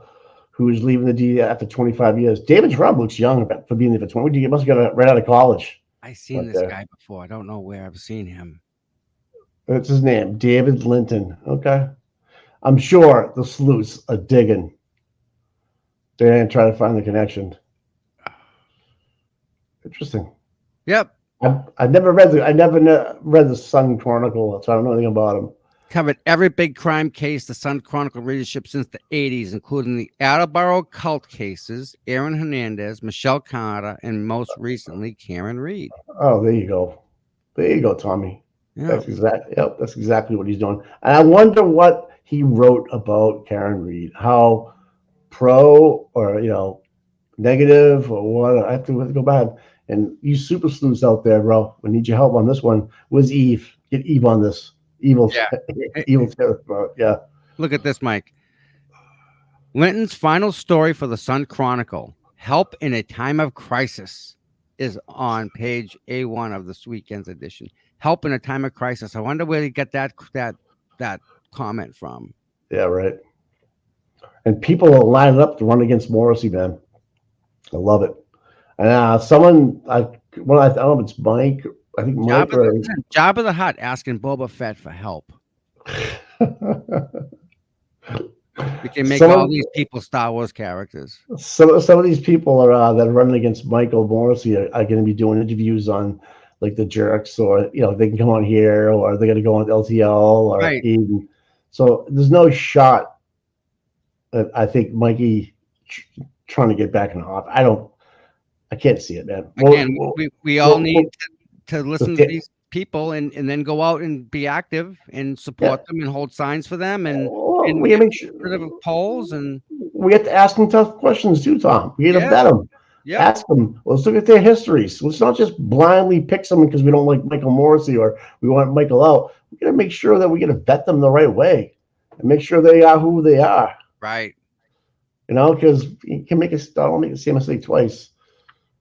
who is leaving the DA after 25 years. David Schraub looks young for being there for 20. He must have got right out of college. I've seen this guy before. I don't know where I've seen him. That's his name, David Linton. Okay. I'm sure the sleuths are digging. They're going to try to find the connection. Interesting. Yep. I never read the Sun Chronicle, so I don't know anything about him. Covered every big crime case the Sun Chronicle readership since the 80s, including the Attleboro cult cases, Aaron Hernandez, Michelle Carter, and most recently Karen Reed. Oh, there you go. There you go, Tommy. Yeah. That's exactly what he's doing. And I wonder what he wrote about Karen Reed. How pro or negative or what? I have to go back. And you super sleuths out there, bro, we need your help on this one. Where's Eve? Get Eve on this. Evil. Yeah. Look at this, Mike. Linton's final story for the Sun Chronicle, Help in a Time of Crisis, is on page A1 of this weekend's edition. Help in a Time of Crisis. I wonder where he got that comment from. Yeah, right. And people are lining up to run against Morrissey, man. I love it. And I don't know if it's Mike. I think Mike Jabba the Hutt asking Boba Fett for help. We can make all these people Star Wars characters. Some of these people are that are running against Michael Morrissey are going to be doing interviews on like the Jerks, or they can come on here, or they're going to go on LTL, or right. Eden. So there's no shot that I think Mikey trying to get back in the office. I can't see it, man. Again, we all need to listen to these people and then go out and be active and support them and hold signs for them and we have to make sure polls, and we have to ask them tough questions too, Tom. We got to vet them. Yeah. Ask them. Let's look at their histories. Let's not just blindly pick someone because we don't like Michael Morrissey or we want Michael out. We got to make sure that we got to vet them the right way and make sure they are who they are. Right. Because you can don't make the same mistake twice.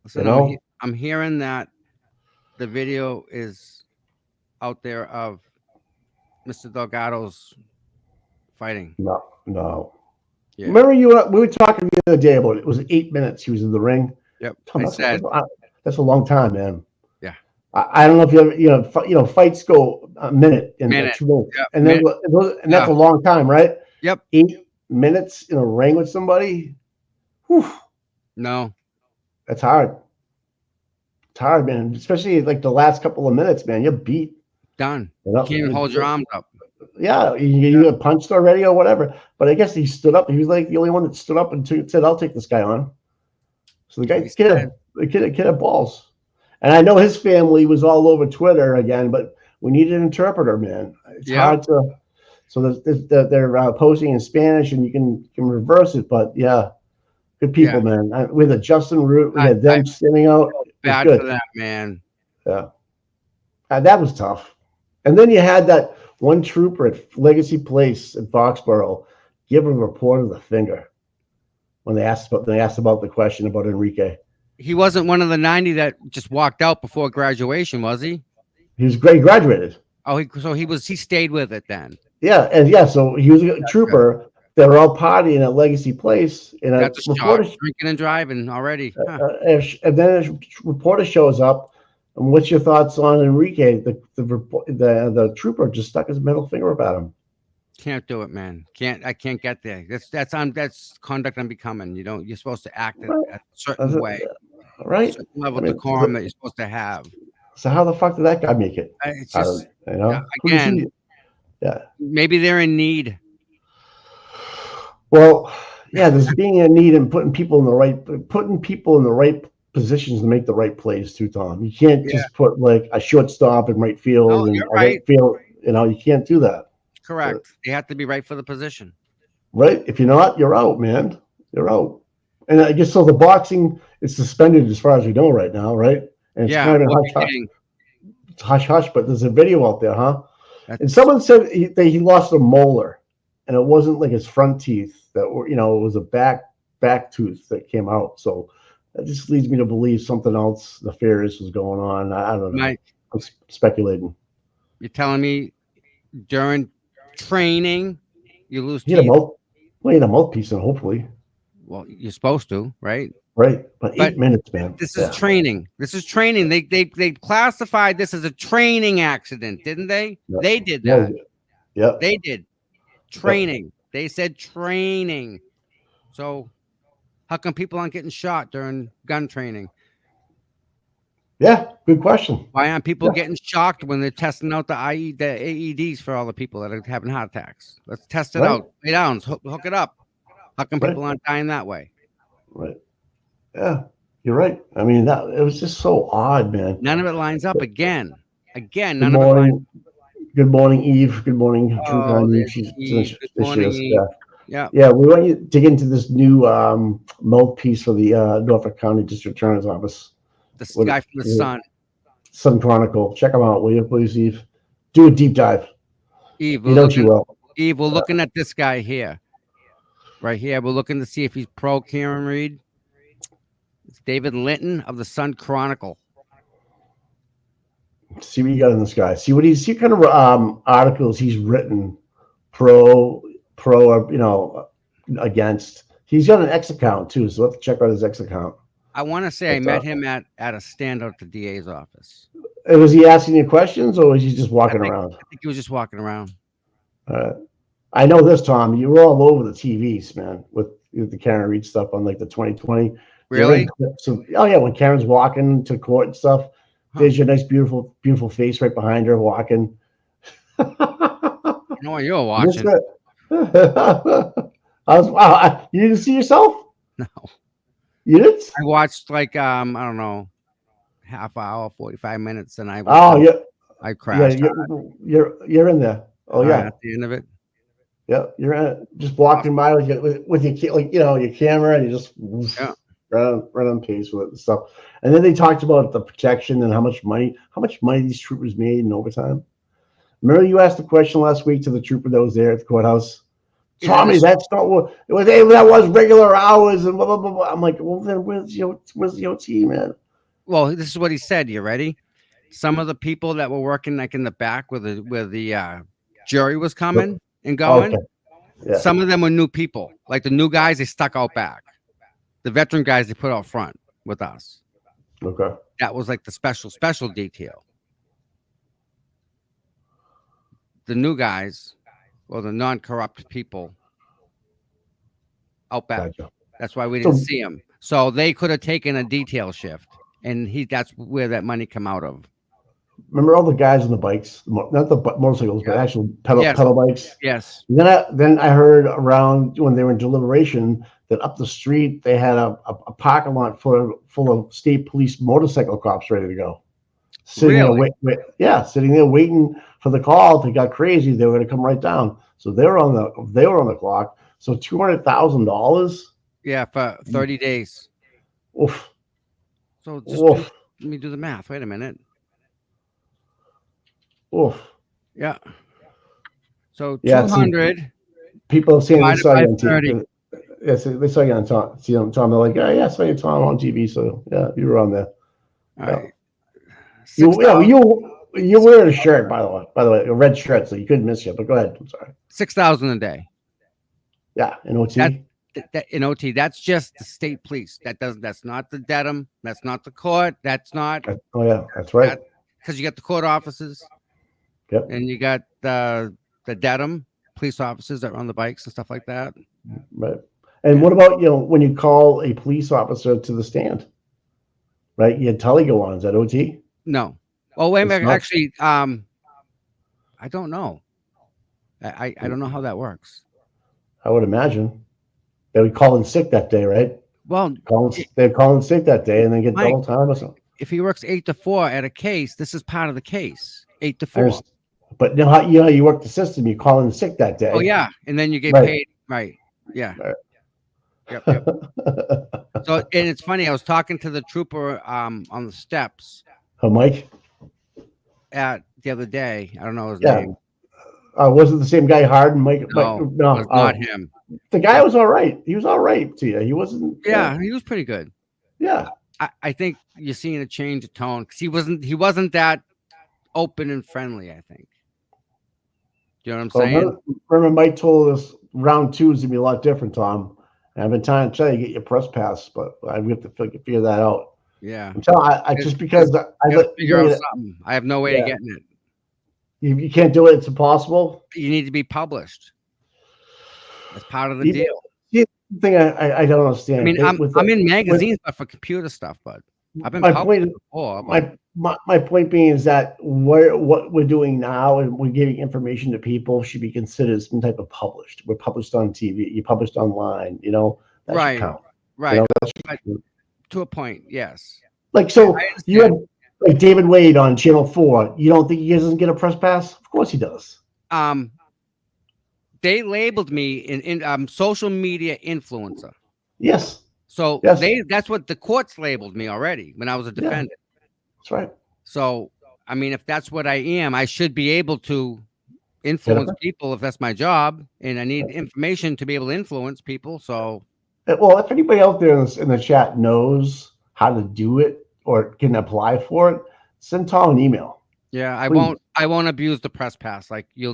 Listen, I'm hearing that the video is out there of Mr. Delgado's fighting. No. Yeah. Remember we were talking the other day about it. It was 8 minutes he was in the ring. Yep. Tom, that's a long time, man. Yeah. I don't know if you ever, fights go a minute and 2 minutes, yep. And then that's a long time, right? Yep. 8 minutes in a ring with somebody. Whew. No. That's hard. It's hard, man. Especially like the last couple of minutes, man. You're beat. Done. You can't even hold your arms up. Yeah, you get punched already or whatever. But I guess he stood up. He was like the only one that stood up and said, "I'll take this guy on." So the kid had balls. And I know his family was all over Twitter again, but we need an interpreter, man. It's hard to. So they're posting in Spanish, and you can reverse it. But yeah, good people, man. We had Justin Root. We had them standing out. Bad for that, man. Yeah, that was tough. And then you had that one trooper at Legacy Place in Foxborough give a reporter the finger when they asked about the question about Enrique. He wasn't one of the 90 that just walked out before graduation, was he? He was great. Graduated. Oh, he stayed with it then. Yeah, and so he was a trooper. Good. They were all partying at Legacy Place, and that's a reporter drinking and driving already. Huh. And then a reporter shows up. And what's your thoughts on Enrique? The trooper just stuck his middle finger up at him. Can't do it, man. I can't get there. That's conduct unbecoming. You're supposed to act a certain way. Right. A certain level of decorum that you're supposed to have. So how the fuck did that guy make it? It's just again. Maybe they're in need. Well, yeah, there's being in need and putting people in the right positions to make the right plays too, Tom. You can't just put like a shortstop in right field and right field. You can't do that. Correct. They have to be right for the position. Right. If you're not, you're out, man. You're out. And I guess so. The boxing is suspended as far as we know right now, right? And it's kind of it's hush hush, but there's a video out there, huh? And That's someone said he lost a molar, and it wasn't like his front teeth that were, it was a back tooth that came out. So that just leads me to believe something else nefarious was going on. I don't know. Mike. I'm speculating. You're telling me during training you lose He had a teeth? he had a mouthpiece, and hopefully, Well, you're supposed to, right? right? But But 8 minutes, man. This is training. This is training. They classified this as a training accident, didn't they? Yeah. They did Yeah, that. yeah. They did training. They said training. So how come people aren't getting shot during gun training? Yeah, good question. Why aren't people getting shocked when they're testing out the AEDs for all the people that are having heart attacks? Let's test it Right. out. Lay down, hook it up. How come Right. people aren't dying that way? Right. Yeah, you're right. I mean, it was just so odd, man. None of it lines up again. Good None of it lines morning. Good morning, Eve. Good morning, True Oh, Eve. there's She's Eve. Good morning, Eve. Yeah. Yeah. Yeah, we want you to dig into this new mouthpiece for the Norfolk County District Attorney's Office. The What- guy from the Sun. Sun Chronicle. Check them out, will you, please, Eve? Do a deep dive. Eve, You know what you will. Eve, we're looking at this guy here. Right here. We're looking to see if he's pro Karen Reed. It's David Linton of the Sun Chronicle. See what you got in this guy. See kind of articles he's written pro against. He's got an X account too, so let's check out his X account. I want to say I met him at a stand at the DA's office. Was he asking you questions, or was he just walking around? I think he was just walking around. I know this, Tom. You were all over the TVs, man, with the Karen Reed stuff on like the 2020. Really? So, oh yeah, when Karen's walking to court and stuff, there's your nice, beautiful, beautiful face right behind her walking. I know what you're watching. You didn't see yourself? No. You didn't? I watched like I don't know, half hour, 45 minutes, and I I crashed. Yeah, you're in there. Oh yeah. At the end of it. Yeah, you're just walking by with your like your camera, and you just run on pace with it and stuff. And then they talked about the protection and how much money these troopers made in overtime. Remember you asked the question last week to the trooper that was there at the courthouse? Tommy, that's not what it was. That was regular hours and blah blah blah. I'm like, well, then where's the OT, man? Well, this is what he said. You ready? Some of the people that were working like in the back where the jury was coming and going. Okay. Yeah. Some of them were new people. Like the new guys, they stuck out back. The veteran guys, they put out front with us. Okay. That was like the special detail. The new guys, or the non-corrupt people, out back. Gotcha. That's why we didn't see them. So they could have taken a detail shift, and that's where that money come out of. Remember all the guys on the bikes, not the motorcycles, but actual pedal bikes? Yes. Then I heard around when they were in deliberation that up the street they had a parking lot full of state police motorcycle cops ready to go. Sitting there, sitting there waiting for the call. If it got crazy, they were going to come right down. So they were on the clock. So $200,000. Yeah, for 30 days. Oof. So let me do the math. Wait a minute. Oof. Yeah. So 200. People saying they saw you on 30. TV. Yes, they saw you on Tom. See on Tom. They're like, I saw you Tom on TV. So yeah, you were on there. All right. You're wearing a shirt, by the way, a red shirt, so you couldn't miss you. But go ahead. I'm sorry. 6,000 a day. Yeah, in OT. In OT, that's just the state police. That's not the DEDM. That's not the court. That's not. Oh yeah, that's right. Because you got the court officers. Yep. And you got the DEDM police officers that run the bikes and stuff like that. Right. And what about when you call a police officer to the stand? Right, you had Tully go on. Is that OT? No. Oh wait a minute. Actually, I don't know. I don't know how that works. I would imagine they would call in sick that day, right? Well, they'd call in sick that day and then get double time or something. If he works 8 to 4 at a case, this is part of the case. 8 to 4. But you work the system. You call in sick that day. Oh yeah, and then you get paid. Right. Yeah. Right. Yep. So, and it's funny. I was talking to the trooper on the steps. Oh, Mike. at the other day. I don't know his Yeah. name. Was it the same guy, Harden? No, it was not him. The guy was all right. He was all right to you. He wasn't. Yeah, he was pretty good. Yeah. I think you're seeing a change of tone because he wasn't that open and friendly. I think. Do you know what I'm saying? Remember Mike told us round 2 is gonna be a lot different, Tom. And I've been trying to tell you to get your press pass, but we have to figure that out. Yeah. I'm telling I just because I figure out something. I have no way of getting it. You can't do it. It's impossible. You need to be published. That's part of the deal. The thing I don't understand. I mean, I'm in magazines, but for computer stuff. But I've been published before. My point being is that what we're doing now and we're giving information to people should be considered some type of published. We're published on TV. You published online. You know, that should count. Right. You know, to a point, yes. Like so, you had like David Wade on Channel 4. You don't think he doesn't get a press pass? Of course he does. They labeled me in social media influencer. Yes. So that's what the courts labeled me already when I was a defendant. Yeah, that's right. So I mean, if that's what I am, I should be able to influence people if that's my job, and I need information to be able to influence people. So, well, if anybody out there in the chat knows how to do it or can apply for it, send Tom an email. Yeah, I won't abuse the press pass. Like there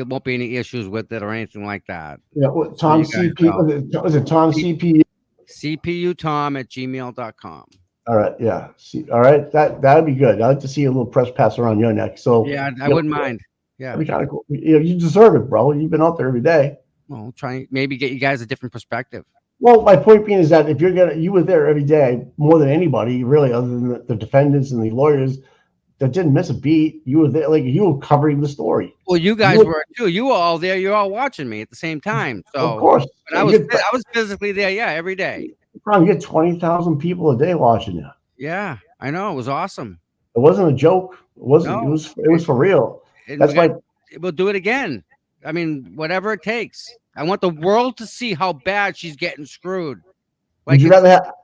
won't be any issues with it or anything like that. Yeah, Tom CP was it Tom CPU? CPUTom@gmail.com. All right, yeah. All right, that'd be good. I'd like to see a little press pass around your neck. So yeah, I wouldn't mind. Yeah, that'd be kind of cool. You deserve it, bro. You've been out there every day. Well, try maybe get you guys a different perspective. Well, my point being is that if you were there every day more than anybody, really, other than the defendants and the lawyers that didn't miss a beat. You were there, like you were covering the story. Well, you guys were too. You were all there. You're all watching me at the same time. So of course, but I was physically there. Yeah, every day. You get 20,000 people a day watching you. Yeah, I know. It was awesome. It wasn't a joke. It wasn't. No, it was for real. That's why we'll do it again. I mean, whatever it takes. I want the world to see how bad she's getting screwed. Like,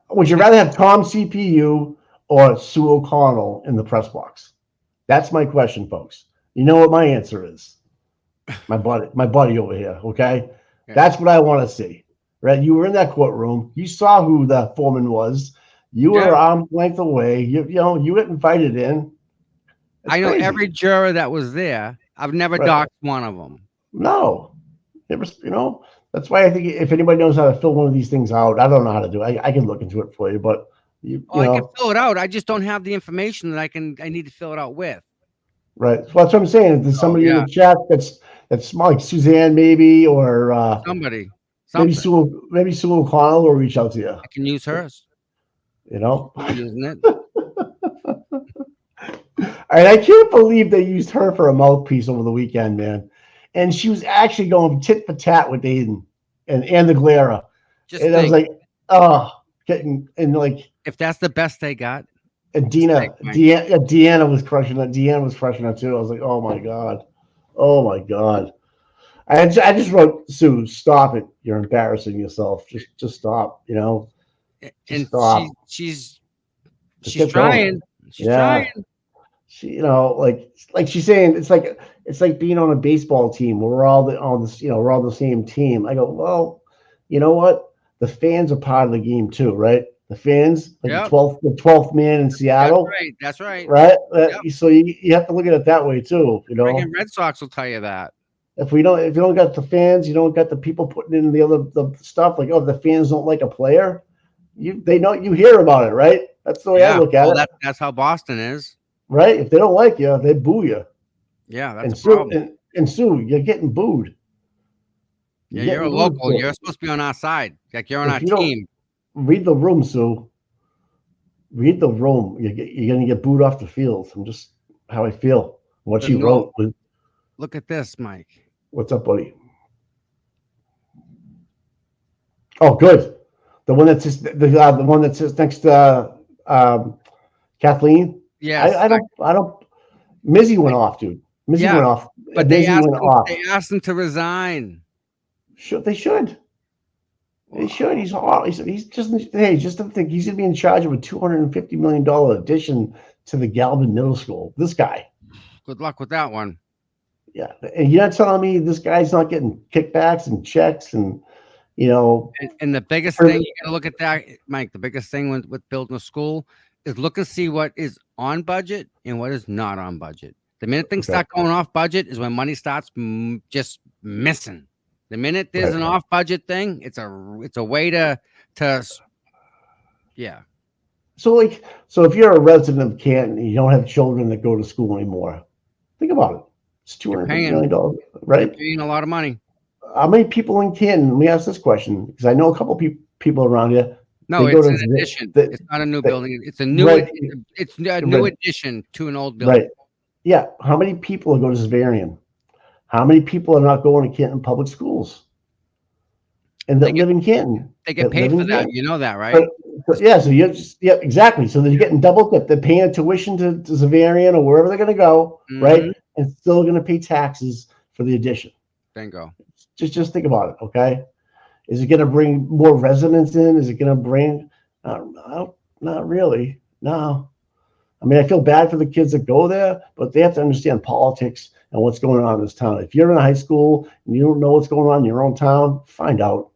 would you rather have Tom CPU or Sue O'Connell in the press box? That's my question, folks. You know what my answer is? My buddy over here. Okay, yeah. That's what I want to see. Right? You were in that courtroom. You saw who the foreman was. You were arm's length away. You know you get invited in. I know every juror that was there. I've never doxed one of them. No, that's why I think if anybody knows how to fill one of these things out, I don't know how to do it. I can look into it for you, but I can fill it out. I just don't have the information that I need to fill it out with. Right. So that's what I'm saying. There's somebody in the chat that's smart, like Suzanne, maybe, or somebody. Maybe Sue O'Connell will reach out to you. I can use hers. I'm using it. All right, I can't believe they used her for a mouthpiece over the weekend, man. And she was actually going tit for tat with Aiden and the Glera. I was like, if that's the best they got. And Deanna was crushing it. Deanna was crushing it too. I was like, oh my God. I just wrote, Sue, stop it. You're embarrassing yourself. Just stop, And stop. She's trying. She's trying. She, like she's saying, it's like being on a baseball team where we're all the same team. I go, well, you know what? The fans are part of the game too, right? The fans, the 12th man in Seattle. That's right. Right. So you have to look at it that way too. Freaking Red Sox will tell you that. If you don't got the fans, you don't got the people putting in the stuff like, the fans don't like a player. You hear about it, right? That's the way I look at it. That's how Boston is. Right? If they don't like you, they boo you. Yeah, that's a problem. And Sue, you're getting booed. You're a local. You're supposed to be on our side. Like you're on our team. Read the room, Sue. Read the room. You're going to get booed off the field. I'm just how I feel. What she wrote. Look at this, Mike. What's up, buddy? Oh, good. The one that says next to Kathleen. Yeah, I don't. Mizzy went off, dude. Mizzy went off. But they asked him to resign. They should. They should. He's just. Hey, just to think, he's gonna be in charge of a $250 million addition to the Galvin Middle School. This guy. Good luck with that one. Yeah, and you're not telling me this guy's not getting kickbacks and checks and, you know. And the biggest thing you gotta look at that, Mike. The biggest thing with building a school is look and see what is on budget and what is not on budget. The minute things start going off budget is when money starts just missing. The minute there's an off budget thing, it's a way to yeah. So if you're a resident of Canton and you don't have children that go to school anymore, think about it. It's $250 million, right? You're paying a lot of money. How many people in Canton? Let me ask this question because I know a couple people around here. No, it's an addition. It's not a new building. It's a new. It's a new addition to an old building. Right. Yeah. How many people go to Zavarian? How many people are not going to Canton public schools? And that live in Canton. They get paid for that. You know that, right? Yeah. So exactly. So they're getting double dipped. They're paying a tuition to Zavarian or wherever they're going to go, right? And still going to pay taxes for the addition. Bingo. Just think about it, okay? Is it going to bring more residents in? Is it going to bring? Not really. No. I mean, I feel bad for the kids that go there, but they have to understand politics and what's going on in this town. If you're in a high school and you don't know what's going on in your own town, find out.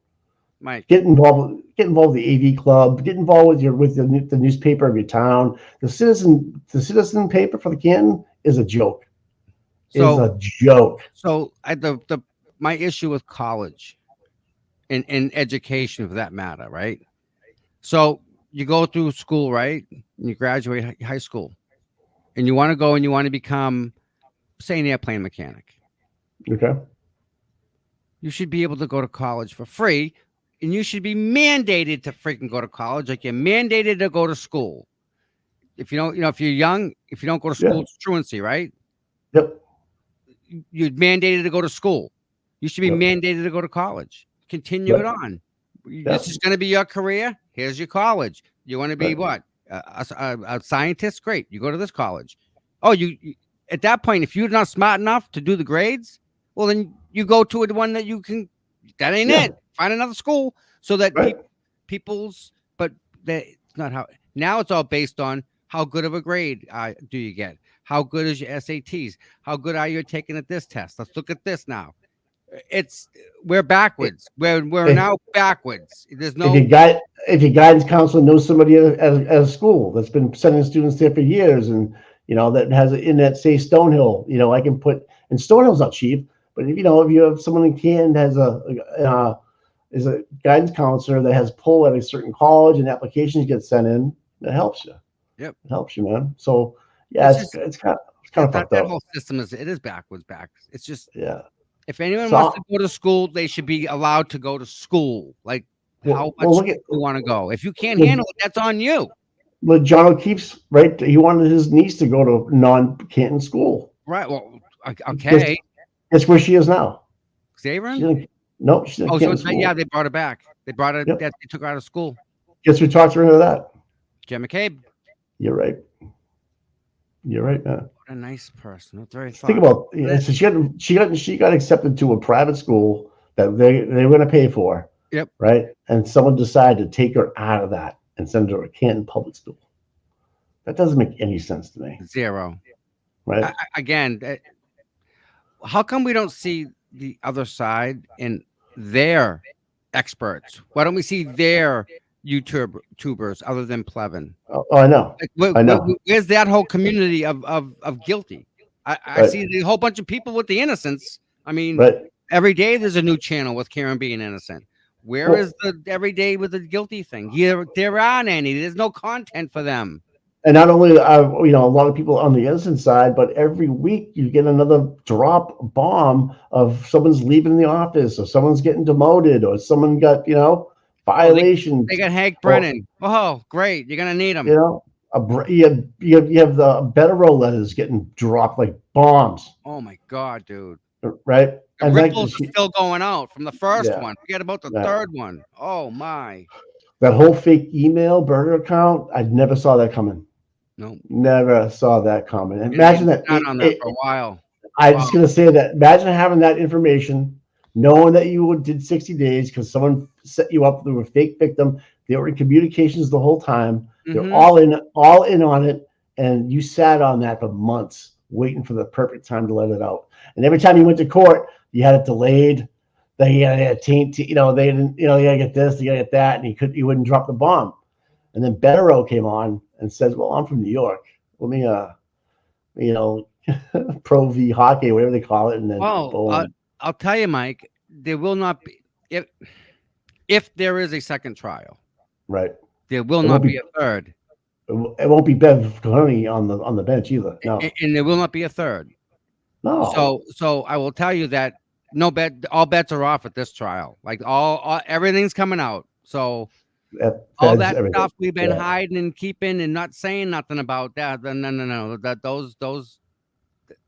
Mike, get involved with the AV club. Get involved with the newspaper of your town. The citizen paper for the Canton is a joke. Is a joke. So my issue with college and education for that matter, right? So you go through school, right? And you graduate high school and you want to go and you want to become, say, an airplane mechanic. Okay. You should be able to go to college for free and you should be mandated to freaking go to college. Like you're mandated to go to school. If you don't, if you're young, if you don't go to school, it's truancy, right? Yep. You're mandated to go to school. You should be mandated to go to college. Continue it on. This is going to be your career. Here's your college. You want to be what? A scientist? Great. You go to this college. Oh, you at that point, if you're not smart enough to do the grades, well, then you go to the one that you can. That ain't it. Find another school so that people's. But that's not how. Now it's all based on how good of a grade do you get. How good is your SATs? How good are you taking at this test? Let's look at this now. We're backwards. We're now backwards. There's no. If your guidance counselor knows somebody at a school that's been sending students there for years, and that has in that say Stonehill, I can put. And Stonehill's not cheap, but if you have someone in Canton has is a guidance counselor that has pull at a certain college and applications get sent in, that helps you. Yep, it helps you, man. So it's kind of fucked that up. whole system is backwards. It's just If anyone So, wants to go to school, they should be allowed to go to school. Like how much you want to go. If you can't handle it, that's on you. But John O'Keefe's right. He wanted his niece to go to non-Canton school. Right. Well, okay. That's where she is now. Xavier? No, she's in Canton school. Yeah, they brought her back. They brought her. They took her out of school. Guess who talked her into that? Jen McCabe. You're right. You're right, man. What a nice person. That's very Think about so she got accepted to a private school that they were going to pay for. Yep. Right. And someone decided to take her out of that and send her to a Canton public school. That doesn't make any sense to me. Zero. Right. Again, how come we don't see the other side and their experts? Why don't we see their YouTubers other than Plevin? Oh, I know. I know. Where's that whole community of guilty? I see a whole bunch of people with the innocence. I mean, every day there's a new channel with Karen being innocent. Where is the every day with the guilty thing? There aren't any. There's no content for them. And not only a lot of people on the innocent side, but every week you get another bomb of someone's leaving the office, or someone's getting demoted, or someone got violations. They got Hank Brennan. Oh, great! You're gonna need him. You have the better roll letters getting dropped like bombs. Oh my god, dude! Right? The ripples are still going out from the first one. Forget about the third one. Oh my! That whole fake email burner account, I never saw that coming. No, never saw that coming. Imagine that. Not on that for a while. I was going to say that. Imagine having that information, knowing that you did 60 days because someone set you up. They were a fake victim. They were in communications the whole time. They're all in on it, And you sat on that for months, waiting for the perfect time to let it out. And every time you went to court, you had it delayed. They had you know, they didn't, you know, you gotta get this, you gotta get that, and you wouldn't drop the bomb. And then Bettero came on and says, "Well, I'm from New York. Let me, you know, Pro V hockey, whatever they call it." And then boom. I'll tell you, Mike, there will not be if there is a second trial. Right. There will not be a third. It won't be Bev Coney on the bench either. No. And there will not be a third. No. So I will tell you that all bets are off at this trial. Like all everything's coming out. So all that everything. stuff we've been hiding and keeping and not saying nothing about that. No. That those.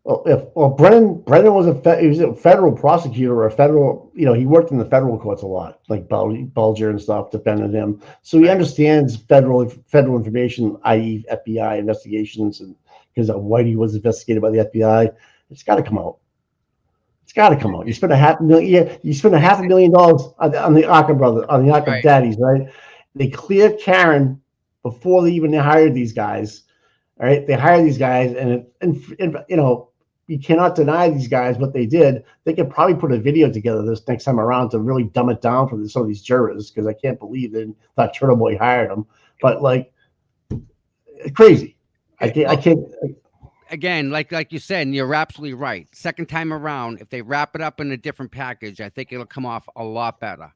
Well, Brennan was he was a federal prosecutor or a federal, you know, he worked in the federal courts a lot, like Bulger and stuff, defended him. So he understands federal information, i.e. FBI investigations, and because Whitey was investigated by the FBI. It's got to come out. It's got to come out. You spent $500,000 on the Arca brother, on the Arca daddies, right? They cleared Karen before they even hired these guys. All right, they hired these guys, and you know, you cannot deny these guys what they did. They could probably put a video together this next time around to really dumb it down for some of these jurors, because I can't believe they thought Turtle Boy hired them. But like, crazy. I can't. Again, like you said, and you're absolutely right. Second time around, if they wrap it up in a different package, I think it'll come off a lot better.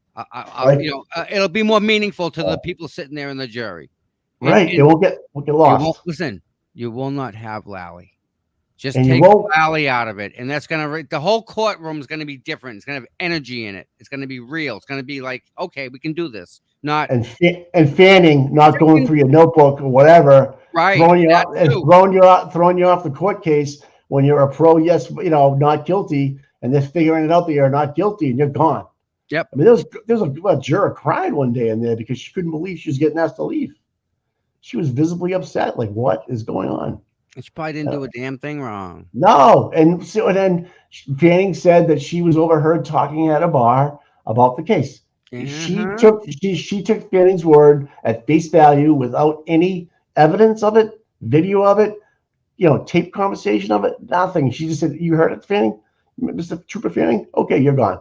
You know, it'll be more meaningful to the people sitting there in the jury. Right, they won't get lost. Listen, you will not have Lally. Just take Lally out of it, and that's the whole courtroom is gonna be different. It's gonna have energy in it. It's gonna be real. It's gonna be like, okay, we can do this. Not and Fanning not going through your notebook or whatever, right? Throwing you off the court case when you're a pro, yes, you know, not guilty, and they're figuring it out that you're not guilty and you're gone. Yep. I mean, there was a juror cried one day in there because she couldn't believe she was getting asked to leave. She was visibly upset. Like, what is going on? And she probably didn't do a damn thing wrong. No. And so then Fanning said that she was overheard talking at a bar about the case. She took Fanning's word at face value without any evidence of it, video of it, you know, tape conversation of it, nothing. She just said, "You heard it, Fanning, Mr. Trooper Fanning? Okay, you're gone."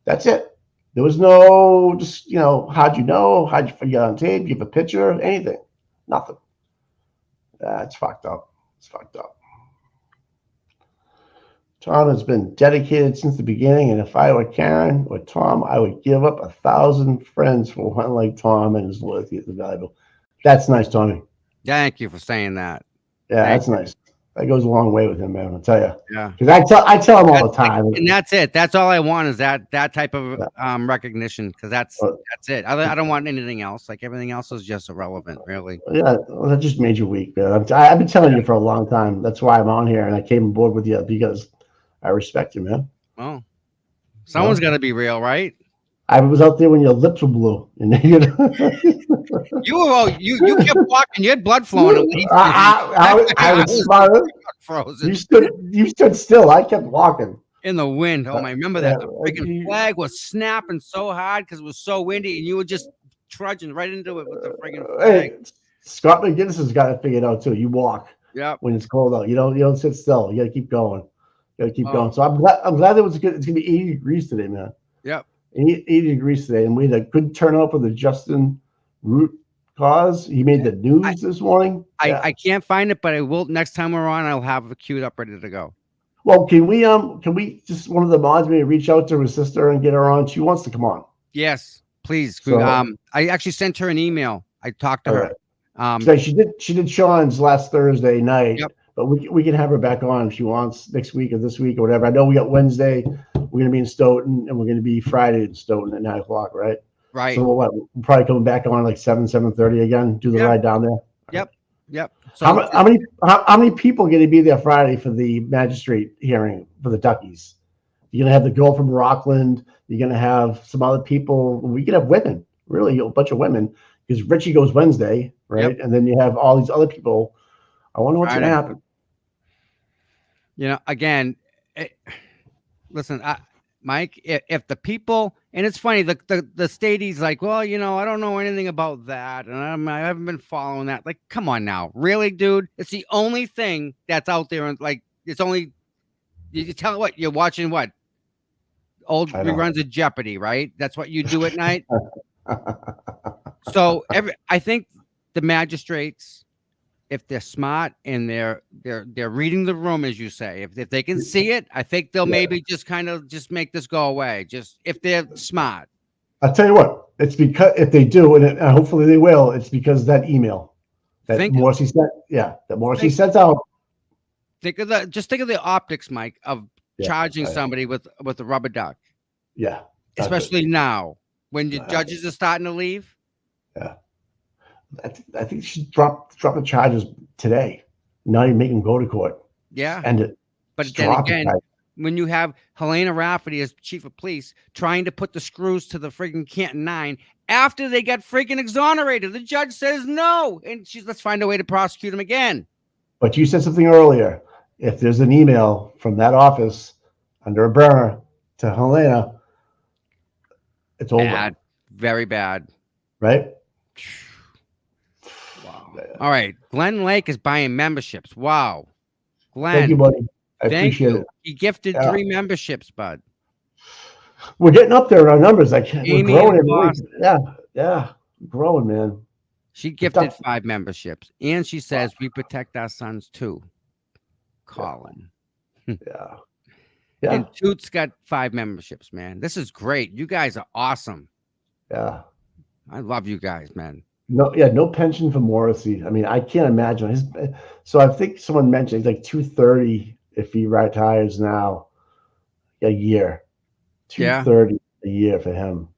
That's it. There was no, just, you know, how'd you know? How'd you get on tape? Give a picture? Anything? Nothing. It's fucked up. It's fucked up. Tom has been dedicated since the beginning, and if I were Karen or Tom, I would give up 1,000 friends for one like Tom, and his loyalty is valuable. That's nice, Tommy. Thank you for saying that. Yeah, that's nice. That goes a long way with him, man. I'll tell you. Yeah. Because I tell him all the time. And that's it. That's all I want is that type of recognition, because that's it. I don't want anything else. Like, everything else is just irrelevant, really. Yeah, well, that just made you weak, man. I've been telling you for a long time. That's why I'm on here, and I came aboard with you because I respect you, man. Oh, someone's got to be real, right? I was out there when your lips were blue, and you kept walking. You had blood flowing. I was smarter. Frozen. You stood still. I kept walking in the wind. Oh, I remember that. The freaking flag was snapping so hard because it was so windy, and you were just trudging right into it with the freaking flag. Hey, Scott McGinnis has got it figured out too. You walk. Yeah. When it's cold out, you don't sit still. You got to keep going. Going. So I'm glad it was good. It's gonna be 80 degrees today, man. Yep. 80 degrees today, and we had a good turnout for the Justin Root cause. He made the news this morning. I can't find it, but I will next time we're on. I'll have it queued up, ready to go. Well, can we just, one of the mods maybe reach out to her sister and get her on? She wants to come on. Yes, please. So, I actually sent her an email. I talked to her. So she did Sean's last Thursday night. Yep. But we can have her back on if she wants next week or this week or whatever. I know we got Wednesday. We're going to be in Stoughton, and we're going to be Friday in Stoughton at 9:00, right? Right. So we're probably coming back on like 7:30 again. Do the ride down there. Yep. So how many people are going to be there Friday for the magistrate hearing for the Duckies? You're going to have the girl from Rockland. You're going to have some other people. We can have women, really, a bunch of women, because Richie goes Wednesday, right? Yep. And then you have all these other people. I wonder what's going to happen. You know, again, listen, Mike, if the people, and it's funny, the statey's like, well, I don't know anything about that, and I haven't been following that. Like, come on now, really, dude? It's the only thing that's out there, and like, it's only you tell what you're watching. What old reruns of Jeopardy, right? That's what you do at night. So I think the magistrates, if they're smart and they're reading the room, as you say, if they can see it, I think they'll maybe just kind of just make this go away. Just if they're smart. I'll tell you what, it's because if they do, and hopefully they will, it's because that email that Morrissey sent, that Morrissey sent out. Think of the optics, Mike, of charging somebody with a rubber duck. Yeah. Especially now when the judges are starting to leave. Yeah. I think she dropped the charges today. Not even make them go to court. Yeah. End it. But then again, when you have Helena Rafferty as chief of police trying to put the screws to the friggin' Canton 9 after they got friggin' exonerated, the judge says no. And let's find a way to prosecute him again. But you said something earlier. If there's an email from that office under a burner to Helena, it's over. Bad. Very bad. Right? Wow. All right. Glenn Lake is buying memberships. Wow. Glenn. Thank you, buddy. I appreciate it. He gifted 3 memberships, bud. We're getting up there in our numbers. We're growing. Yeah. Growing, man. She gifted 5 memberships. And she says we protect our sons too. Colin. Yeah. And Toots got 5 memberships, man. This is great. You guys are awesome. Yeah. I love you guys, man. No pension for Morrissey. I mean, I can't imagine so I think someone mentioned he's like 230 if he retires now a year. 230 a year for him.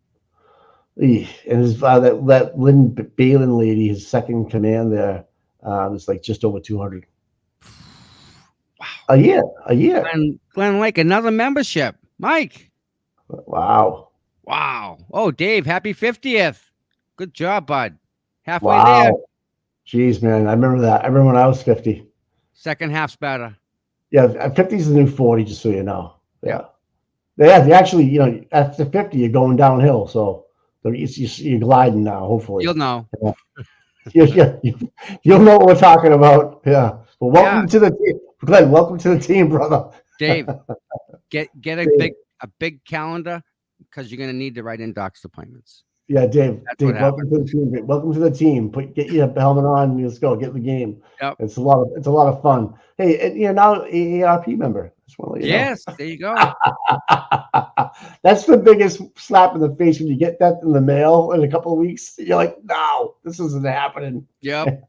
And his that Lynn Balin lady, his second command there, is like just over 200. Wow. A year. Glenn Lake, another membership. Mike. Wow. Oh, Dave, happy 50th. Good job, bud. Halfway there. Jeez, man. I remember that. I remember when I was 50. Second half's better. Yeah, 50 is the new 40, just so you know. Yeah. Yeah, actually, after 50, you're going downhill. So you're gliding now, hopefully. You'll know. You'll know what we're talking about. Yeah. Well, welcome to the team. Glenn, welcome to the team, brother. Dave, get a big calendar because you're going to need to write in doc's appointments. Yeah, Dave, welcome to the team. Welcome to the team. Get your helmet on and let's go. Get in the game. Yep. It's a lot of fun. Hey, and you're now an AARP member. Just want to let you know. There you go. That's the biggest slap in the face when you get that in the mail in a couple of weeks. You're like, no, this isn't happening. Yep.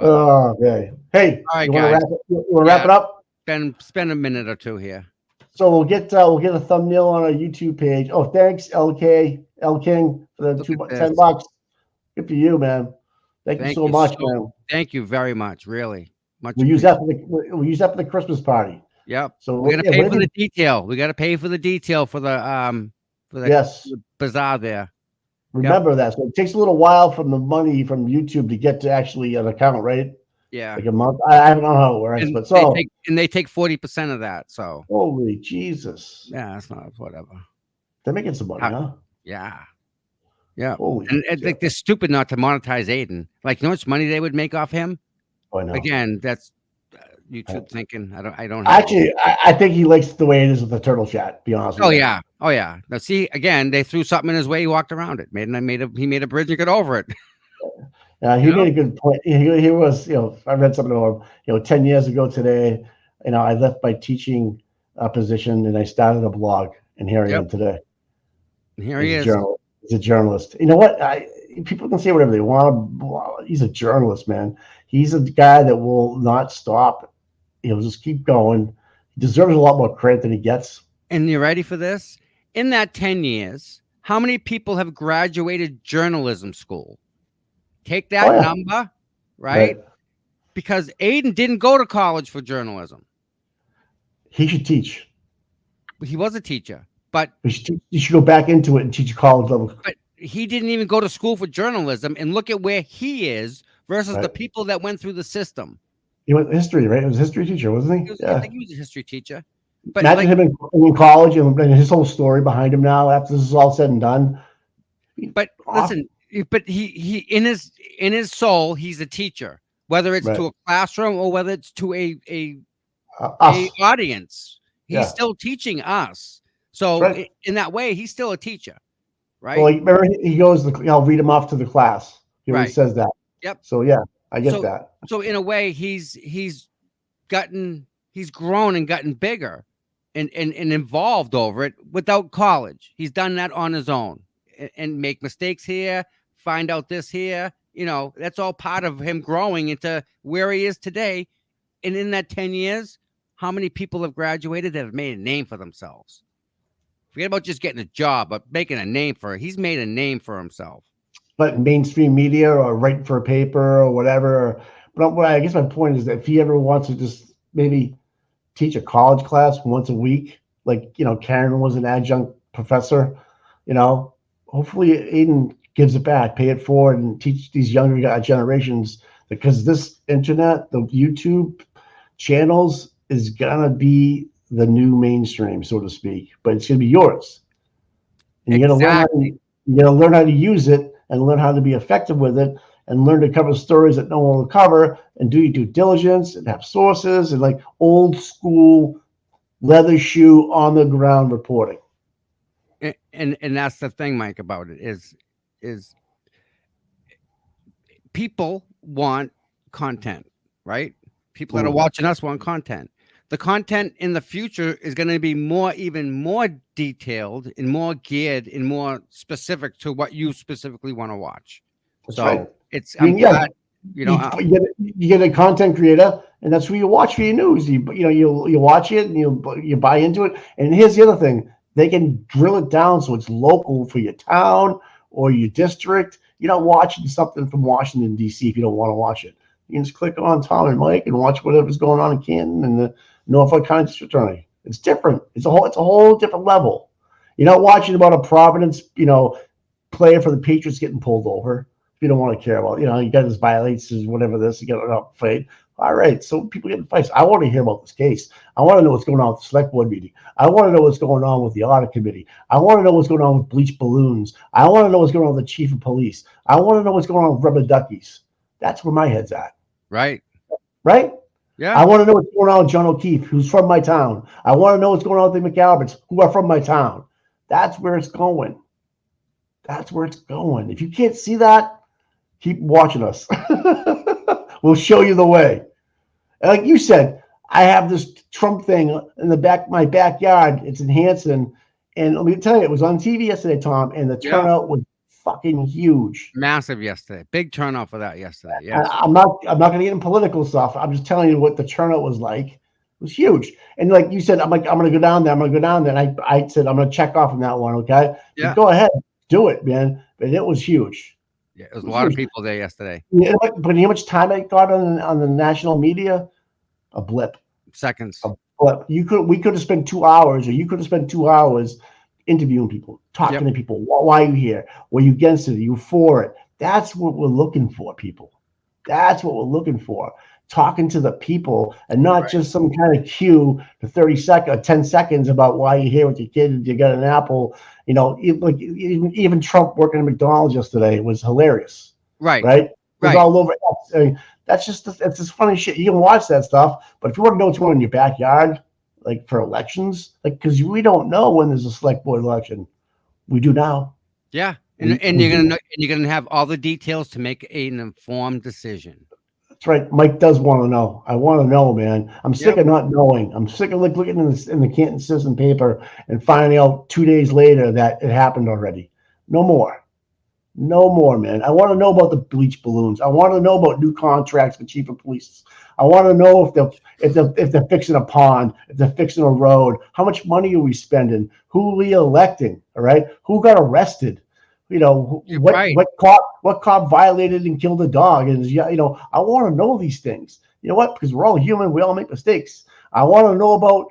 Oh, okay. Hey, all right, you want to wrap it up? Spend a minute or two here. So we'll get a thumbnail on our YouTube page. Oh, thanks, L King, for the $10. Good for you, man. Thank you so much, man. Thank you very much. Really, much. We'll use that for the Christmas party. Yep. So we're gonna pay for the detail. We got to pay for the detail for the bazaar there. Remember that. So it takes a little while from the money from YouTube to get to actually an account, right? Yeah, like a month. I don't know how it works, but they take 40% of that. So holy Jesus! Yeah, that's not whatever. They're making some money, huh? Yeah. Holy and like they're stupid not to monetize Aiden. Like, how much money they would make off him? Oh, I know. Again, that's YouTube thinking. I don't actually. I think he likes the way it is with the turtle chat. Be honest. Oh yeah. Now see, again, they threw something in his way. He walked around it. He made a bridge and got over it. He made a good point. He was, I read something about him, 10 years ago today, I left my teaching position and I started a blog, and here I am today. And here he is. He's a journalist. You know what? People can say whatever they want. He's a journalist, man. He's a guy that will not stop. He'll just keep going. He deserves a lot more credit than he gets. And you ready for this? In that 10 years, how many people have graduated journalism school? Take that number, right? Because Aiden didn't go to college for journalism. He should teach. He was a teacher, but you should go back into it and teach college level. But he didn't even go to school for journalism, and look at where he is versus the people that went through the system. He went history, right? He was a history teacher, wasn't he? I think he was a history teacher. But Imagine him in college and his whole story behind him now after this is all said and done. But listen, but he in his soul, he's a teacher, whether it's to a classroom or whether it's to a audience. He's still teaching us. So in that way, he's still a teacher, right? Well, remember he goes, I'll read him off to the class. He always says that. Yep. So yeah, I get that. So in a way, he's grown and gotten bigger and involved over it without college. He's done that on his own and make mistakes here, find out this here. You know, that's all part of him growing into where he is today. And in that 10 years, how many people have graduated that have made a name for themselves? Forget about just getting a job, but making a name he's made a name for himself. But mainstream media or writing for a paper or whatever. But I guess my point is that if he ever wants to just maybe teach a college class once a week, like, you know, Karen was an adjunct professor, you know, hopefully Aiden gives it back, pay it forward, and teach these younger generations, because this internet, the YouTube channels is gonna be the new mainstream, so to speak, but it's gonna be yours. And you gotta learn how to use it and learn how to be effective with it and learn to cover stories that no one will cover and do your due diligence and have sources and like old school leather shoe on the ground reporting. And that's the thing, Mike, about it is people want content, right? People that are watching us want content. The content in the future is going to be even more detailed and more geared and more specific to what you specifically want to watch. That's right. I'm glad, you know, you get a content creator, and that's who you watch for your news. You watch it and you buy into it. And here's the other thing: they can drill it down so it's local for your town or your district. You're not watching something from Washington D.C. if you don't want to watch it. You can just click on Tom and Mike and watch whatever's going on in Canton and the Norfolk County District Attorney. It's different. It's a whole different level. You're not watching about a Providence, you know, player for the Patriots getting pulled over. If you don't want to care about, you know, you got his violates, whatever this, you got an up fight. All right, so people get in fights. I want to hear about this case. I want to know what's going on with the select board meeting. I want to know what's going on with the audit committee. I want to know what's going on with bleach balloons. I want to know what's going on with the chief of police. I want to know what's going on with rubber duckies. That's where my head's at. Right. Yeah. I want to know what's going on with John O'Keefe, who's from my town. I want to know what's going on with the McAlberts, who are from my town. That's where it's going. That's where it's going. If you can't see that, keep watching us. We'll show you the way. And like you said, I have this Trump thing in my backyard. It's in Hanson. And let me tell you, it was on TV yesterday, Tom, and the turnout was fucking huge. Massive yesterday. Big turnout for that yesterday. Yes. I'm not going to get into political stuff. I'm just telling you what the turnout was like. It was huge. And like you said, I'm going to go down there. And I said, I'm going to check off on that one. Okay. Yeah. Go ahead. Do it, man. But it was huge. Yeah. It was a lot of people there yesterday. Yeah, but you know how much time I got on the national media? A blip. Seconds. A blip. We could have spent 2 hours, or you could have spent 2 hours interviewing people, talking to people. Why are you here? Were you against it? Are you for it? That's what we're looking for, people. That's what we're looking for. Talking to the people and not just some kind of cue for 30 seconds or 10 seconds about why you're here with your kid. You got an apple. You know, even Trump working at McDonald's yesterday was hilarious. Right. It was all over. I mean, that's just funny shit. You can watch that stuff, but if you want to know what's going on in your backyard, like for elections, like, because we don't know when there's a select board election. We do now. Yeah. And you're gonna have all the details to make an informed decision. That's right. Mike does want to know. I want to know, man. I'm sick of not knowing. I'm sick of looking in the Canton Citizen paper and finding out 2 days later that it happened already. No more. No more, man. I want to know about the bleach balloons. I want to know about new contracts for chief of police. I want to know if they're fixing a pond, if they're fixing a road. How much money are we spending? Who are we electing? All right. Who got arrested? You know, what cop violated and killed a dog? And I want to know these things. You know what? Because we're all human. We all make mistakes. I want to know about,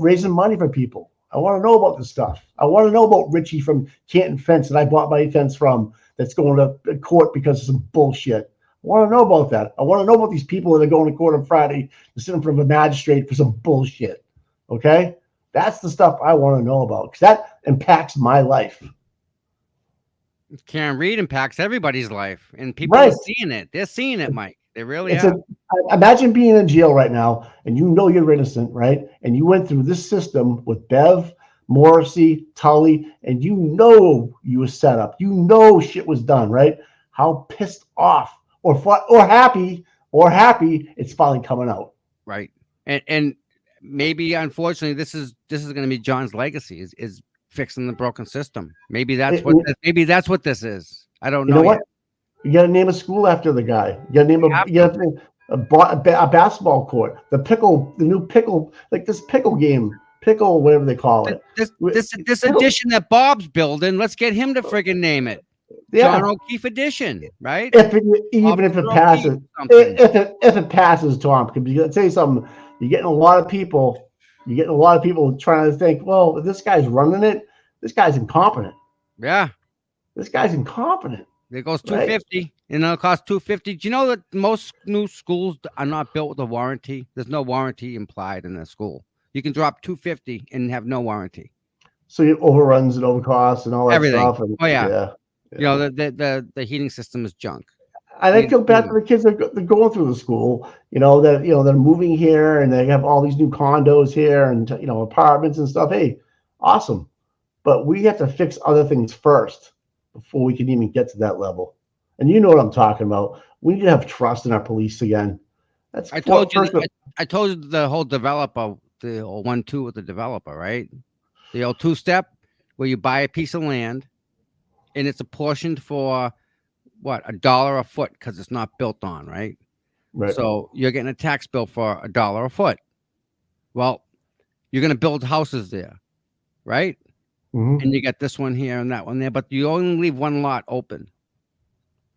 raising money for people. I want to know about this stuff. I want to know about Richie from Canton Fence that I bought my fence from that's going to court because of some bullshit. I want to know about that. I want to know about these people that are going to court on Friday to sit in front of a magistrate for some bullshit. Okay? That's the stuff I want to know about because that impacts my life. Karen Reed impacts everybody's life, and people are seeing it. They're seeing it, Mike. They really are. Imagine being in jail right now, and you know you're innocent, right? And you went through this system with Bev, Morrissey, Tully, and you know you were set up. You know shit was done, right? How pissed off or happy it's finally coming out. Right. And maybe unfortunately this is going to be John's legacy is fixing the broken system. Maybe that's what this is. I don't know. You know what? You got to name a school after the guy. You got to name a basketball court. The new pickle, like this pickle game, whatever they call it. This edition that Bob's building. Let's get him to friggin' name it. Yeah. John O'Keefe edition, right? If it passes, Tom, because I'll tell you something. You're getting a lot of people trying to think, well, if this guy's running it, this guy's incompetent. Yeah. This guy's incompetent. There goes $250, right? And it'll cost $250. Do you know that most new schools are not built with a warranty? There's no warranty implied in a school. You can drop $250 and have no warranty. So it overruns and overcosts and all that stuff. And, yeah. You know, the heating system is junk. And I feel bad for the kids that are going through the school. They're moving here and they have all these new condos here and apartments and stuff. Hey, awesome, but we have to fix other things first before we can even get to that level. And you know what I'm talking about. We need to have trust in our police again. I told you the whole developer, the whole 1-2 with the developer, right? The old 2-step where you buy a piece of land and it's apportioned for what, $1 a foot because it's not built on, right? Right. So you're getting a tax bill for $1 a foot. Well, you're going to build houses there, right? Mm-hmm. And you got this one here and that one there, but you only leave one lot open.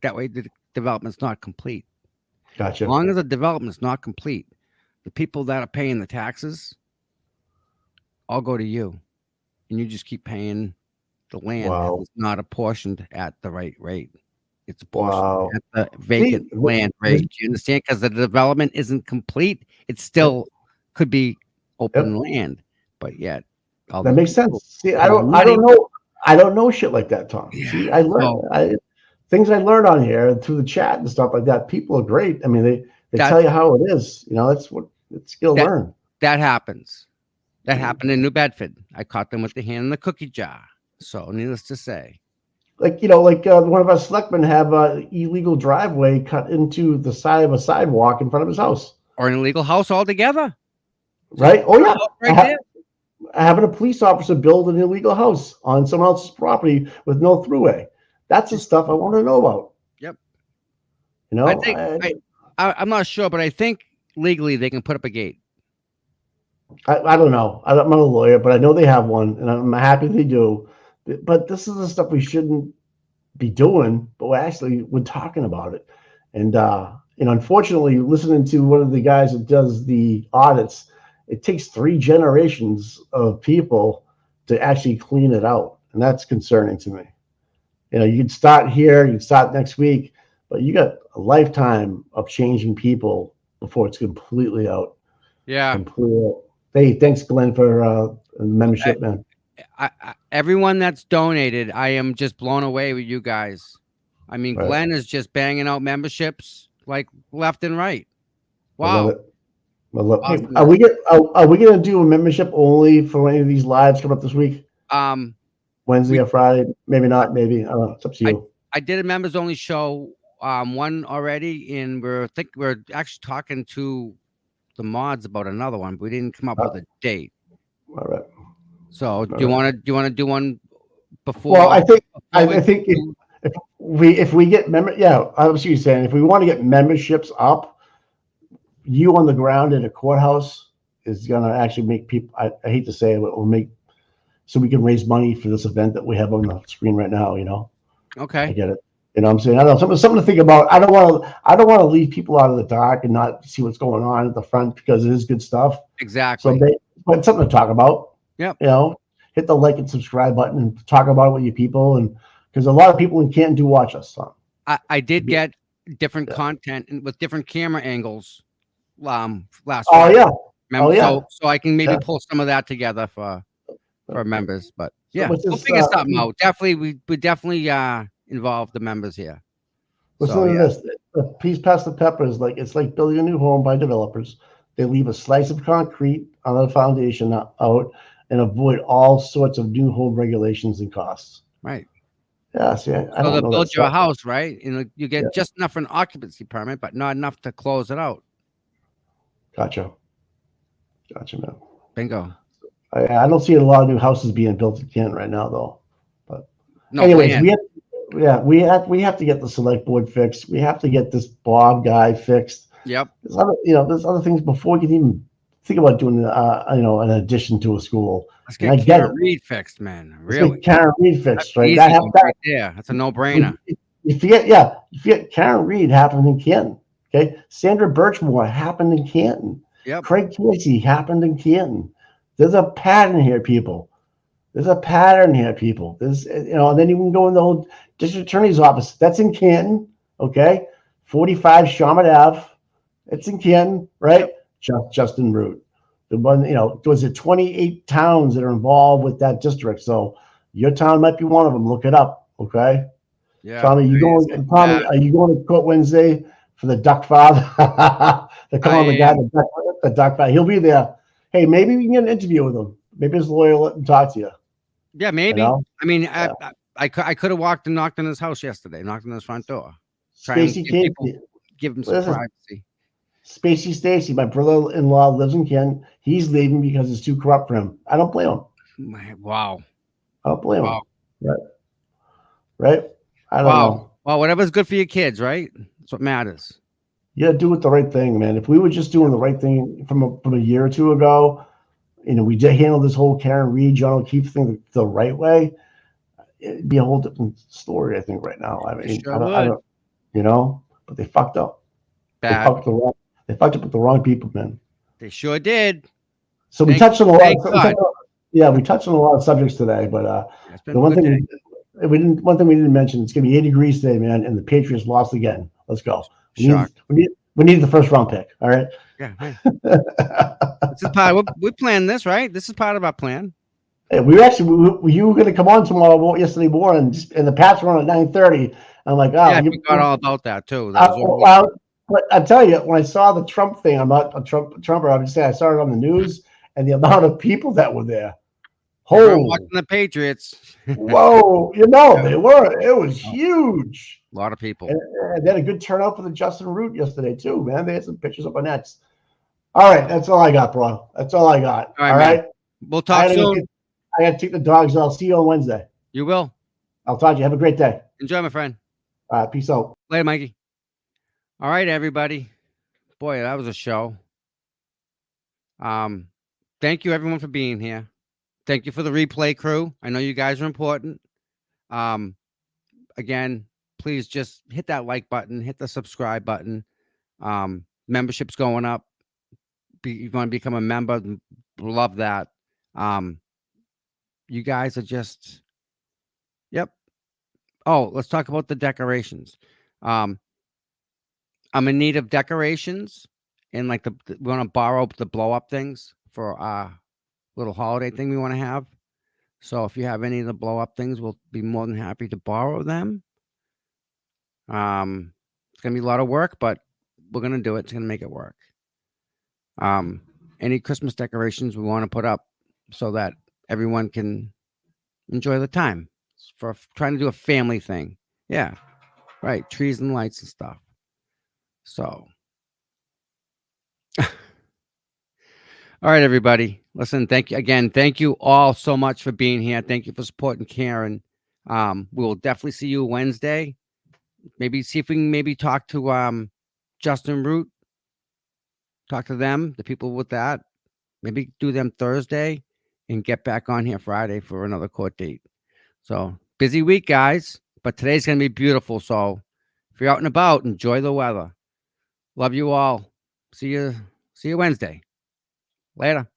That way the development's not complete. Gotcha. As long as the development's not complete, the people that are paying the taxes all go to you. And you just keep paying the land. Wow. It's not apportioned at the right rate. It's apportioned at the vacant land rate. Do you understand? Because the development isn't complete. It still could be open land, but yet that makes sense. See, I don't know shit like that, Tom. Yeah. See, I learned things I learned on here through the chat and stuff like that. People are great. I mean, they tell you how it is. That's what it's skill learn. That happens. That happened in New Bedford. I caught them with the hand in the cookie jar. So, needless to say, one of our selectmen have an illegal driveway cut into the side of a sidewalk in front of his house, or an illegal house altogether. Right? Oh yeah, right having a police officer build an illegal house on someone else's property with no throughway. That's the stuff I want to know about. Yep. I think I'm not sure, but I think legally they can put up a gate. I don't know. I'm not a lawyer, but I know they have one, and I'm happy they do. But this is the stuff we shouldn't be doing, but we're talking about it. And unfortunately, listening to one of the guys that does the audits, it takes 3 generations of people to actually clean it out, and that's concerning to me. You can start here, you can start next week, but you got a lifetime of changing people before it's completely out. Yeah. Completely out. Hey, thanks, Glenn, for the membership, man. Everyone that's donated, I am just blown away with you guys. I mean, right. Glenn is just banging out memberships like left and right. Wow. I love it. Awesome. Are we gonna do a membership only for any of these lives coming up this week? Wednesday or Friday? Maybe not. Maybe I don't know. It's up to you. I did a members only show one already, and we're actually talking to the mods about another one, but we didn't come up with a date. All right. So do you want to do one before? Well, I think if we get I was saying if we want to get memberships up, you on the ground in a courthouse is gonna actually make people. I hate to say it, but it will make so we can raise money for this event that we have on the screen right now. Okay. I get it. What I'm saying? I don't know, something to think about. I don't want to leave people out of the dark and not see what's going on at the front because it is good stuff. Exactly. But something to talk about. Yep. Hit the like and subscribe button and talk about it with your people, and because a lot of people in Canton do watch us. So. I did get different content and with different camera angles last week. Oh, yeah. So I can maybe Yeah. pull some of that together for members. But So yeah, what's we'll this, figure something out. Definitely, we definitely involve the members here. listen So to yeah, this. The piece past the pepper is like, it's like building a new home by developers. They leave a slice of concrete on the foundation out and avoid all sorts of new home regulations and costs. right. Yeah, see, I So don't they'll know that build you a stuff. house, right? You Yeah, get just enough for an occupancy permit, but not enough to close it out. gotcha. Gotcha, man. Bingo. I don't see a lot of new houses being built in Canton right now, though. But No anyways, land. we have to get the select board fixed. We have to get this Bob guy fixed. Yep. There's other things before you can even think about doing, an addition to a school. Let's And I get get Karen it. Reed fixed, man. Let's Really. get Karen Reed That's fixed, an right? easy That one happened. right there. That's a no-brainer. You forget Karen Reed happened in Canton. Okay, Sandra Birchmore happened in Canton. Yep. Craig Casey happened in Canton. There's a pattern here, people. There's a pattern here, people. And then you can go in the whole district attorney's office. That's in Canton. Okay, 45 Sharmat Ave. It's in Canton, right? Yep. Justin Root. The one, was it 28 towns that are involved with that district? So your town might be one of them. Look it up, okay? Yeah. Tommy, are you going to court Wednesday for the duck father? They're calling the guy the duck father. He'll be there. Hey, maybe we can get an interview with him. Maybe his lawyer will let him talk to you. Yeah, maybe. You know? I mean, Yeah. I could have walked and knocked on his house yesterday, knocked on his front door. Try and Spacey give him some Listen. privacy. Spacey Stacy, my brother-in-law lives in Kent. He's leaving because it's too corrupt for him. I don't blame him. Wow. I don't blame Wow. him. Right? I don't know. Well, whatever's good for your kids, right? That's what matters. You gotta do it the right thing, man. If we were just doing the right thing from a year or two ago, we did handle this whole Karen Reed, John O'Keefe thing the right way, it'd be a whole different story, I think, right now. I mean, Sure I don't, but they fucked up. Bad. They fucked up with the wrong people, man. They sure did. So we touched on a lot. God. We touched on a lot of subjects today, but It's been the a one good thing day. one thing we didn't mention, it's gonna be 80 degrees today, man, and the Patriots lost again. Let's go. We need the first round pick. All right. Yeah. Hey. This is part of, we planned this, right? This is part of our plan. Hey, you were going to come on yesterday morning, and the Pats were on at 9:30. I'm like, oh, Yeah, I forgot all about that too. That was but I tell you, when I saw the Trump thing, I'm not a Trumper. I'm just saying, I saw it on the news, and the amount of people that were there. watching the Patriots. Whoa, they were. It was huge. A lot of people. And they had a good turnout for the Justin Root yesterday too, man. They had some pictures up on X. All right, that's all I got, bro. That's all I got. All right. We'll talk soon. I got to take the dogs. I'll see you on Wednesday. You will. I'll talk to you. Have a great day. Enjoy, my friend. All right, peace out. Later, Mikey. All right, everybody. Boy, that was a show. Thank you, everyone, for being here. Thank you for the replay crew. I know you guys are important. Again, please just hit that like button, hit the subscribe button. Membership's going up. You want to become a member? Love that. You guys are just, yep. Oh, let's talk about the decorations. I'm in need of decorations, and we want to borrow the blow up things for our little holiday thing we want to have. So if you have any of the blow up things, we'll be more than happy to borrow them. It's gonna be a lot of work, but we're gonna do it. It's gonna make it work. Any Christmas decorations we want to put up so that everyone can enjoy the time for trying to do a family thing. Yeah, right. Trees and lights and stuff. So, all right, everybody. Listen, thank you again. Thank you all so much for being here. Thank you for supporting Karen. We will definitely see you Wednesday. Maybe see if we can talk to Justin Root. Talk to them, the people with that. Maybe do them Thursday and get back on here Friday for another court date. So busy week, guys, but today's going to be beautiful. So if you're out and about, enjoy the weather. Love you all. See you Wednesday. Later.